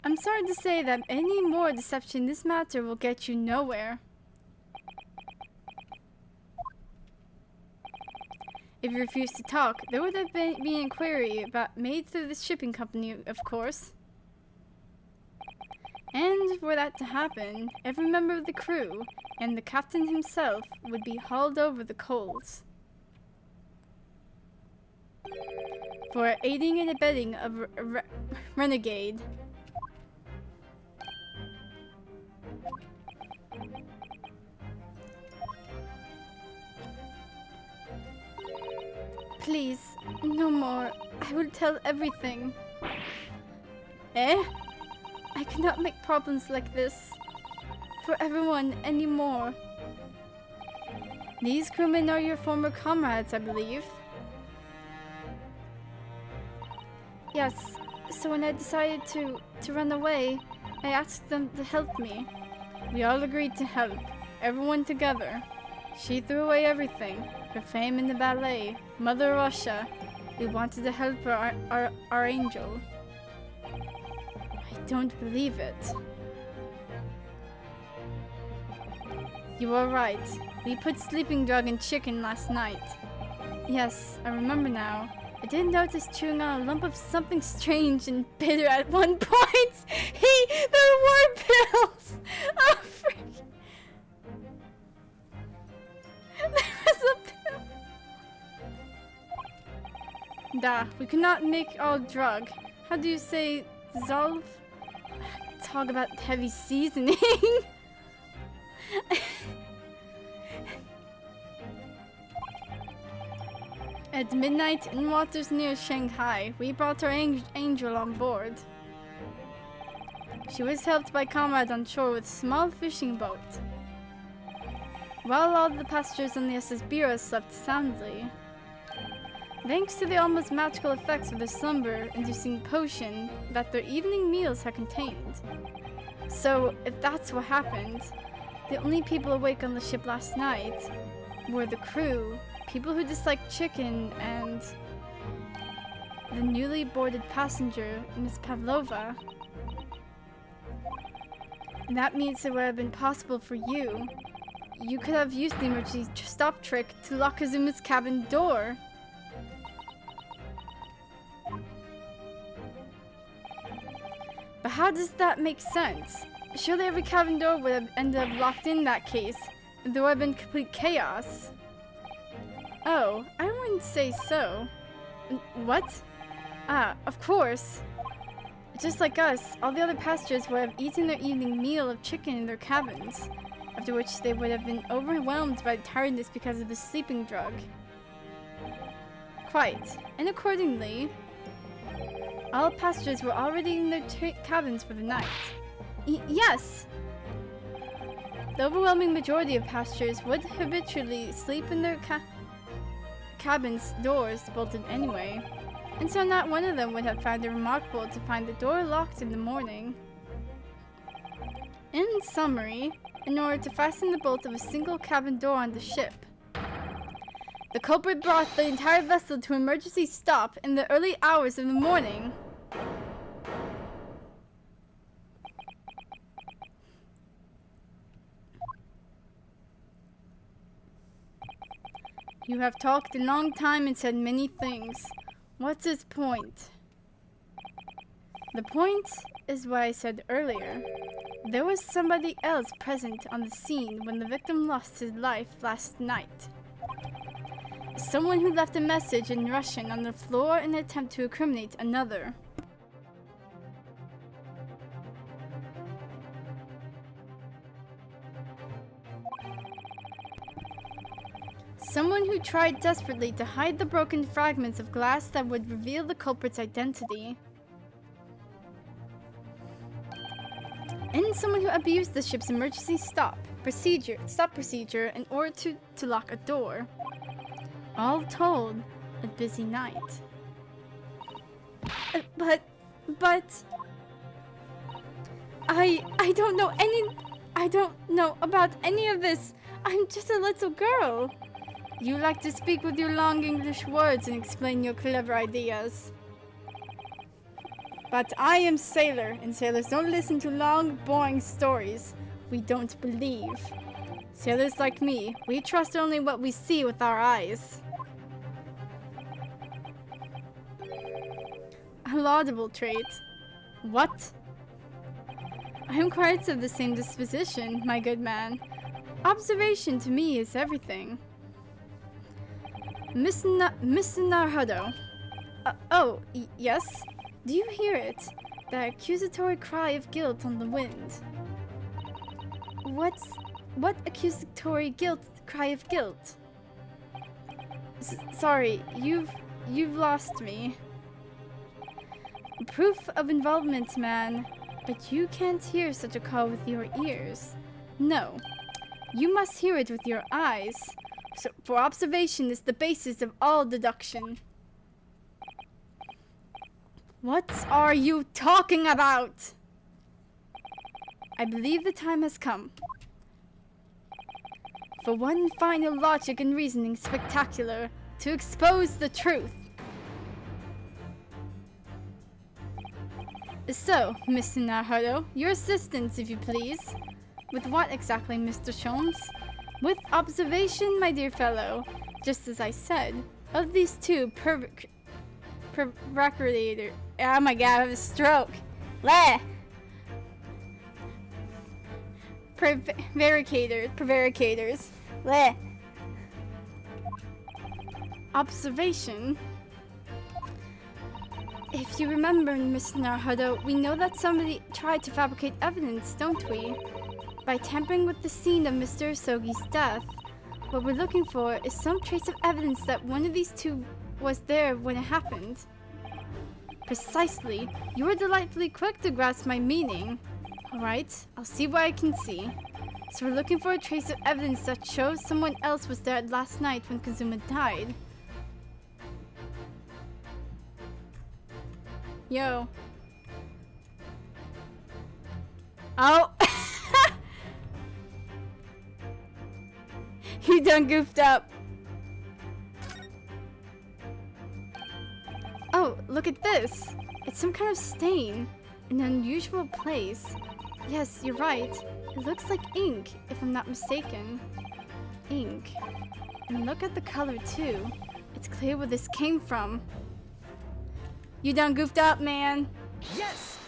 I'm sorry to say that any more deception in this matter will get you nowhere. If you refuse to talk, there would have been an inquiry made through the shipping company, of course. And for that to happen, every member of the crew, and the captain himself, would be hauled over the coals. For aiding and abetting a renegade. Please, no more. I will tell everything. Eh? I cannot make problems like this for everyone anymore. These crewmen are your former comrades, I believe. Yes, so when I decided to run away, I asked them to help me. We all agreed to help, everyone together. She threw away everything, her fame in the ballet, Mother Russia. We wanted to help her, our angel. I don't believe it. You are right. We put sleeping drug in chicken last night. Yes, I remember now. I did notice chewing on a lump of something strange and bitter at one point. There were pills! Oh, frick. There was a pill. Da, we cannot make all drug. How do you say dissolve? Talk about heavy seasoning. At midnight in waters near Shanghai, we brought our angel on board. She was helped by comrades on shore with a small fishing boat. While all the passengers on the SS Bira slept soundly. Thanks to the almost magical effects of the slumber-inducing potion that their evening meals had contained. So, if that's what happened, the only people awake on the ship last night were the crew, people who disliked chicken, and the newly boarded passenger, Miss Pavlova. That means it would have been possible for you. You could have used the emergency stop trick to lock Kazuma's cabin door. But how does that make sense? Surely every cabin door would have ended up locked in that case, and there would have been complete chaos. Oh, I wouldn't say so. What? Ah, of course. Just like us, all the other passengers would have eaten their evening meal of chicken in their cabins, after which they would have been overwhelmed by tiredness because of the sleeping drug. Quite. And accordingly, all passengers were already in their cabins for the night. Yes! The overwhelming majority of passengers would habitually sleep in their cabins' doors bolted anyway, and so not one of them would have found it remarkable to find the door locked in the morning. In summary, in order to fasten the bolt of a single cabin door on the ship, the culprit brought the entire vessel to emergency stop in the early hours of the morning. You have talked a long time and said many things. What's his point? The point is what I said earlier. There was somebody else present on the scene when the victim lost his life last night. Someone who left a message in Russian on the floor in an attempt to incriminate another. Someone who tried desperately to hide the broken fragments of glass that would reveal the culprit's identity. And someone who abused the ship's emergency stop procedure in order to lock a door. All told, a busy night. But I don't know about any of this. I'm just a little girl. You like to speak with your long English words and explain your clever ideas. But I am sailor, and sailors don't listen to long, boring stories we don't believe. Sailors like me, we trust only what we see with our eyes. A laudable trait. What? I am quite of the same disposition, my good man. Observation to me is everything. Miss Naruto. Yes? Do you hear it? The accusatory cry of guilt on the wind. What accusatory cry of guilt? Sorry, you've lost me. Proof of involvement, man. But you can't hear such a call with your ears. No. You must hear it with your eyes. So, for observation is the basis of all deduction. What are you talking about? I believe the time has come. For one final logic and reasoning spectacular to expose the truth. So, Mr. Naruto, your assistance, if you please. With what exactly, Mr. Sholmes? With observation, my dear fellow. Just as I said, of these two prevaricator. Oh my god, I have a stroke. Bleh! Prevaricators. Bleh. Observation. If you remember, Mr. Naruto, we know that somebody tried to fabricate evidence, don't we? By tampering with the scene of Mr. Sogi's death. What we're looking for is some trace of evidence that one of these two was there when it happened. Precisely. You were delightfully quick to grasp my meaning. Alright, I'll see what I can see. So we're looking for a trace of evidence that shows someone else was there last night when Kazuma died. Yo. Oh! You done goofed up. Oh, look at this. It's some kind of stain. In an unusual place. Yes, you're right. It looks like ink, if I'm not mistaken. Ink. And look at the color, too. It's clear where this came from. You done goofed up, man. Yes!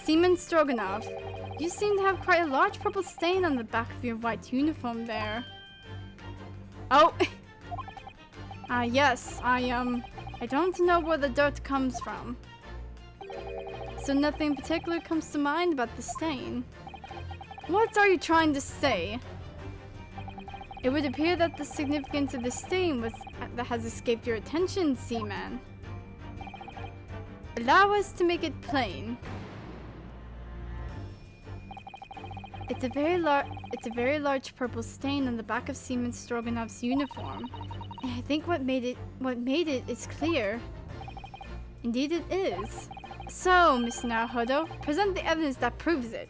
Seaman Stroganoff, you seem to have quite a large purple stain on the back of your white uniform there. Oh! Yes, I don't know where the dirt comes from. So nothing in particular comes to mind about the stain. What are you trying to say? It would appear that the significance of the stain that has escaped your attention, Seaman. Allow us to make it plain. It's a very large purple stain on the back of Seaman Stroganoff's uniform. And I think what made it is clear. Indeed it is. So, Mr. Naruto, present the evidence that proves it.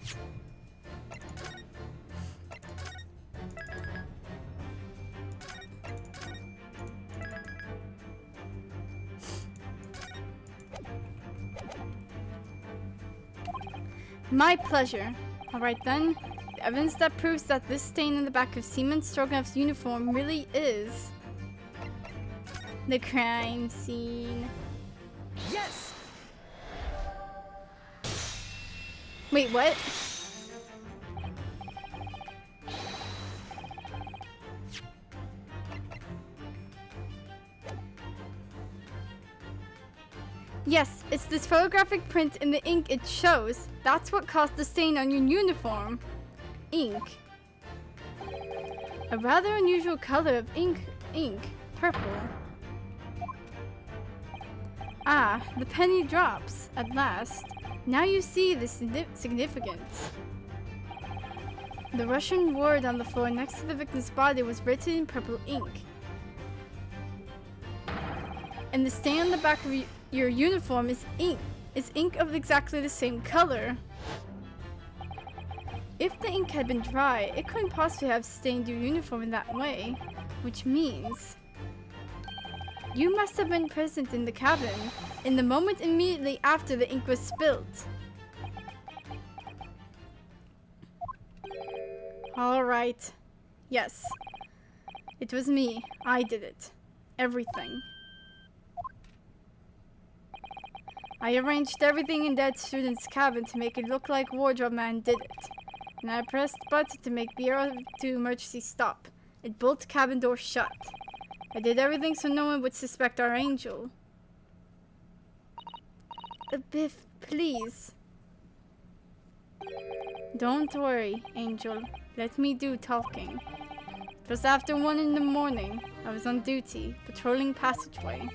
My pleasure. Alright then. The evidence that proves that this stain in the back of Seaman Stroganoff's uniform really is the crime scene. Yes! Wait, what? Yes, it's this photographic print in the ink it shows. That's what caused the stain on your uniform. Ink. A rather unusual color of ink, purple. Ah, the penny drops, at last. Now you see the significance. The Russian word on the floor next to the victim's body was written in purple ink. And the stain on the back of your uniform is ink of exactly the same color. If the ink had been dry, it couldn't possibly have stained your uniform in that way, which means you must have been present in the cabin in the moment immediately after the ink was spilt. Alright. Yes. It was me. I did it. Everything. I arranged everything in that student's cabin to make it look like Wardrobe Man did it. And I pressed button to make Bureau to emergency stop. It bolted cabin door shut. I did everything so no one would suspect our angel. Biff, please. Don't worry, Angel. Let me do talking. Just after 1 in the morning, I was on duty, patrolling passageway.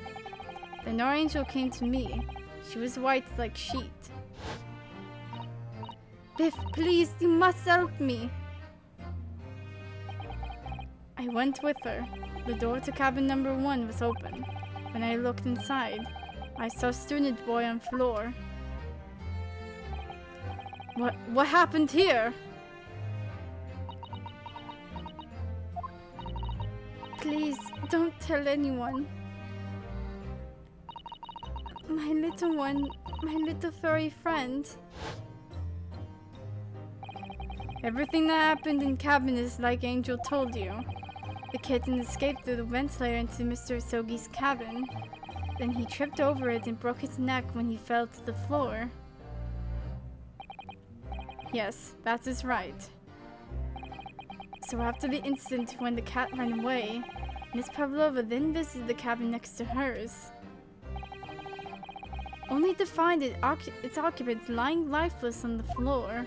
Then our angel came to me. She was white like sheet. Biff, please, you must help me. I went with her. The door to cabin number 1 was open. When I looked inside, I saw student boy on floor. What happened here? Please, don't tell anyone. My little one, my little furry friend. Everything that happened in cabin is like Angel told you. The kitten escaped through the ventilator into Mr. Sogi's cabin. Then he tripped over it and broke his neck when he fell to the floor. Yes, that is right. So after the incident when the cat ran away, Miss Pavlova then visited the cabin next to hers. Only to find its occupants lying lifeless on the floor.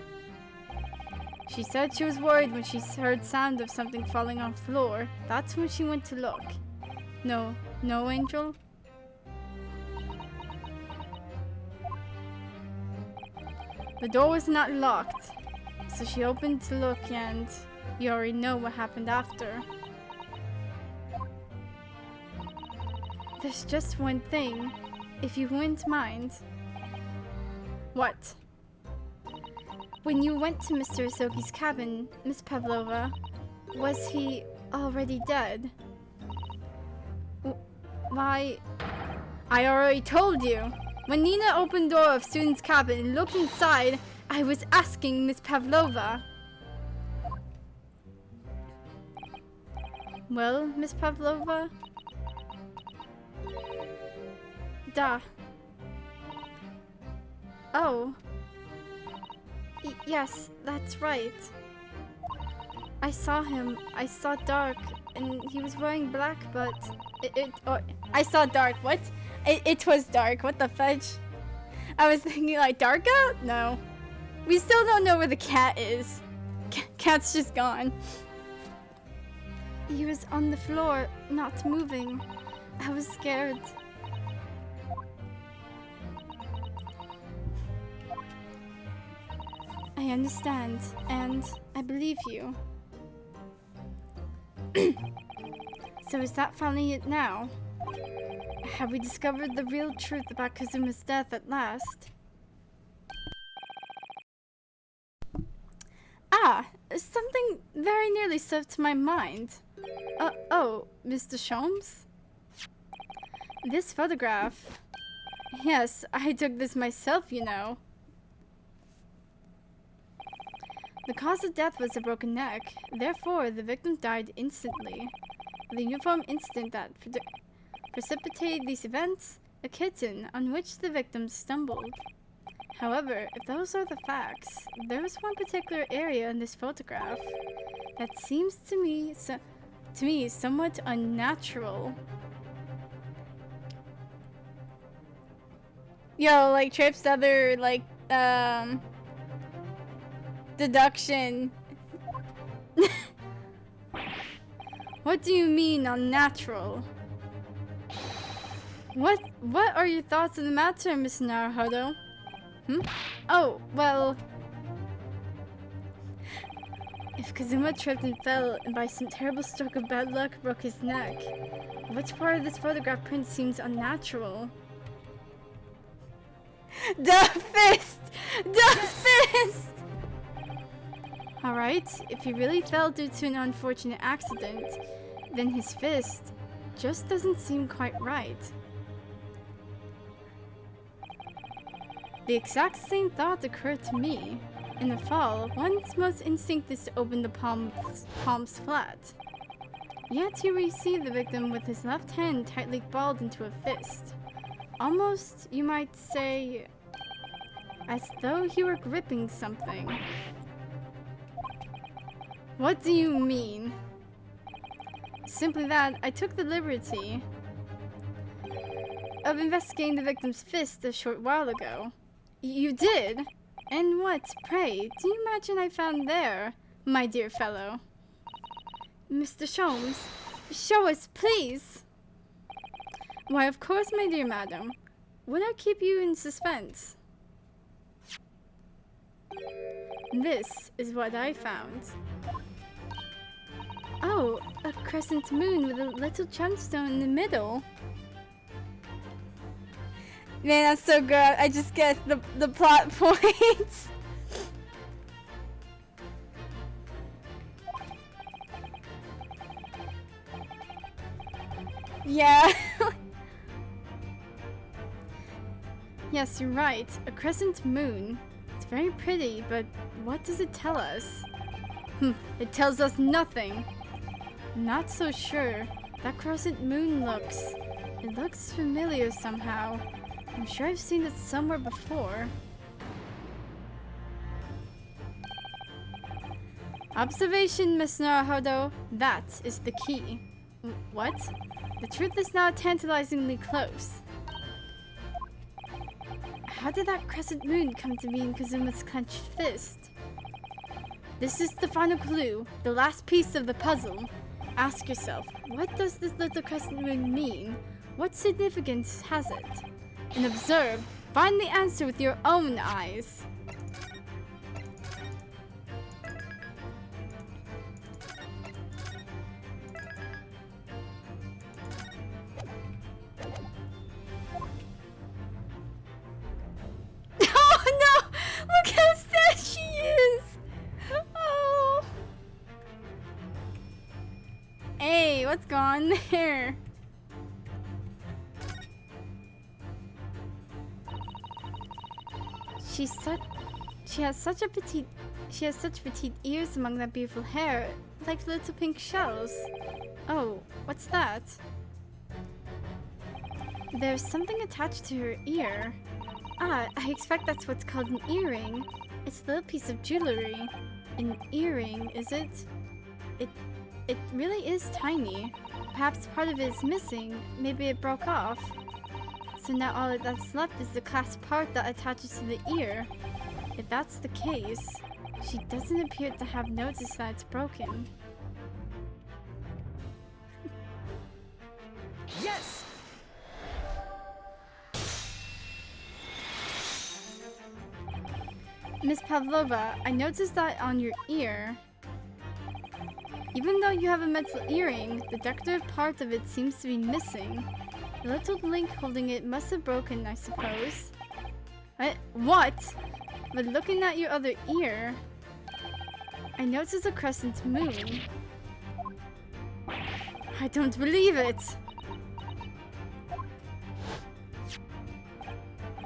She said she was worried when she heard sound of something falling on the floor. That's when she went to look. No, Angel? The door was not locked, so she opened to look, and you already know what happened after. There's just one thing, if you wouldn't mind. What? When you went to Mr. Asoki's cabin, Miss Pavlova, was he already dead? Why? I already told you. When Nina opened the door of student's cabin and looked inside, I was asking Miss Pavlova. Well, Miss Pavlova? Duh. Oh. Yes, that's right. I saw him. I saw dark, and he was wearing black, but I saw dark. What? It was dark. What the fudge? I was thinking like dark out? No. We still don't know where the cat is. Cat's just gone. He was on the floor, not moving. I was scared. I understand, and I believe you. So is that finally it now? Have we discovered the real truth about Kazuma's death at last? Ah, something very nearly slipped my mind. Oh, Mr. Sholmes? This photograph. Yes, I took this myself, you know. The cause of death was a broken neck. Therefore, the victim died instantly. The uniform incident that precipitated these events, a kitten on which the victim stumbled. However, if those are the facts, there is one particular area in this photograph that seems to me somewhat unnatural. Yo, like Tripp's other deduction. What do you mean unnatural? What are your thoughts on the matter, Miss Naruhodo? Oh, well... If Kazuma tripped and fell and by some terrible stroke of bad luck broke his neck, which part of this photograph print seems unnatural? The fist! The fist! Alright, if he really fell due to an unfortunate accident, then his fist just doesn't seem quite right. The exact same thought occurred to me. In the fall, one's most instinct is to open the palms flat. Yet here we see the victim with his left hand tightly balled into a fist. Almost, you might say, as though he were gripping something. What do you mean? Simply that I took the liberty of investigating the victim's fist a short while ago. You did? And what, pray, do you imagine I found there, my dear fellow? Mr. Sholmes, show us, please. Why, of course, my dear madam. Would I keep you in suspense? This is what I found. Oh, a crescent moon with a little gemstone in the middle. Man, that's so good. I just guessed the plot points. Yeah. Yes, you're right. A crescent moon. It's very pretty, but what does it tell us? It tells us nothing. Not so sure. That crescent moon it looks familiar somehow. I'm sure I've seen it somewhere before. Observation, Miss Naruhodo. That is the key. What? The truth is now tantalizingly close. How did that crescent moon come to be in Kazuma's clenched fist? This is the final clue, the last piece of the puzzle. Ask yourself, what does this little crescent moon mean? What significance has it? And observe, find the answer with your own eyes. Oh no! Look how sad she is! Oh! Hey, what's going on there? She has such petite ears among that beautiful hair, like little pink shells. Oh, what's that? There's something attached to her ear. Ah, I expect that's what's called an earring. It's a little piece of jewelry. An earring, is it? It really is tiny. Perhaps part of it is missing. Maybe it broke off. So now all that's left is the clasp part that attaches to the ear. If that's the case, she doesn't appear to have noticed that it's broken. Yes! Miss Pavlova, I noticed that on your ear. Even though you have a metal earring, the decorative part of it seems to be missing. The little link holding it must have broken, I suppose. What? But looking at your other ear, I noticed a crescent moon. I don't believe it!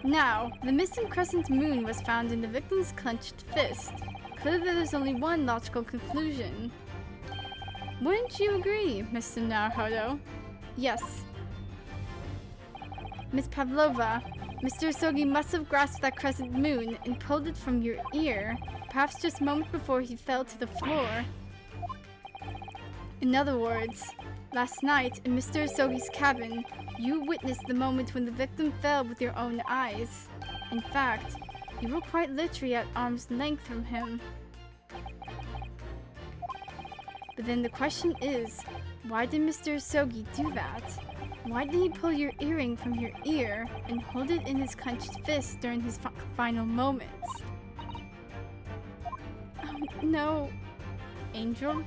Now, the missing crescent moon was found in the victim's clenched fist. Clearly there's only one logical conclusion. Wouldn't you agree, Mr. Naruhodo? Yes. Miss Pavlova, Mr. Usogi must have grasped that crescent moon and pulled it from your ear, perhaps just moments before he fell to the floor. In other words, last night in Mr. Usogi's cabin, you witnessed the moment when the victim fell with your own eyes. In fact, you were quite literally at arm's length from him. But then the question is, why did Mr. Usogi do that? Why did he pull your earring from your ear and hold it in his clenched fist during his final moments? Oh no, Angel?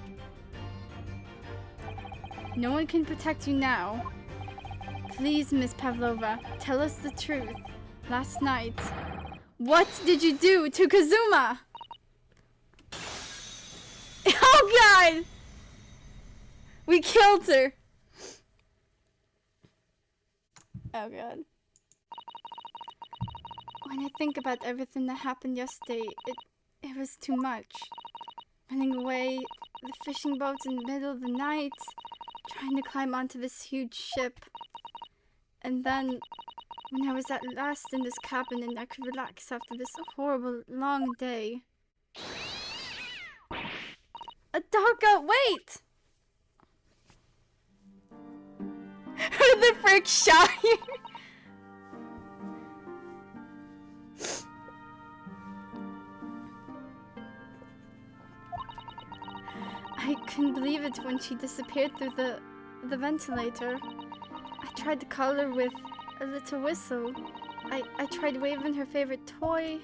No one can protect you now. Please, Miss Pavlova, tell us the truth. Last night, what did you do to Kazuma? Oh God! We killed her! Oh God. When I think about everything that happened yesterday, it was too much. Running away, the fishing boats in the middle of the night, trying to climb onto this huge ship. And then, when I was at last in this cabin and I could relax after this horrible, long day. Adaka, wait! Who the frick shot you? I couldn't believe it when she disappeared through the ventilator. I tried to call her with a little whistle. I tried waving her favorite toy,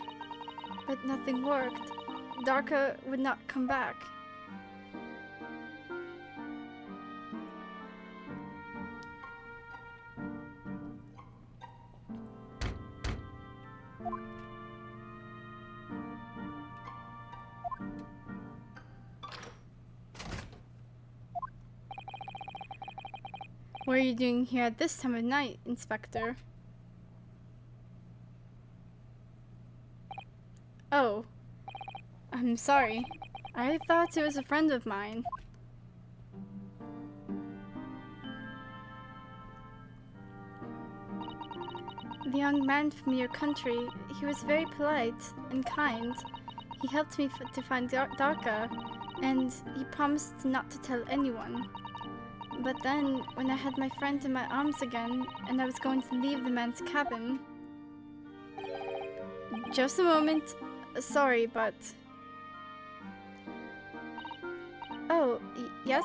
but nothing worked. Darka would not come back. What are you doing here at this time of night, Inspector? Oh, I'm sorry. I thought it was a friend of mine. The young man from your country, he was very polite and kind. He helped me to find Darka, and he promised not to tell anyone. But then, when I had my friend in my arms again, and I was going to leave the man's cabin... Just a moment. Sorry, but... Oh, yes?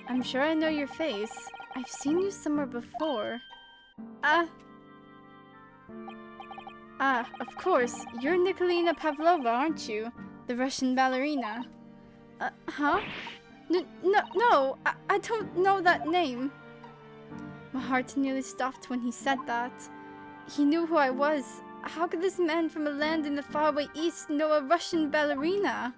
I'm sure I know your face. I've seen you somewhere before. Of course. You're Nikolina Pavlova, aren't you? The Russian ballerina. Huh? No, I don't know that name. My heart nearly stopped when he said that. He knew who I was. How could this man from a land in the faraway east know a Russian ballerina?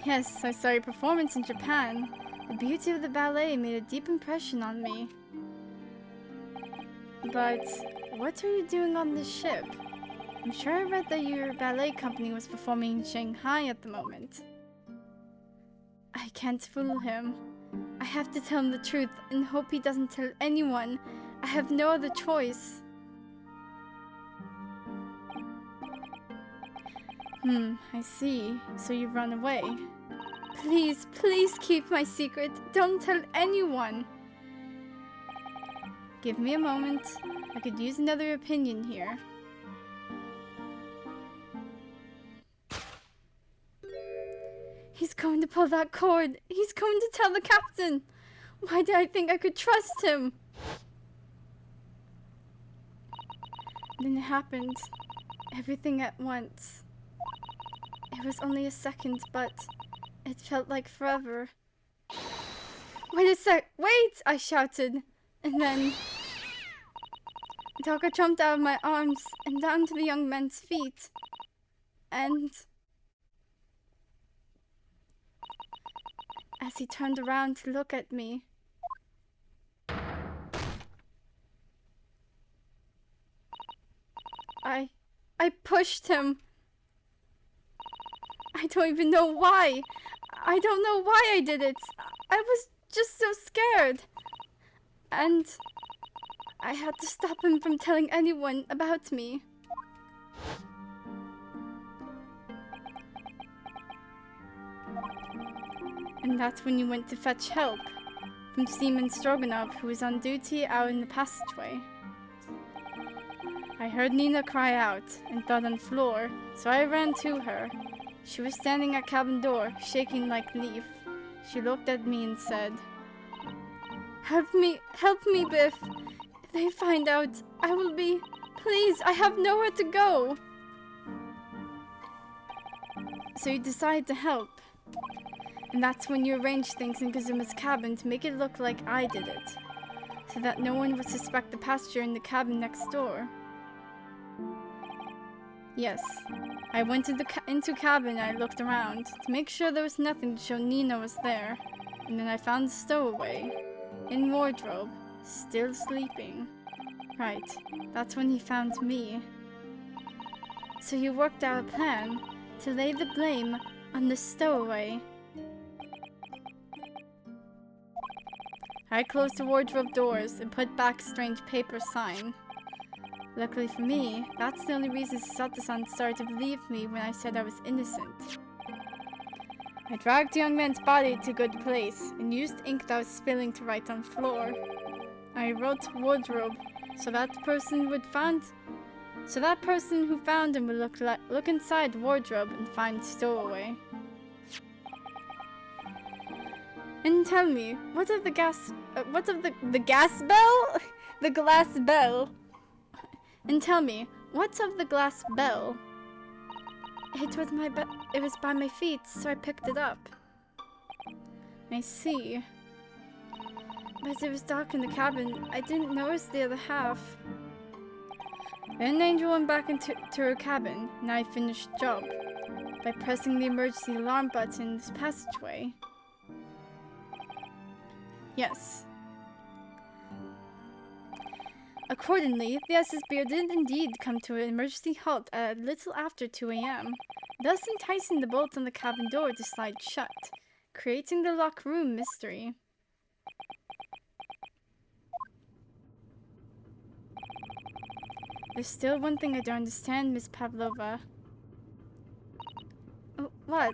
Yes, I saw your performance in Japan. The beauty of the ballet made a deep impression on me. But what are you doing on this ship? I'm sure I read that your ballet company was performing in Shanghai at the moment. I can't fool him. I have to tell him the truth and hope he doesn't tell anyone. I have no other choice. I see. So you've run away. Please keep my secret. Don't tell anyone. Give me a moment. I could use another opinion here. He's going to pull that cord. He's going to tell the captain. Why did I think I could trust him? Then it happened. Everything at once. It was only a second, but it felt like forever. Wait a sec! Wait! I shouted. And then... Darka jumped out of my arms and down to the young man's feet. And... as he turned around to look at me, I pushed him. I don't even know why. I don't know why I did it. I was just so scared. And I had to stop him from telling anyone about me. And that's when you went to fetch help from Seaman Stroganov, who was on duty out in the passageway. I heard Nina cry out and thud on the floor, so I ran to her. She was standing at cabin door, shaking like a leaf. She looked at me and said, help me, Biff. If they find out, I will be... Please, I have nowhere to go. So you decided to help. And that's when you arranged things in Kazuma's cabin to make it look like I did it, so that no one would suspect the passenger in the cabin next door. Yes, I went into cabin and I looked around to make sure there was nothing to show Nina was there, and then I found the stowaway, in wardrobe, still sleeping. Right, that's when he found me. So you worked out a plan to lay the blame on the stowaway. I closed the wardrobe doors and put back strange paper sign. Luckily for me, that's the only reason Sato-san started to believe me when I said I was innocent. I dragged the young man's body to a good place and used ink that was spilling to write on the floor. I wrote wardrobe so that person who found him would look inside the wardrobe and find stowaway. And tell me, what of the gas bell? The glass bell. And tell me, what's of the glass bell? It was by my feet, so I picked it up. I see. But it was dark in the cabin. I didn't notice the other half. Then Angel went back into her cabin, and I finished the job by pressing the emergency alarm button in this passageway. Yes. Accordingly, the SSB did indeed come to an emergency halt at a little after 2 a.m., thus enticing the bolt on the cabin door to slide shut, creating the locked room mystery. There's still one thing I don't understand, Miss Pavlova. What?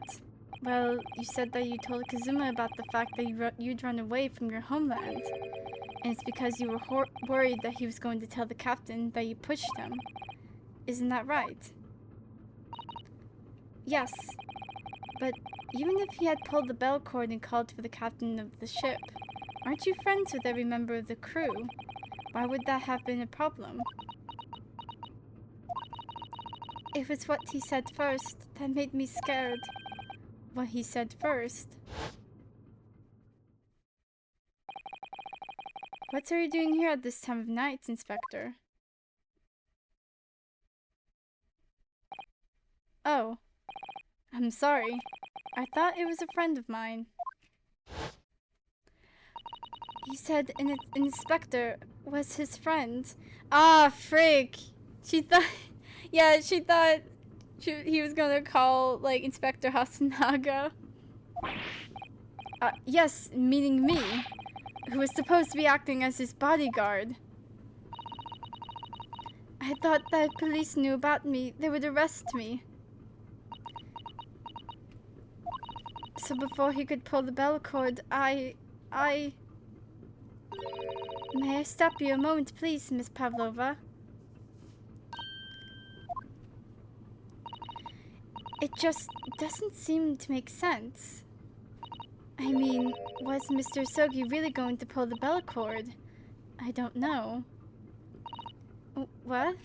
Well, you said that you told Kazuma about the fact that you'd run away from your homeland. And it's because you were worried that he was going to tell the captain that you pushed him. Isn't that right? Yes. But even if he had pulled the bell cord and called for the captain of the ship, aren't you friends with every member of the crew? Why would that have been a problem? It was what he said first that made me scared. What he said first. What are you doing here at this time of night, Inspector? Oh. I'm sorry. I thought it was a friend of mine. He said an inspector was his friend. Ah, frick! She thought... Yeah, she thought he was gonna call, like, Inspector Hasanaga. Yes, meaning me, who was supposed to be acting as his bodyguard. I thought that if police knew about me, they would arrest me. So before he could pull the bell cord, May I stop you a moment, please, Miss Pavlova? It just doesn't seem to make sense. I mean, was Mr. Sogi really going to pull the bell cord? I don't know. What?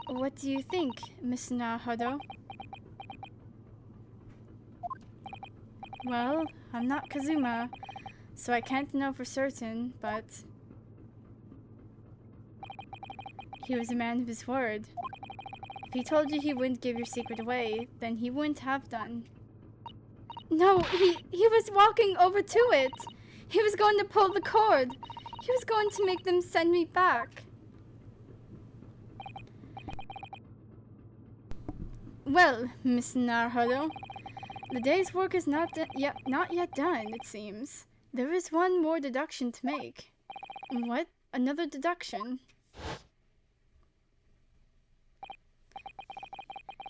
What do you think, Miss Naruhodo? Well, I'm not Kazuma, so I can't know for certain, but... He was a man of his word. If he told you he wouldn't give your secret away, then he wouldn't have done. No, he was walking over to it. He was going to pull the cord. He was going to make them send me back. Well, Miss Naruhodo, the day's work is not yet done, it seems. There is one more deduction to make. What? Another deduction?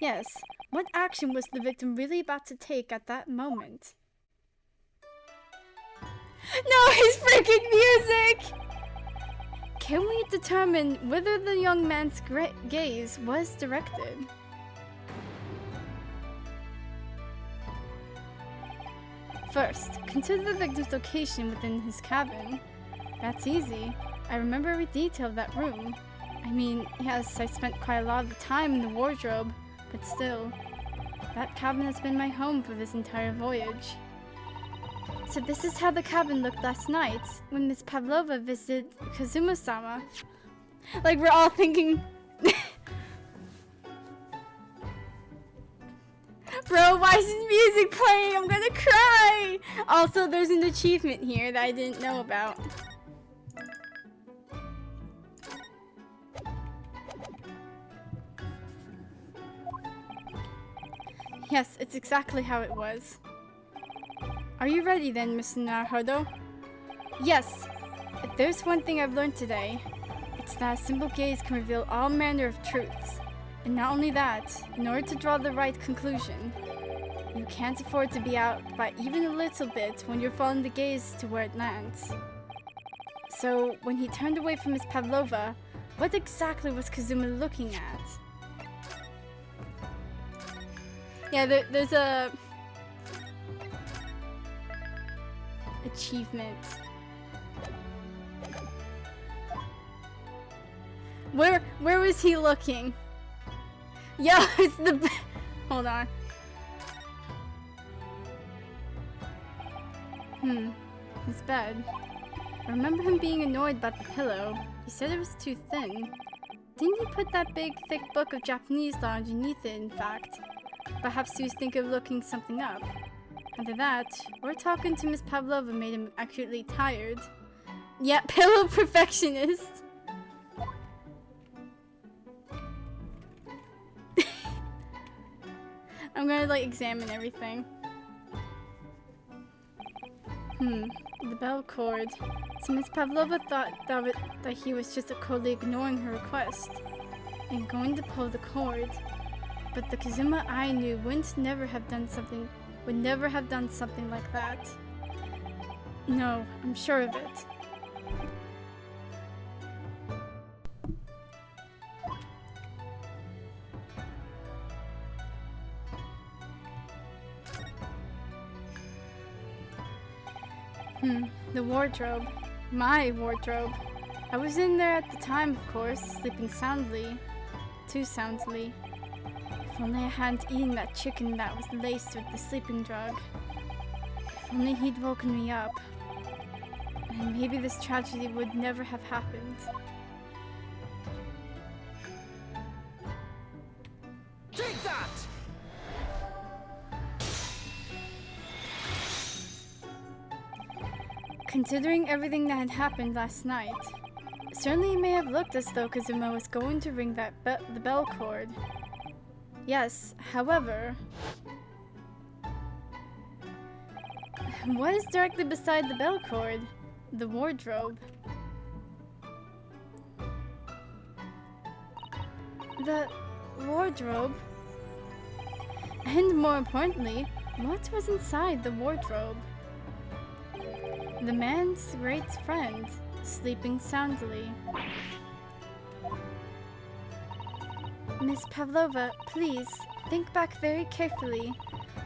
Yes. What action was the victim really about to take at that moment? No, his freaking music! Can we determine whether the young man's gaze was directed? First, consider the victim's location within his cabin. That's easy. I remember every detail of that room. I mean, yes, I spent quite a lot of the time in the wardrobe, but still, that cabin has been my home for this entire voyage. So this is how the cabin looked last night, when Miss Pavlova visited Kazuma-sama. Like, we're all thinking... Bro, why is this music playing? I'm gonna cry! Also, there's an achievement here that I didn't know about. Yes, it's exactly how it was. Are you ready then, Mr. Naruhodo? Yes! If there's one thing I've learned today, it's that a simple gaze can reveal all manner of truths. And not only that, in order to draw the right conclusion, you can't afford to be out by even a little bit when you're following the gaze to where it lands. So, when he turned away from Miss Pavlova, what exactly was Kazuma looking at? Yeah, there's a... achievement. Where was he looking? Yo, it's the hold on. His bed. I remember him being annoyed about the pillow. He said it was too thin. Didn't he put that big, thick book of Japanese law underneath it, in fact? Perhaps he was thinking of looking something up. After that, we're talking to Miss Pavlova made him acutely tired. Yeah, pillow perfectionist. I'm gonna like examine everything. The bell cord. So Miss Pavlova thought that he was just coldly ignoring her request and going to pull the cord. But the Kazuma I knew would never have done something like that. No, I'm sure of it. The wardrobe. My wardrobe. I was in there at the time, of course, sleeping soundly. Too soundly. If only I hadn't eaten that chicken that was laced with the sleeping drug. If only he'd woken me up. And maybe this tragedy would never have happened. Take that! Considering everything that had happened last night, certainly it may have looked as though Kazuma was going to ring the bell cord. Yes, however, what is directly beside the bell cord? The wardrobe. The wardrobe? And more importantly, what was inside the wardrobe? The man's great friend, sleeping soundly. Miss Pavlova, please, think back very carefully.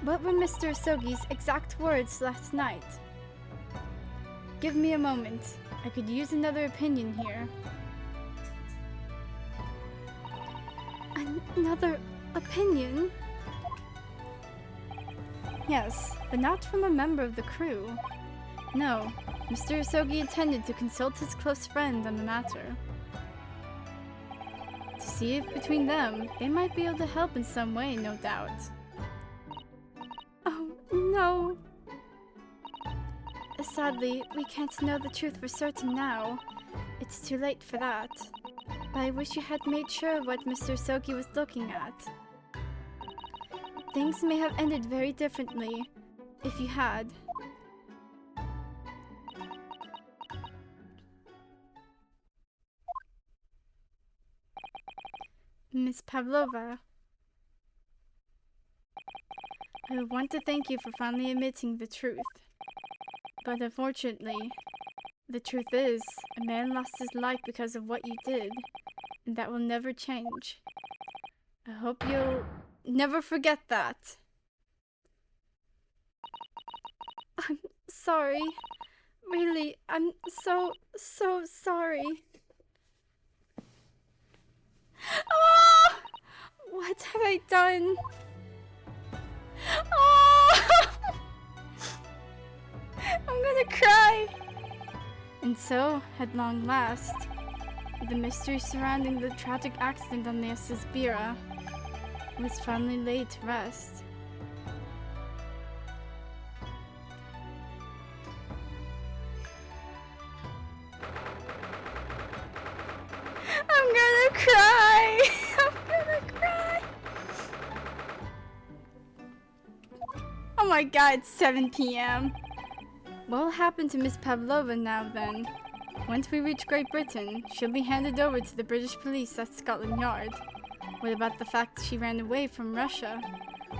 What were Mr. Asogi's exact words last night? Give me a moment. I could use another opinion here. Another opinion? Yes, but not from a member of the crew. No, Mr. Asogi intended to consult his close friend on the matter. To see if between them, they might be able to help in some way, no doubt. Oh, no. Sadly, we can't know the truth for certain now. It's too late for that. But I wish you had made sure of what Mr. Asogi was looking at. Things may have ended very differently if you had. Miss Pavlova, I want to thank you for finally admitting the truth. But unfortunately, the truth is, a man lost his life because of what you did, and that will never change. I hope you'll never forget that. I'm sorry. Really, I'm so sorry. Oh! What have I done? Oh! I'm gonna cry. And so, at long last, the mystery surrounding the tragic accident on the Sisbira was finally laid to rest. I'm gonna cry! I'm gonna cry! Oh my god, it's 7 p.m. What will happen to Miss Pavlova now then? Once we reach Great Britain, she'll be handed over to the British police at Scotland Yard. What about the fact she ran away from Russia?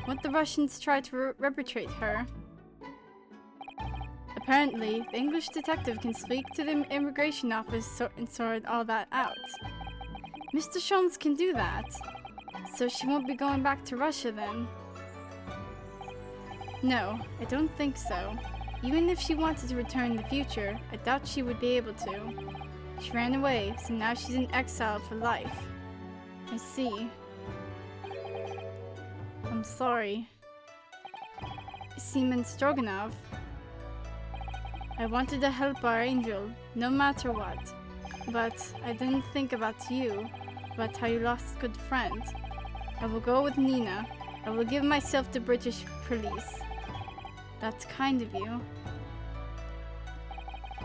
Won't the Russians try to repatriate her? Apparently, the English detective can speak to the immigration office and sort all that out. Mr. Sholmes can do that. So she won't be going back to Russia then? No, I don't think so. Even if she wanted to return in the future, I doubt she would be able to. She ran away, so now she's in exile for life. I see. I'm sorry. Seaman Stroganov. I wanted to help our angel, no matter what. But I didn't think about you, about how you lost a good friend. I will go with Nina. I will give myself to British police. That's kind of you.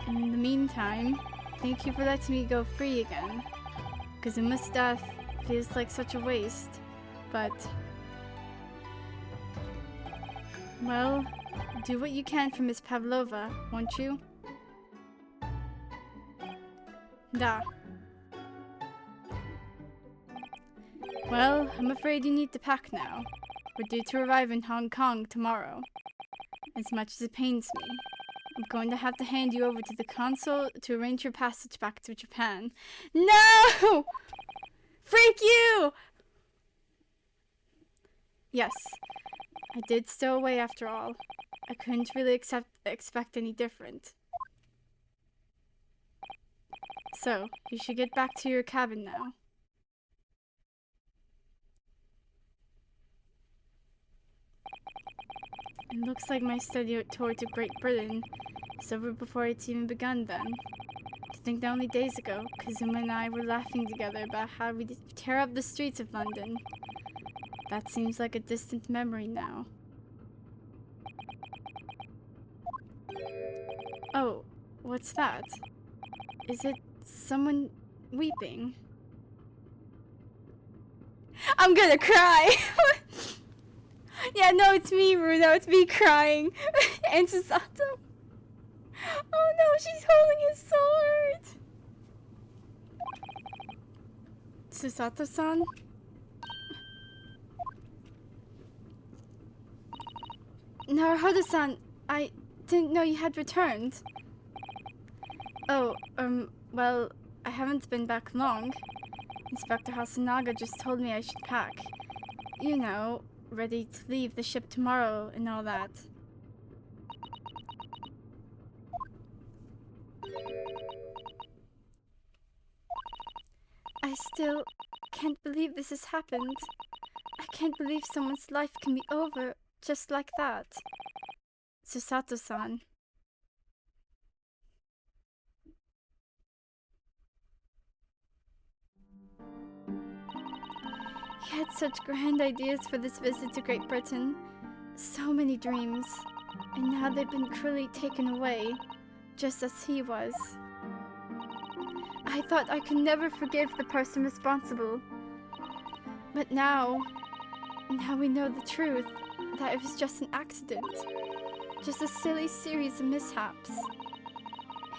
In the meantime, thank you for letting me go free again. Kazuma's death feels like such a waste, but... well, do what you can for Miss Pavlova, won't you? Da. Well, I'm afraid you need to pack now. We're due to arrive in Hong Kong tomorrow. As much as it pains me, I'm going to have to hand you over to the consul to arrange your passage back to Japan. No! Freak you! Yes, I did stow away after all. I couldn't really expect any different. So, you should get back to your cabin now. It looks like my study tour to Great Britain is over before it's even begun then. To think that only days ago, Kazuma and I were laughing together about how we'd tear up the streets of London. That seems like a distant memory now. Oh, what's that? Is it someone weeping? I'm gonna cry! Yeah, no, it's me, Runo. It's me crying. And Susato. Oh no, she's holding his sword. Susato-san? Naruhodo-san, I didn't know you had returned. Oh, well, I haven't been back long. Inspector Hasanaga just told me I should pack. You know, ready to leave the ship tomorrow and all that. I still can't believe this has happened. I can't believe someone's life can be over just like that. Susato-san. He had such grand ideas for this visit to Great Britain. So many dreams. And now they've been cruelly taken away, just as he was. I thought I could never forgive the person responsible. But now we know the truth, that it was just an accident. Just a silly series of mishaps.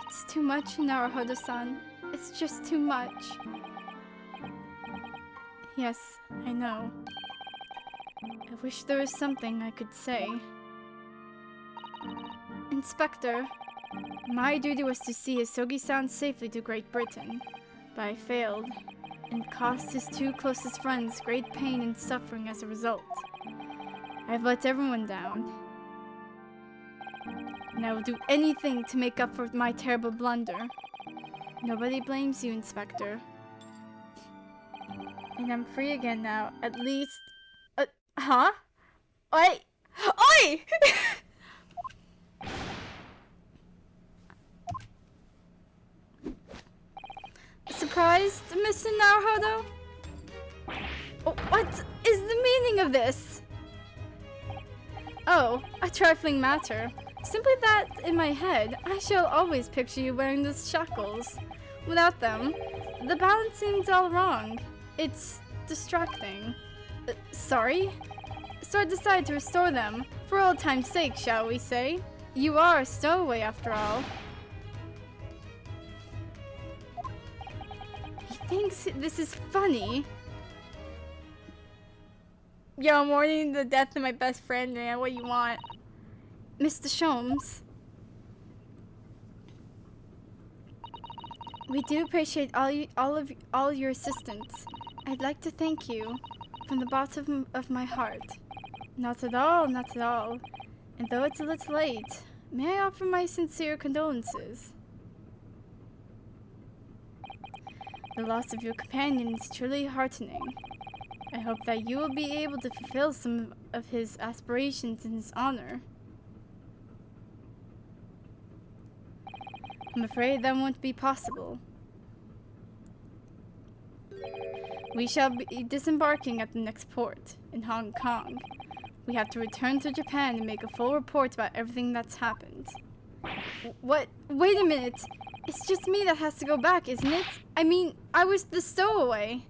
It's too much, Naruhodo-san. It's just too much. Yes, I know. I wish there was something I could say. Inspector, my duty was to see Isogi-san safely to Great Britain, but I failed, and caused his two closest friends great pain and suffering as a result. I've let everyone down, and I will do anything to make up for my terrible blunder. Nobody blames you, Inspector. And I'm free again now, at least... huh? Oi! Oi! Surprised, Mr. Naruhodo? Oh, what is the meaning of this? Oh, a trifling matter. Simply that, in my head, I shall always picture you wearing those shackles. Without them, the balance seems all wrong. It's distracting. Sorry? So I decided to restore them, for old time's sake, shall we say? You are a stowaway, after all. He thinks this is funny. Yo, I'm mourning the death of my best friend, man. What you want? Mr. Sholmes. We do appreciate all your assistance. I'd like to thank you from the bottom of my heart. Not at all, not at all. And though it's a little late, May I offer my sincere condolences? The loss of your companion is truly heartening. I hope that you will be able to fulfill some of his aspirations in his honor. I'm afraid that won't be possible. We shall be disembarking at the next port, in Hong Kong. We have to return to Japan and make a full report about everything that's happened. What? Wait a minute! It's just me that has to go back, isn't it? I mean, I was the stowaway.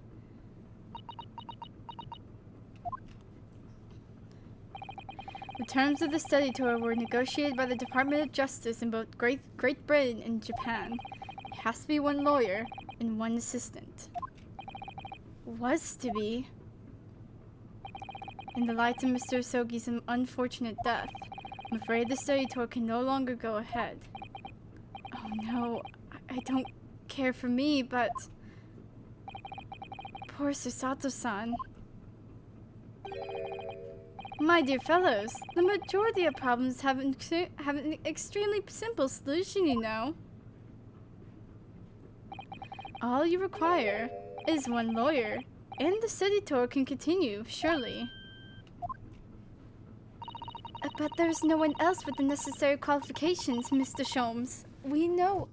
The terms of the study tour were negotiated by the Department of Justice in both Great Britain and Japan. It has to be one lawyer and one assistant. Was to be. In the light of Mr. Sogi's unfortunate death, I'm afraid the study tour can no longer go ahead. Oh no, I don't care for me, but... Poor Susato-san. My dear fellows, the majority of problems have an extremely simple solution, you know. All you require is one lawyer, and the study tour can continue, surely. But there's no one else with the necessary qualifications, Mr. Sholmes. We know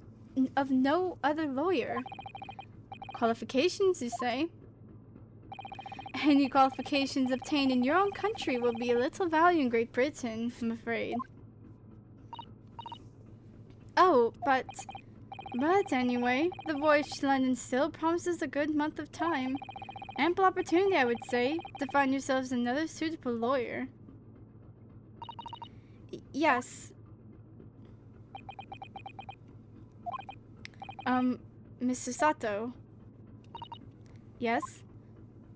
of no other lawyer. Qualifications, you say? Any qualifications obtained in your own country will be of little value in Great Britain, I'm afraid. Oh, but anyway, the voyage to London still promises a good month of time. Ample opportunity, I would say, to find yourselves another suitable lawyer. Yes. Mr. Sato. Yes?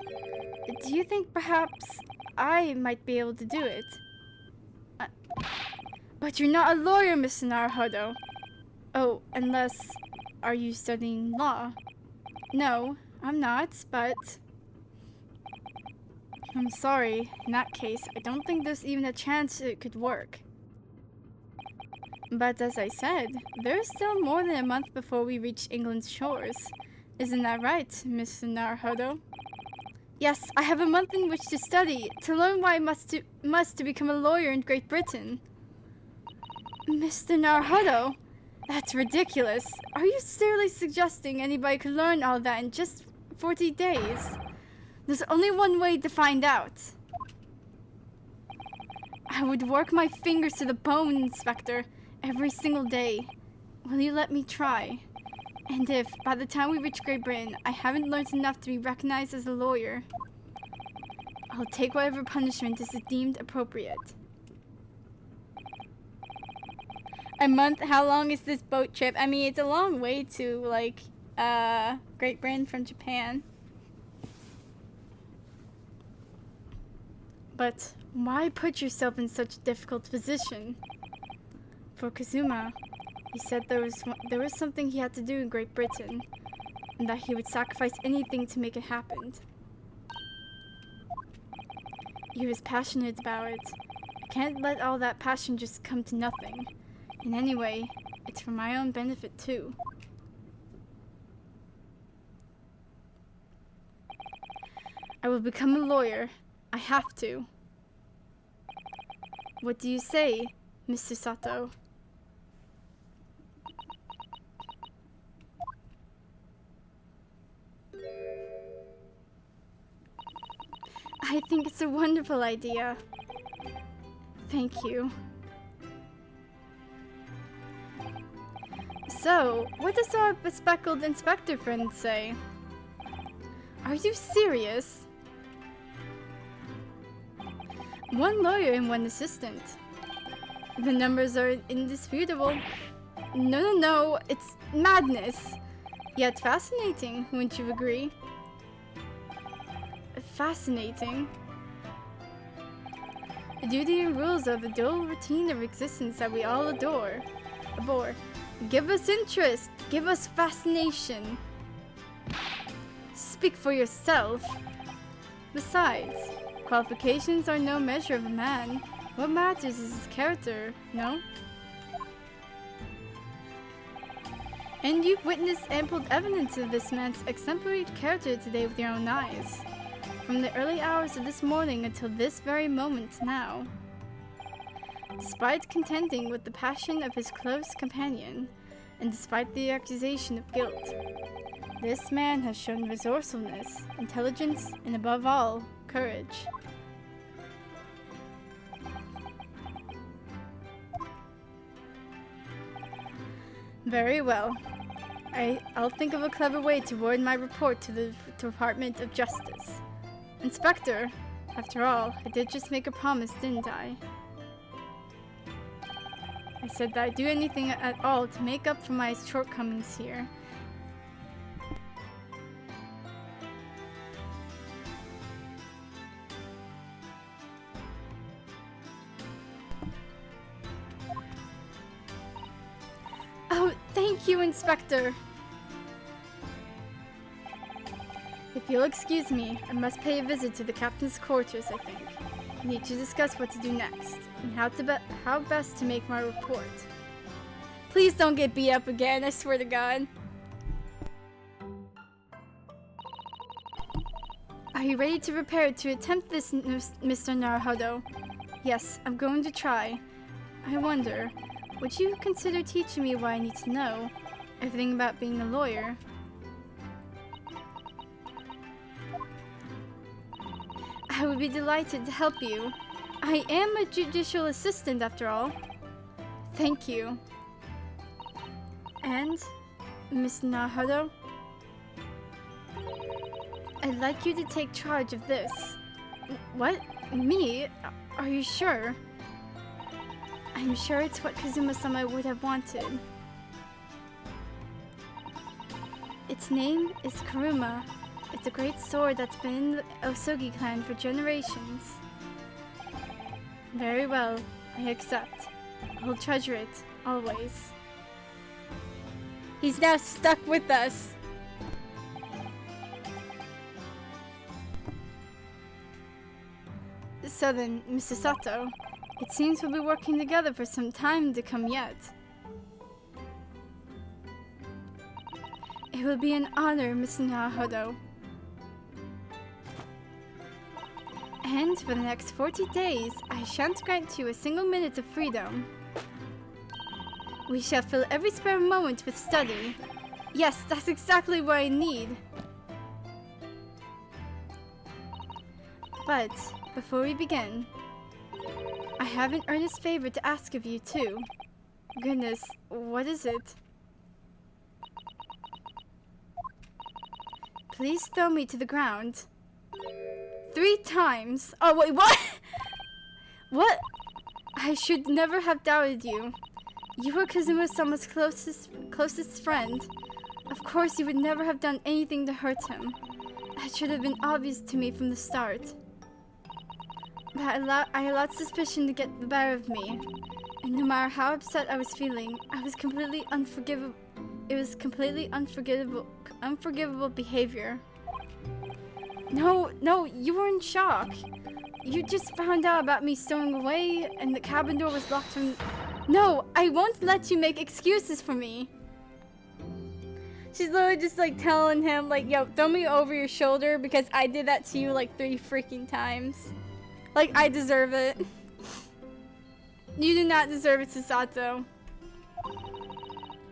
Do you think perhaps I might be able to do it? But you're not a lawyer, Mr. Naruhodo. Oh, unless... Are you studying law? No, I'm not, but... I'm sorry. In that case, I don't think there's even a chance it could work. But as I said, there's still more than a month before we reach England's shores. Isn't that right, Mr. Naruhodo? Yes, I have a month in which to study, to learn why I must to become a lawyer in Great Britain. Mr. Naruhodo? That's ridiculous. Are you seriously suggesting anybody could learn all that in just 40 days? There's only one way to find out. I would work my fingers to the bone, Inspector, every single day. Will you let me try? And if, by the time we reach Great Britain, I haven't learned enough to be recognized as a lawyer, I'll take whatever punishment is deemed appropriate. A month? How long is this boat trip? I mean, it's a long way to, like, Great Britain from Japan. But why put yourself in such a difficult position? For Kazuma, he said there was something he had to do in Great Britain, and that he would sacrifice anything to make it happen. He was passionate about it. I can't let all that passion just come to nothing. And anyway, it's for my own benefit too. I will become a lawyer. I have to. What do you say, Mr. Sato? I think it's a wonderful idea. Thank you. So, what does our bespeckled inspector friend say? Are you serious? One lawyer and one assistant. The numbers are indisputable. No, it's madness. Yet fascinating, wouldn't you agree? Fascinating. The duty and rules are the dull routine of existence that we all abhor. Give us interest. Give us fascination. Speak for yourself. Besides, qualifications are no measure of a man. What matters is his character, no? And you've witnessed ample evidence of this man's exemplary character today with your own eyes. From the early hours of this morning until this very moment now. Despite contending with the passion of his close companion, and despite the accusation of guilt, this man has shown resourcefulness, intelligence, and above all, courage. Very well. I'll think of a clever way to word my report to the Department of Justice. Inspector, after all, I did just make a promise, didn't I? I said that I'd do anything at all to make up for my shortcomings here. Oh, thank you, Inspector! If you'll excuse me, I must pay a visit to the captain's quarters, I think. We need to discuss what to do next, and how best to make my report. Please don't get beat up again, I swear to God. Are you ready to prepare to attempt this, Mr. Naruhodo? Yes, I'm going to try. I wonder, would you consider teaching me what I need to know? Everything about being a lawyer. I would be delighted to help you. I am a judicial assistant after all. Thank you. And, Miss Naruhodo, I'd like you to take charge of this. What? Me? Are you sure? I'm sure it's what Kazuma-sama would have wanted. Its name is Kuruma. It's a great sword that's been in the Osogi clan for generations. Very well, I accept. I'll treasure it, always. He's now stuck with us. So then, Mr. Sato, it seems we'll be working together for some time to come yet. It will be an honor, Mr. Naruhodo. And for the next 40 days, I shan't grant you a single minute of freedom. We shall fill every spare moment with study. Yes, that's exactly what I need. But, before we begin, I have an earnest favor to ask of you too. Goodness, what is it? Please throw me to the ground. 3 times. Oh, wait, what? What? I should never have doubted you. You were Kazuma-sama's closest friend. Of course, you would never have done anything to hurt him. That should have been obvious to me from the start. But I allowed suspicion to get the better of me. And no matter how upset I was feeling, it was completely unforgivable behavior. No, you were in shock. You just found out about me stowing away and the cabin door was locked from... No, I won't let you make excuses for me. She's literally just like telling him like, yo, throw me over your shoulder because I did that to you like 3 freaking times. Like, I deserve it. You do not deserve it, Susato.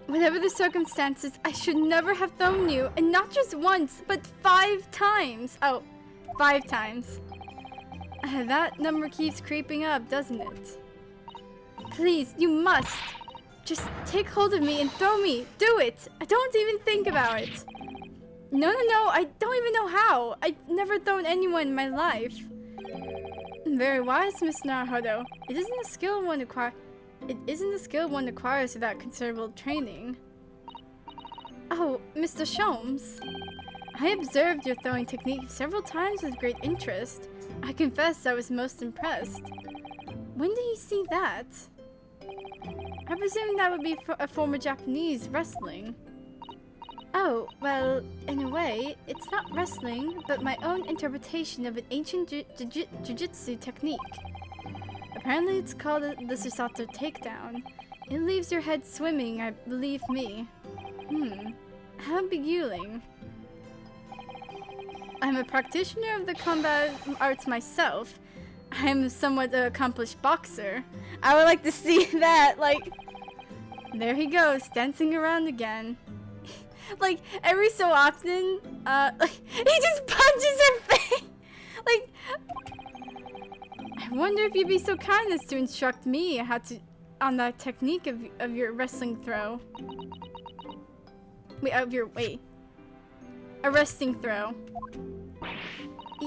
Whatever the circumstances, I should never have thrown you, and not just once, but 5 times. Oh, 5 times. That number keeps creeping up, doesn't it? Please, you must. Just take hold of me and throw me. Do it. I don't even think about it. No, I don't even know how. I've never thrown anyone in my life. Very wise, Miss Naruhodo. It isn't a skill one acquires without considerable training. Oh, Mr. Sholmes. I observed your throwing technique several times with great interest. I confess I was most impressed. When did you see that? I presume that would be a form of Japanese wrestling. Oh, well, in a way, it's not wrestling, but my own interpretation of an ancient jujitsu technique. Apparently it's called the Susato Takedown. It leaves your head swimming, I believe me. How beguiling. I'm a practitioner of the combat arts myself. I'm a somewhat accomplished boxer. I would like to see that, like... There he goes, dancing around again. Like, every so often, like, he just punches her face! Like... I wonder if you'd be so kind as to instruct me how to... on that technique of your wrestling throw. Wait, a wrestling throw.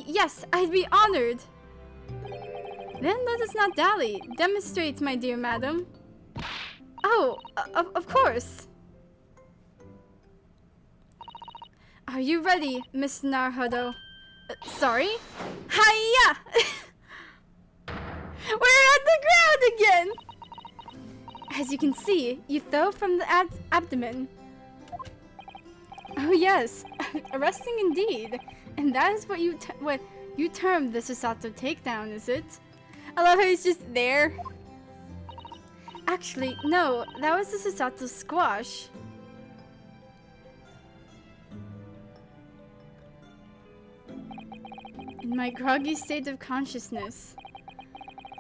Yes, I'd be honored. Then let us not dally. Demonstrate, my dear madam. Oh, of course. Are you ready, Miss Naruhodo? Sorry? Hiya! We're at the ground again! As you can see, you throw from the abdomen. Oh yes, arresting indeed. And that is what you term the Susato Takedown, is it? I love how he's just there. Actually, no, that was the Susato Squash. In my groggy state of consciousness,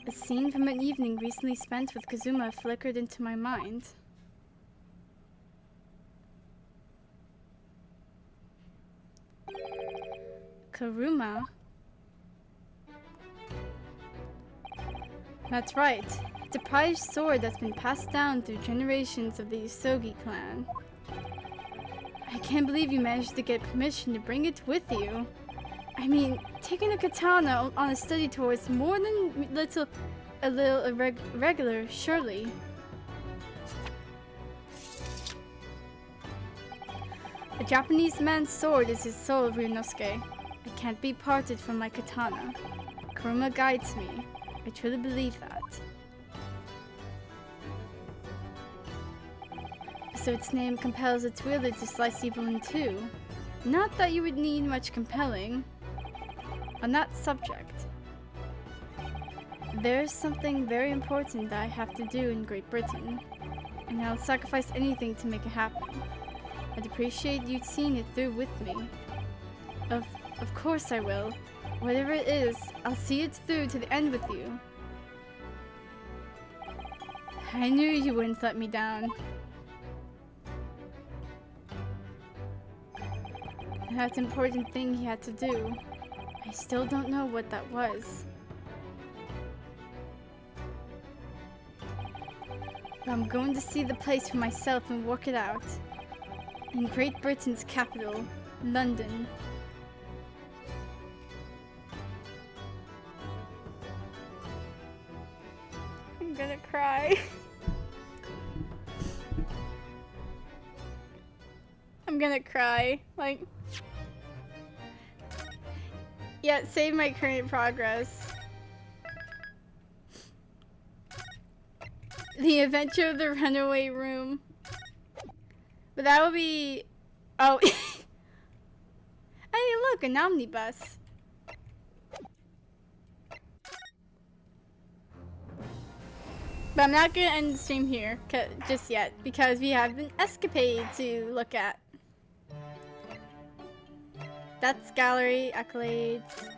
a scene from an evening recently spent with Kazuma flickered into my mind. Karuma? That's right. It's a prized sword that's been passed down through generations of the Usogi clan. I can't believe you managed to get permission to bring it with you. I mean, taking a katana on a study tour is more than a little irregular, surely. A Japanese man's sword is his soul, Ryunosuke. It can't be parted from my katana. Kuruma guides me. I truly believe that. So its name compels its wielder to slice evil in two. Not that you would need much compelling. On that subject, there's something very important that I have to do in Great Britain, and I'll sacrifice anything to make it happen. I'd appreciate you seeing it through with me. Of course I will. Whatever it is, I'll see it through to the end with you. I knew you wouldn't let me down. That important thing he had to do. I still don't know what that was. But I'm going to see the place for myself and work it out. In Great Britain's capital, London. I'm gonna cry. I'm gonna cry. Like... Yeah, save my current progress. The Adventure of the Runaway Room. But that would be... Oh. Hey, look, an omnibus. But I'm not gonna end the stream here just yet, because we have an escapade to look at. That's gallery, accolades.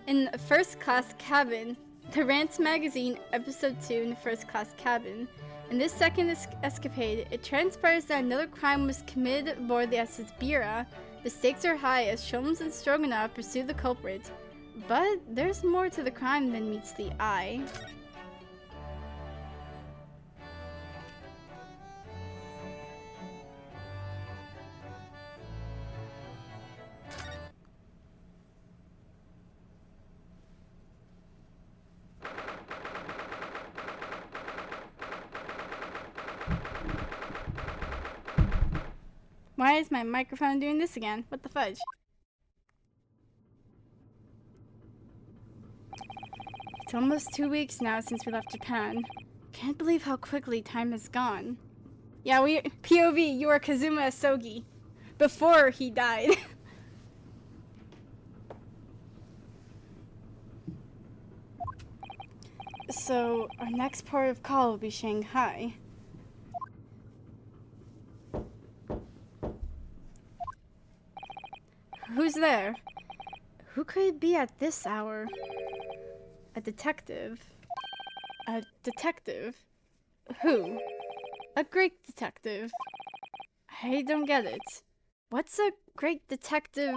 In the First Class Cabin, the Rants Magazine, episode 2 in the First Class Cabin. In this second escapade, it transpires that another crime was committed aboard the SS Bira. The stakes are high as Sholmes and Stroganoff pursue the culprit. But there's more to the crime than meets the eye. Why is my microphone doing this again? What the fudge? It's almost 2 weeks now since we left Japan. Can't believe how quickly time has gone. Yeah, POV, you are Kazuma Asogi. Before he died. So, our next port of call will be Shanghai. Who's there? Who could it be at this hour? A detective. A detective? Who? A great detective. I don't get it. What's a great detective?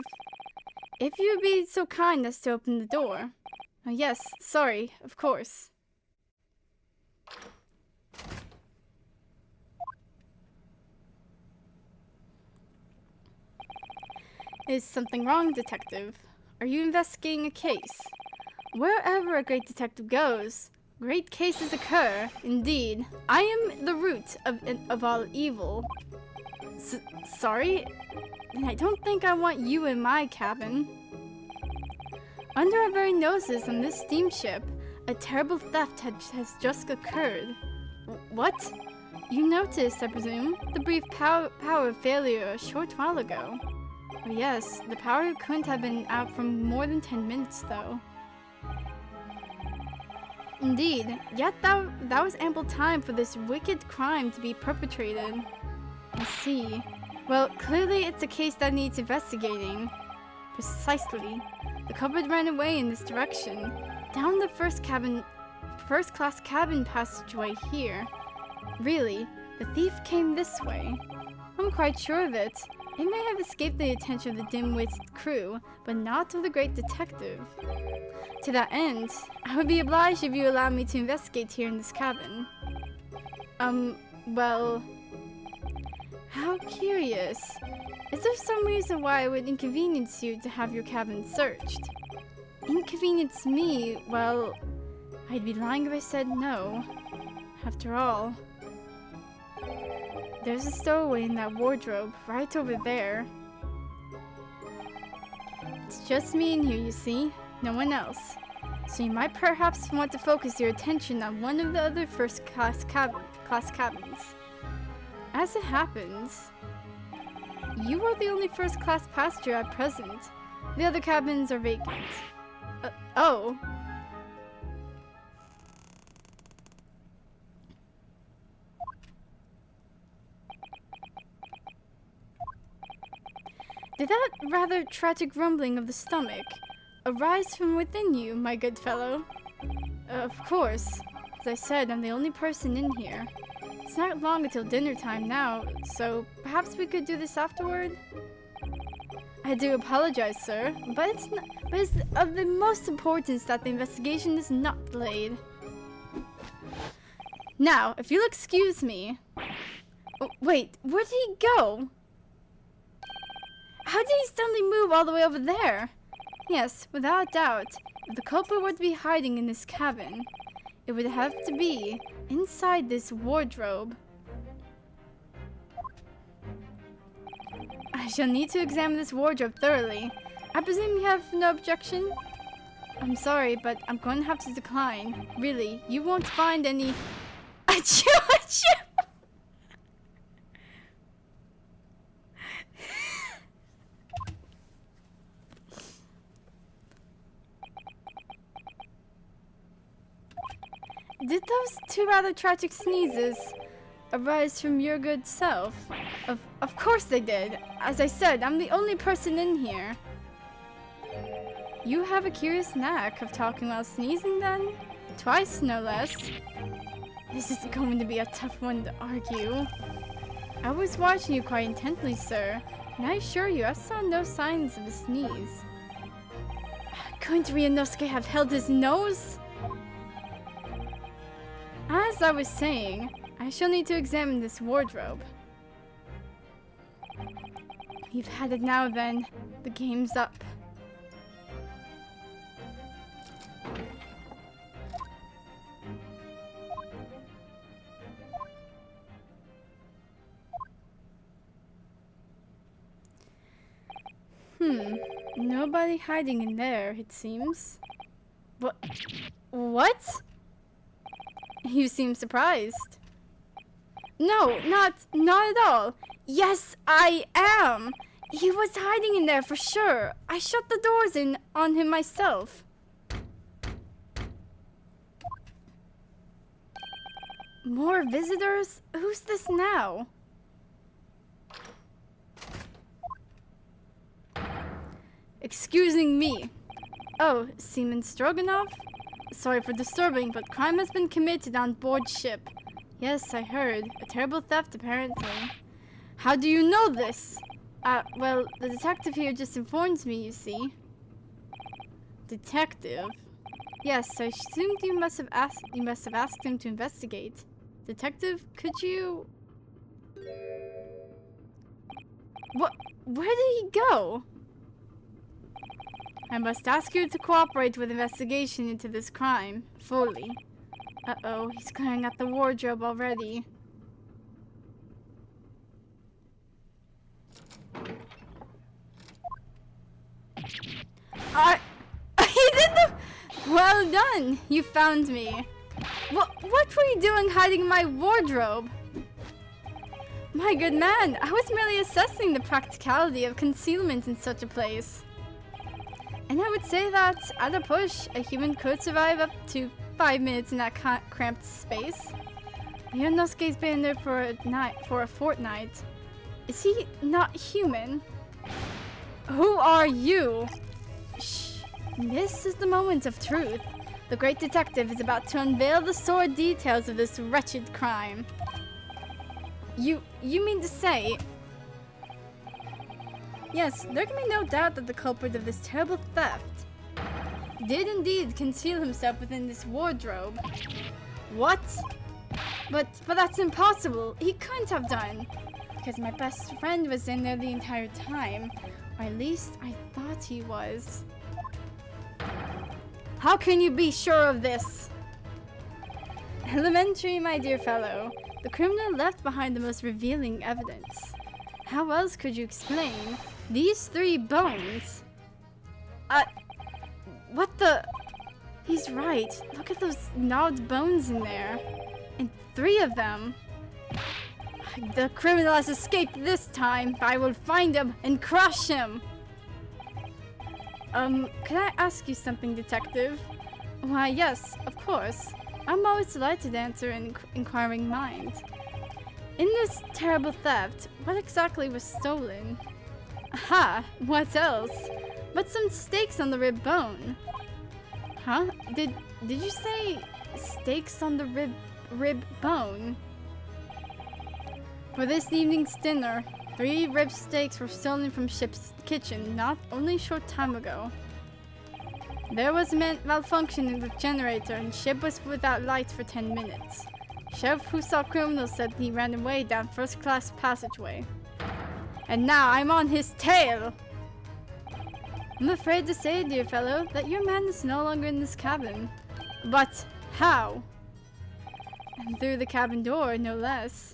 If you'd be so kind as to open the door. Oh, yes, sorry, of course. Is something wrong, detective? Are you investigating a case? Wherever a great detective goes, great cases occur. Indeed, I am the root of all evil. Sorry? I don't think I want you in my cabin. Under our very noses on this steamship, a terrible theft has just occurred. What? You noticed, I presume, the brief power failure a short while ago. Oh yes, the power couldn't have been out for more than 10 minutes, though. Indeed, yet that was ample time for this wicked crime to be perpetrated. I see. Well, clearly it's a case that needs investigating. Precisely. The culprit ran away in this direction, down the first-class cabin passageway here. Really, the thief came this way. I'm quite sure of it. It may have escaped the attention of the dim-witted crew, but not of the great detective. To that end, I would be obliged if you allow me to investigate here in this cabin. Well... How curious. Is there some reason why it would inconvenience you to have your cabin searched? Inconvenience me? Well, I'd be lying if I said no. After all... There's a stowaway in that wardrobe, right over there. It's just me in here, you see? No one else. So you might perhaps want to focus your attention on one of the other first-class cabins. As it happens, you are the only first-class passenger at present. The other cabins are vacant. Oh. Did that rather tragic rumbling of the stomach arise from within you, my good fellow? Of course. As I said, I'm the only person in here. It's not long until dinner time now, so perhaps we could do this afterward? I do apologize, sir, but it's of the most importance that the investigation is not delayed. Now, if you'll excuse me... Oh, wait, where did he go? How did he suddenly move all the way over there? Yes, without doubt, if the culprit were to be hiding in this cabin, it would have to be inside this wardrobe. I shall need to examine this wardrobe thoroughly. I presume you have no objection? I'm sorry, but I'm going to have to decline. Really, you won't find any... Achoo! Achoo! Did those two rather tragic sneezes arise from your good self? Of course they did. As I said, I'm the only person in here. You have a curious knack of talking while sneezing then? Twice, no less. This is going to be a tough one to argue. I was watching you quite intently, sir, and I assure you I saw no signs of a sneeze. Couldn't Ryunosuke have held his nose? As I was saying, I shall need to examine this wardrobe. You've had it now then. The game's up. Nobody hiding in there, it seems. What? You seem surprised. No, not at all. Yes, I am. He was hiding in there for sure. I shut the doors on him myself. More visitors? Who's this now? Excusing me. Oh, Seaman Stroganoff? Sorry for disturbing, but crime has been committed on board ship. Yes, I heard. A terrible theft, apparently. How do you know this? Well, the detective here just informed me, you see. Detective? Yes, I assumed you must have asked him to investigate. Detective, could you... What? Where did he go? I must ask you to cooperate with investigation into this crime, fully. Uh-oh, he's glaring at the wardrobe already. He did the... Well done! You found me. What were you doing hiding in my wardrobe? My good man, I was merely assessing the practicality of concealment in such a place. And I would say that, at a push, a human could survive up to 5 minutes in that cramped space. Yonosuke's been there for a fortnight. Is he not human? Who are you? Shh. This is the moment of truth. The great detective is about to unveil the sordid details of this wretched crime. You mean to say... Yes, there can be no doubt that the culprit of this terrible theft did indeed conceal himself within this wardrobe. What? But that's impossible. He couldn't have done. Because my best friend was in there the entire time. Or at least I thought he was. How can you be sure of this? Elementary, my dear fellow. The criminal left behind the most revealing evidence. How else could you explain these 3 bones? What the? He's right. Look at those gnawed bones in there. And 3 of them. The criminal has escaped this time, but I will find him and crush him. Can I ask you something, detective? Why, yes, of course. I'm always delighted to answer an inquiring mind. In this terrible theft, what exactly was stolen? Aha, what else? But some steaks on the rib bone. Huh? Did you say steaks on the rib bone? For this evening's dinner, 3 rib steaks were stolen from ship's kitchen not only a short time ago. There was a malfunction in the generator and ship was without light for 10 minutes. Sheriff who saw criminals said he ran away down first-class passageway. And now I'm on his tail! I'm afraid to say, dear fellow, that your man is no longer in this cabin. But how? And through the cabin door, no less.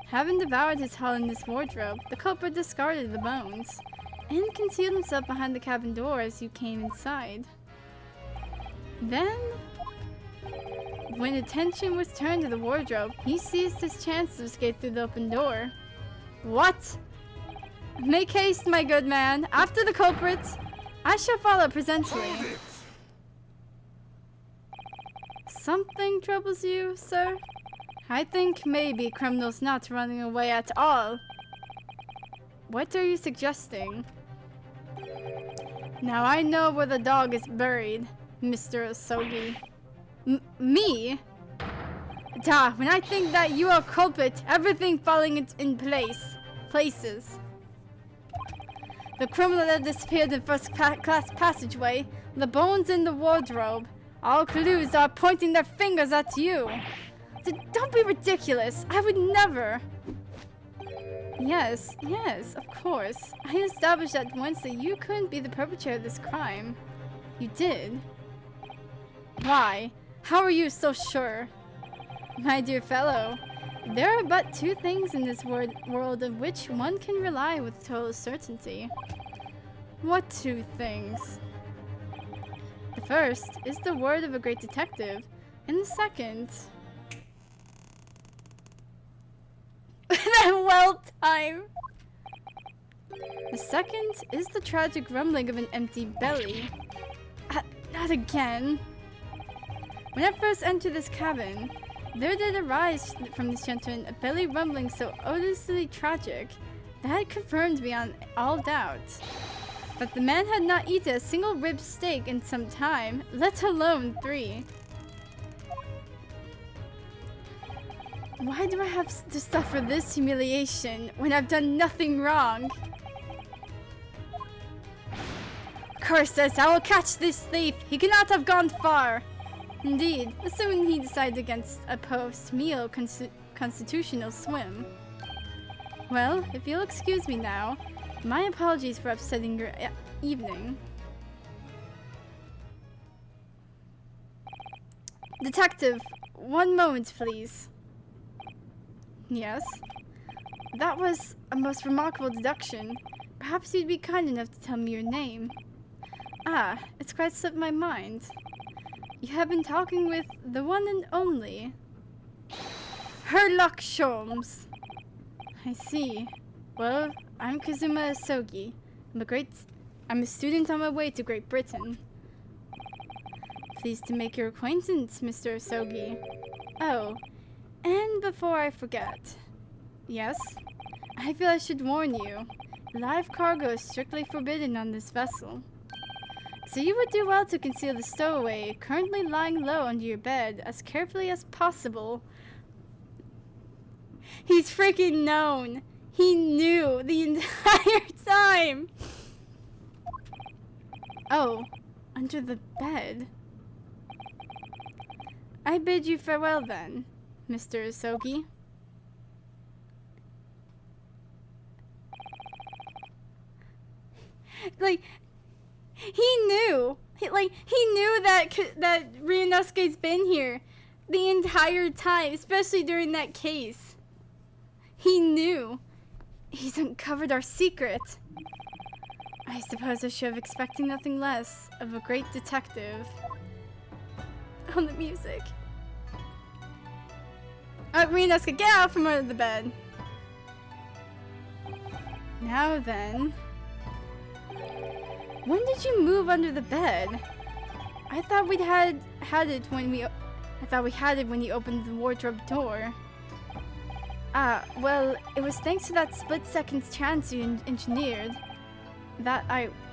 Having devoured his hull in this wardrobe, the culprit discarded the bones and concealed himself behind the cabin door as you came inside. Then, when attention was turned to the wardrobe, he seized his chance to escape through the open door. What? Make haste, my good man. After the culprit, I shall follow presently. Something troubles you, sir? I think maybe criminals not running away at all. What are you suggesting? Now I know where the dog is buried, Mr. Asogi. Me? Da, when I think that you are culprit, everything falling in places. The criminal that disappeared in first-class passageway, the bones in the wardrobe, all clues are pointing their fingers at you. Don't be ridiculous. I would never. Yes, of course. I established at once that you couldn't be the perpetrator of this crime. You did. Why? How are you so sure? My dear fellow, there are but 2 things in this world of which one can rely with total certainty. What 2 things? The first is the word of a great detective, and the second... Well timed! The second is the tragic rumbling of an empty belly. Not again. When I first entered this cabin, There did arise from this gentleman a belly rumbling so odiously tragic that it confirmed beyond all doubt that the man had not eaten a single rib steak in some time, let alone 3. Why do I have to suffer this humiliation when I've done nothing wrong? Curses, I will catch this thief! He cannot have gone far! Indeed, assuming he decided against a post-meal constitutional swim. Well, if you'll excuse me now, my apologies for upsetting your evening. Detective, one moment, please. Yes? That was a most remarkable deduction. Perhaps you'd be kind enough to tell me your name. Ah, it's quite slipped my mind. You have been talking with the one and only Herlock Sholmes. I see. Well, I'm Kazuma Asogi. I'm a student on my way to Great Britain. Pleased to make your acquaintance, Mr. Asogi. Oh, and before I forget. Yes? I feel I should warn you. Live cargo is strictly forbidden on this vessel. So you would do well to conceal the stowaway currently lying low under your bed as carefully as possible. He's freaking known. He knew the entire time. Oh, under the bed. I bid you farewell then, Mr. Asogi. Like, he knew. He knew that Ryunosuke's been here the entire time, especially during that case. He knew. He's uncovered our secret. I suppose I should have expected nothing less of a great detective. On the music. Alright, Ryunosuke, get out from under the bed. Now then. When did you move under the bed? I thought we had it when you opened the wardrobe door. Ah, well, it was thanks to that split-second chance you engineered.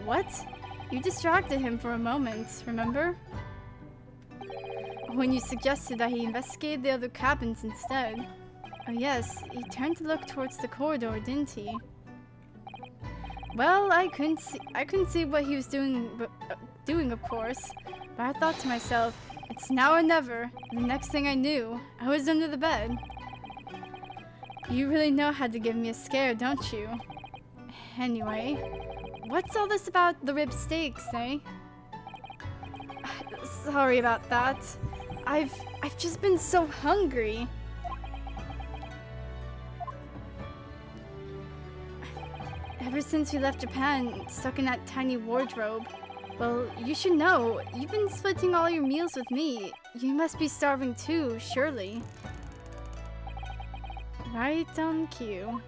What? You distracted him for a moment, remember? When you suggested that he investigate the other cabins instead. Oh yes, he turned to look towards the corridor, didn't he? Well, I couldn't see what he was doing, of course. But I thought to myself, it's now or never. And the next thing I knew, I was under the bed. You really know how to give me a scare, don't you? Anyway, what's all this about the rib steaks, eh? Sorry about that. I've just been so hungry. Ever since we left Japan, stuck in that tiny wardrobe. Well, you should know, you've been splitting all your meals with me. You must be starving too, surely. Right on cue.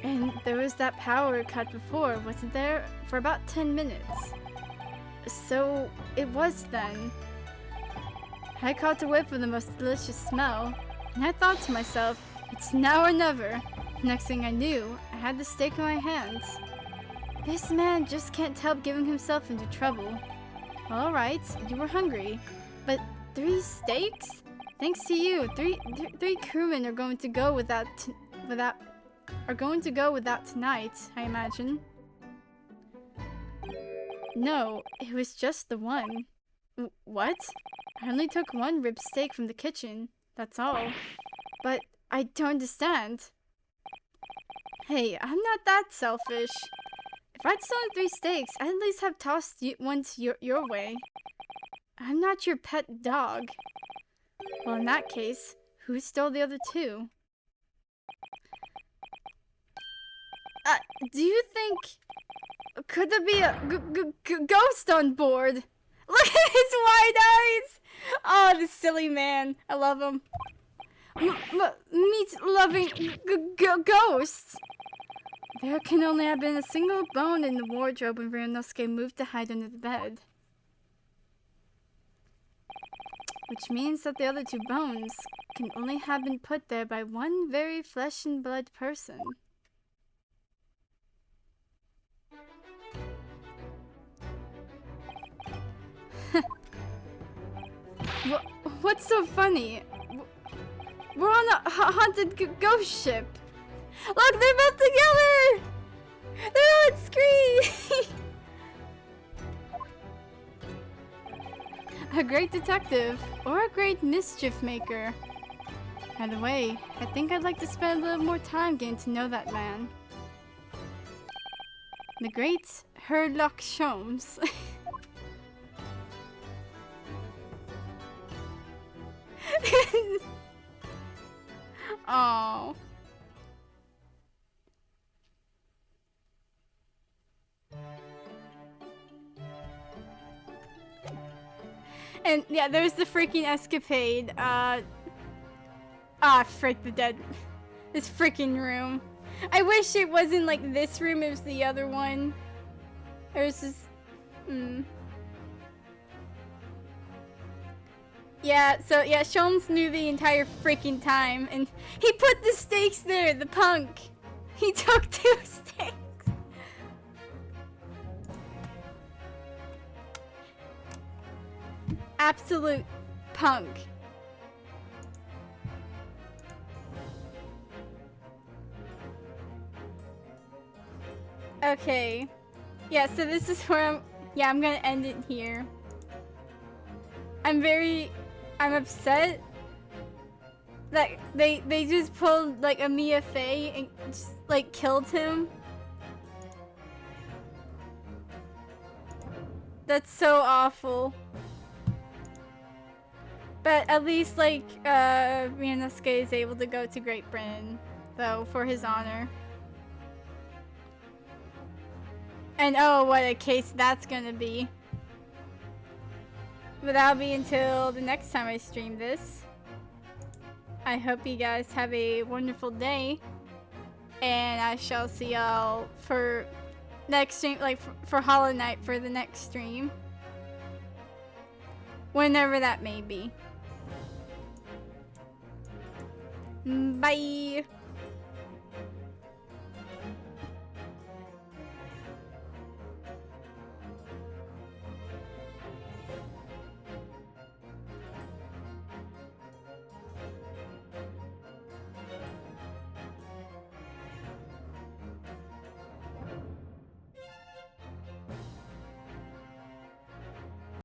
And there was that power cut before, wasn't there? For about 10 minutes. So, it was then. I caught a whiff of the most delicious smell, and I thought to myself, it's now or never. Next thing I knew, I had the steak in my hands. This man just can't help giving himself into trouble. Alright, you were hungry, but 3 steaks? Thanks to you, three crewmen are going to go without tonight, I imagine. No, it was just the one. What? I only took 1 rib steak from the kitchen, that's all. But I don't understand. Hey, I'm not that selfish. If I'd stolen 3 steaks, I'd at least have tossed one to your way. I'm not your pet dog. Well, in that case, who stole the other 2? Do you think... Could there be a ghost on board? Look at his wide eyes! Oh, this silly man. I love him. Meat-loving ghosts! There can only have been a single bone in the wardrobe when Ryunosuke moved to hide under the bed. Which means that the other two bones can only have been put there by one very flesh and blood person. What's so funny? We're on a haunted ghost ship. Look, they're both together! They're on screen! A great detective or a great mischief maker. Either way, I think I'd like to spend a little more time getting to know that man. The great Herlock Sholmes. Oh. And yeah, there's the freaking escapade. Frick the dead. This freaking room. I wish it wasn't like this room, it was the other one. There's this. Yeah, so yeah, Sholmes knew the entire freaking time, and he put the stakes there, the punk. He took 2 stakes. Absolute punk. Okay. Yeah, so this is where I'm gonna end it here. I'm upset that they just pulled like a Mia Fey and just like killed him. That's so awful. But at least like Ryunosuke is able to go to Great Britain though for his honor. And oh, what a case that's gonna be. But that'll be until the next time I stream this. I hope you guys have a wonderful day. And I shall see y'all for next stream, like for Hollow Knight for the next stream. Whenever that may be. Bye!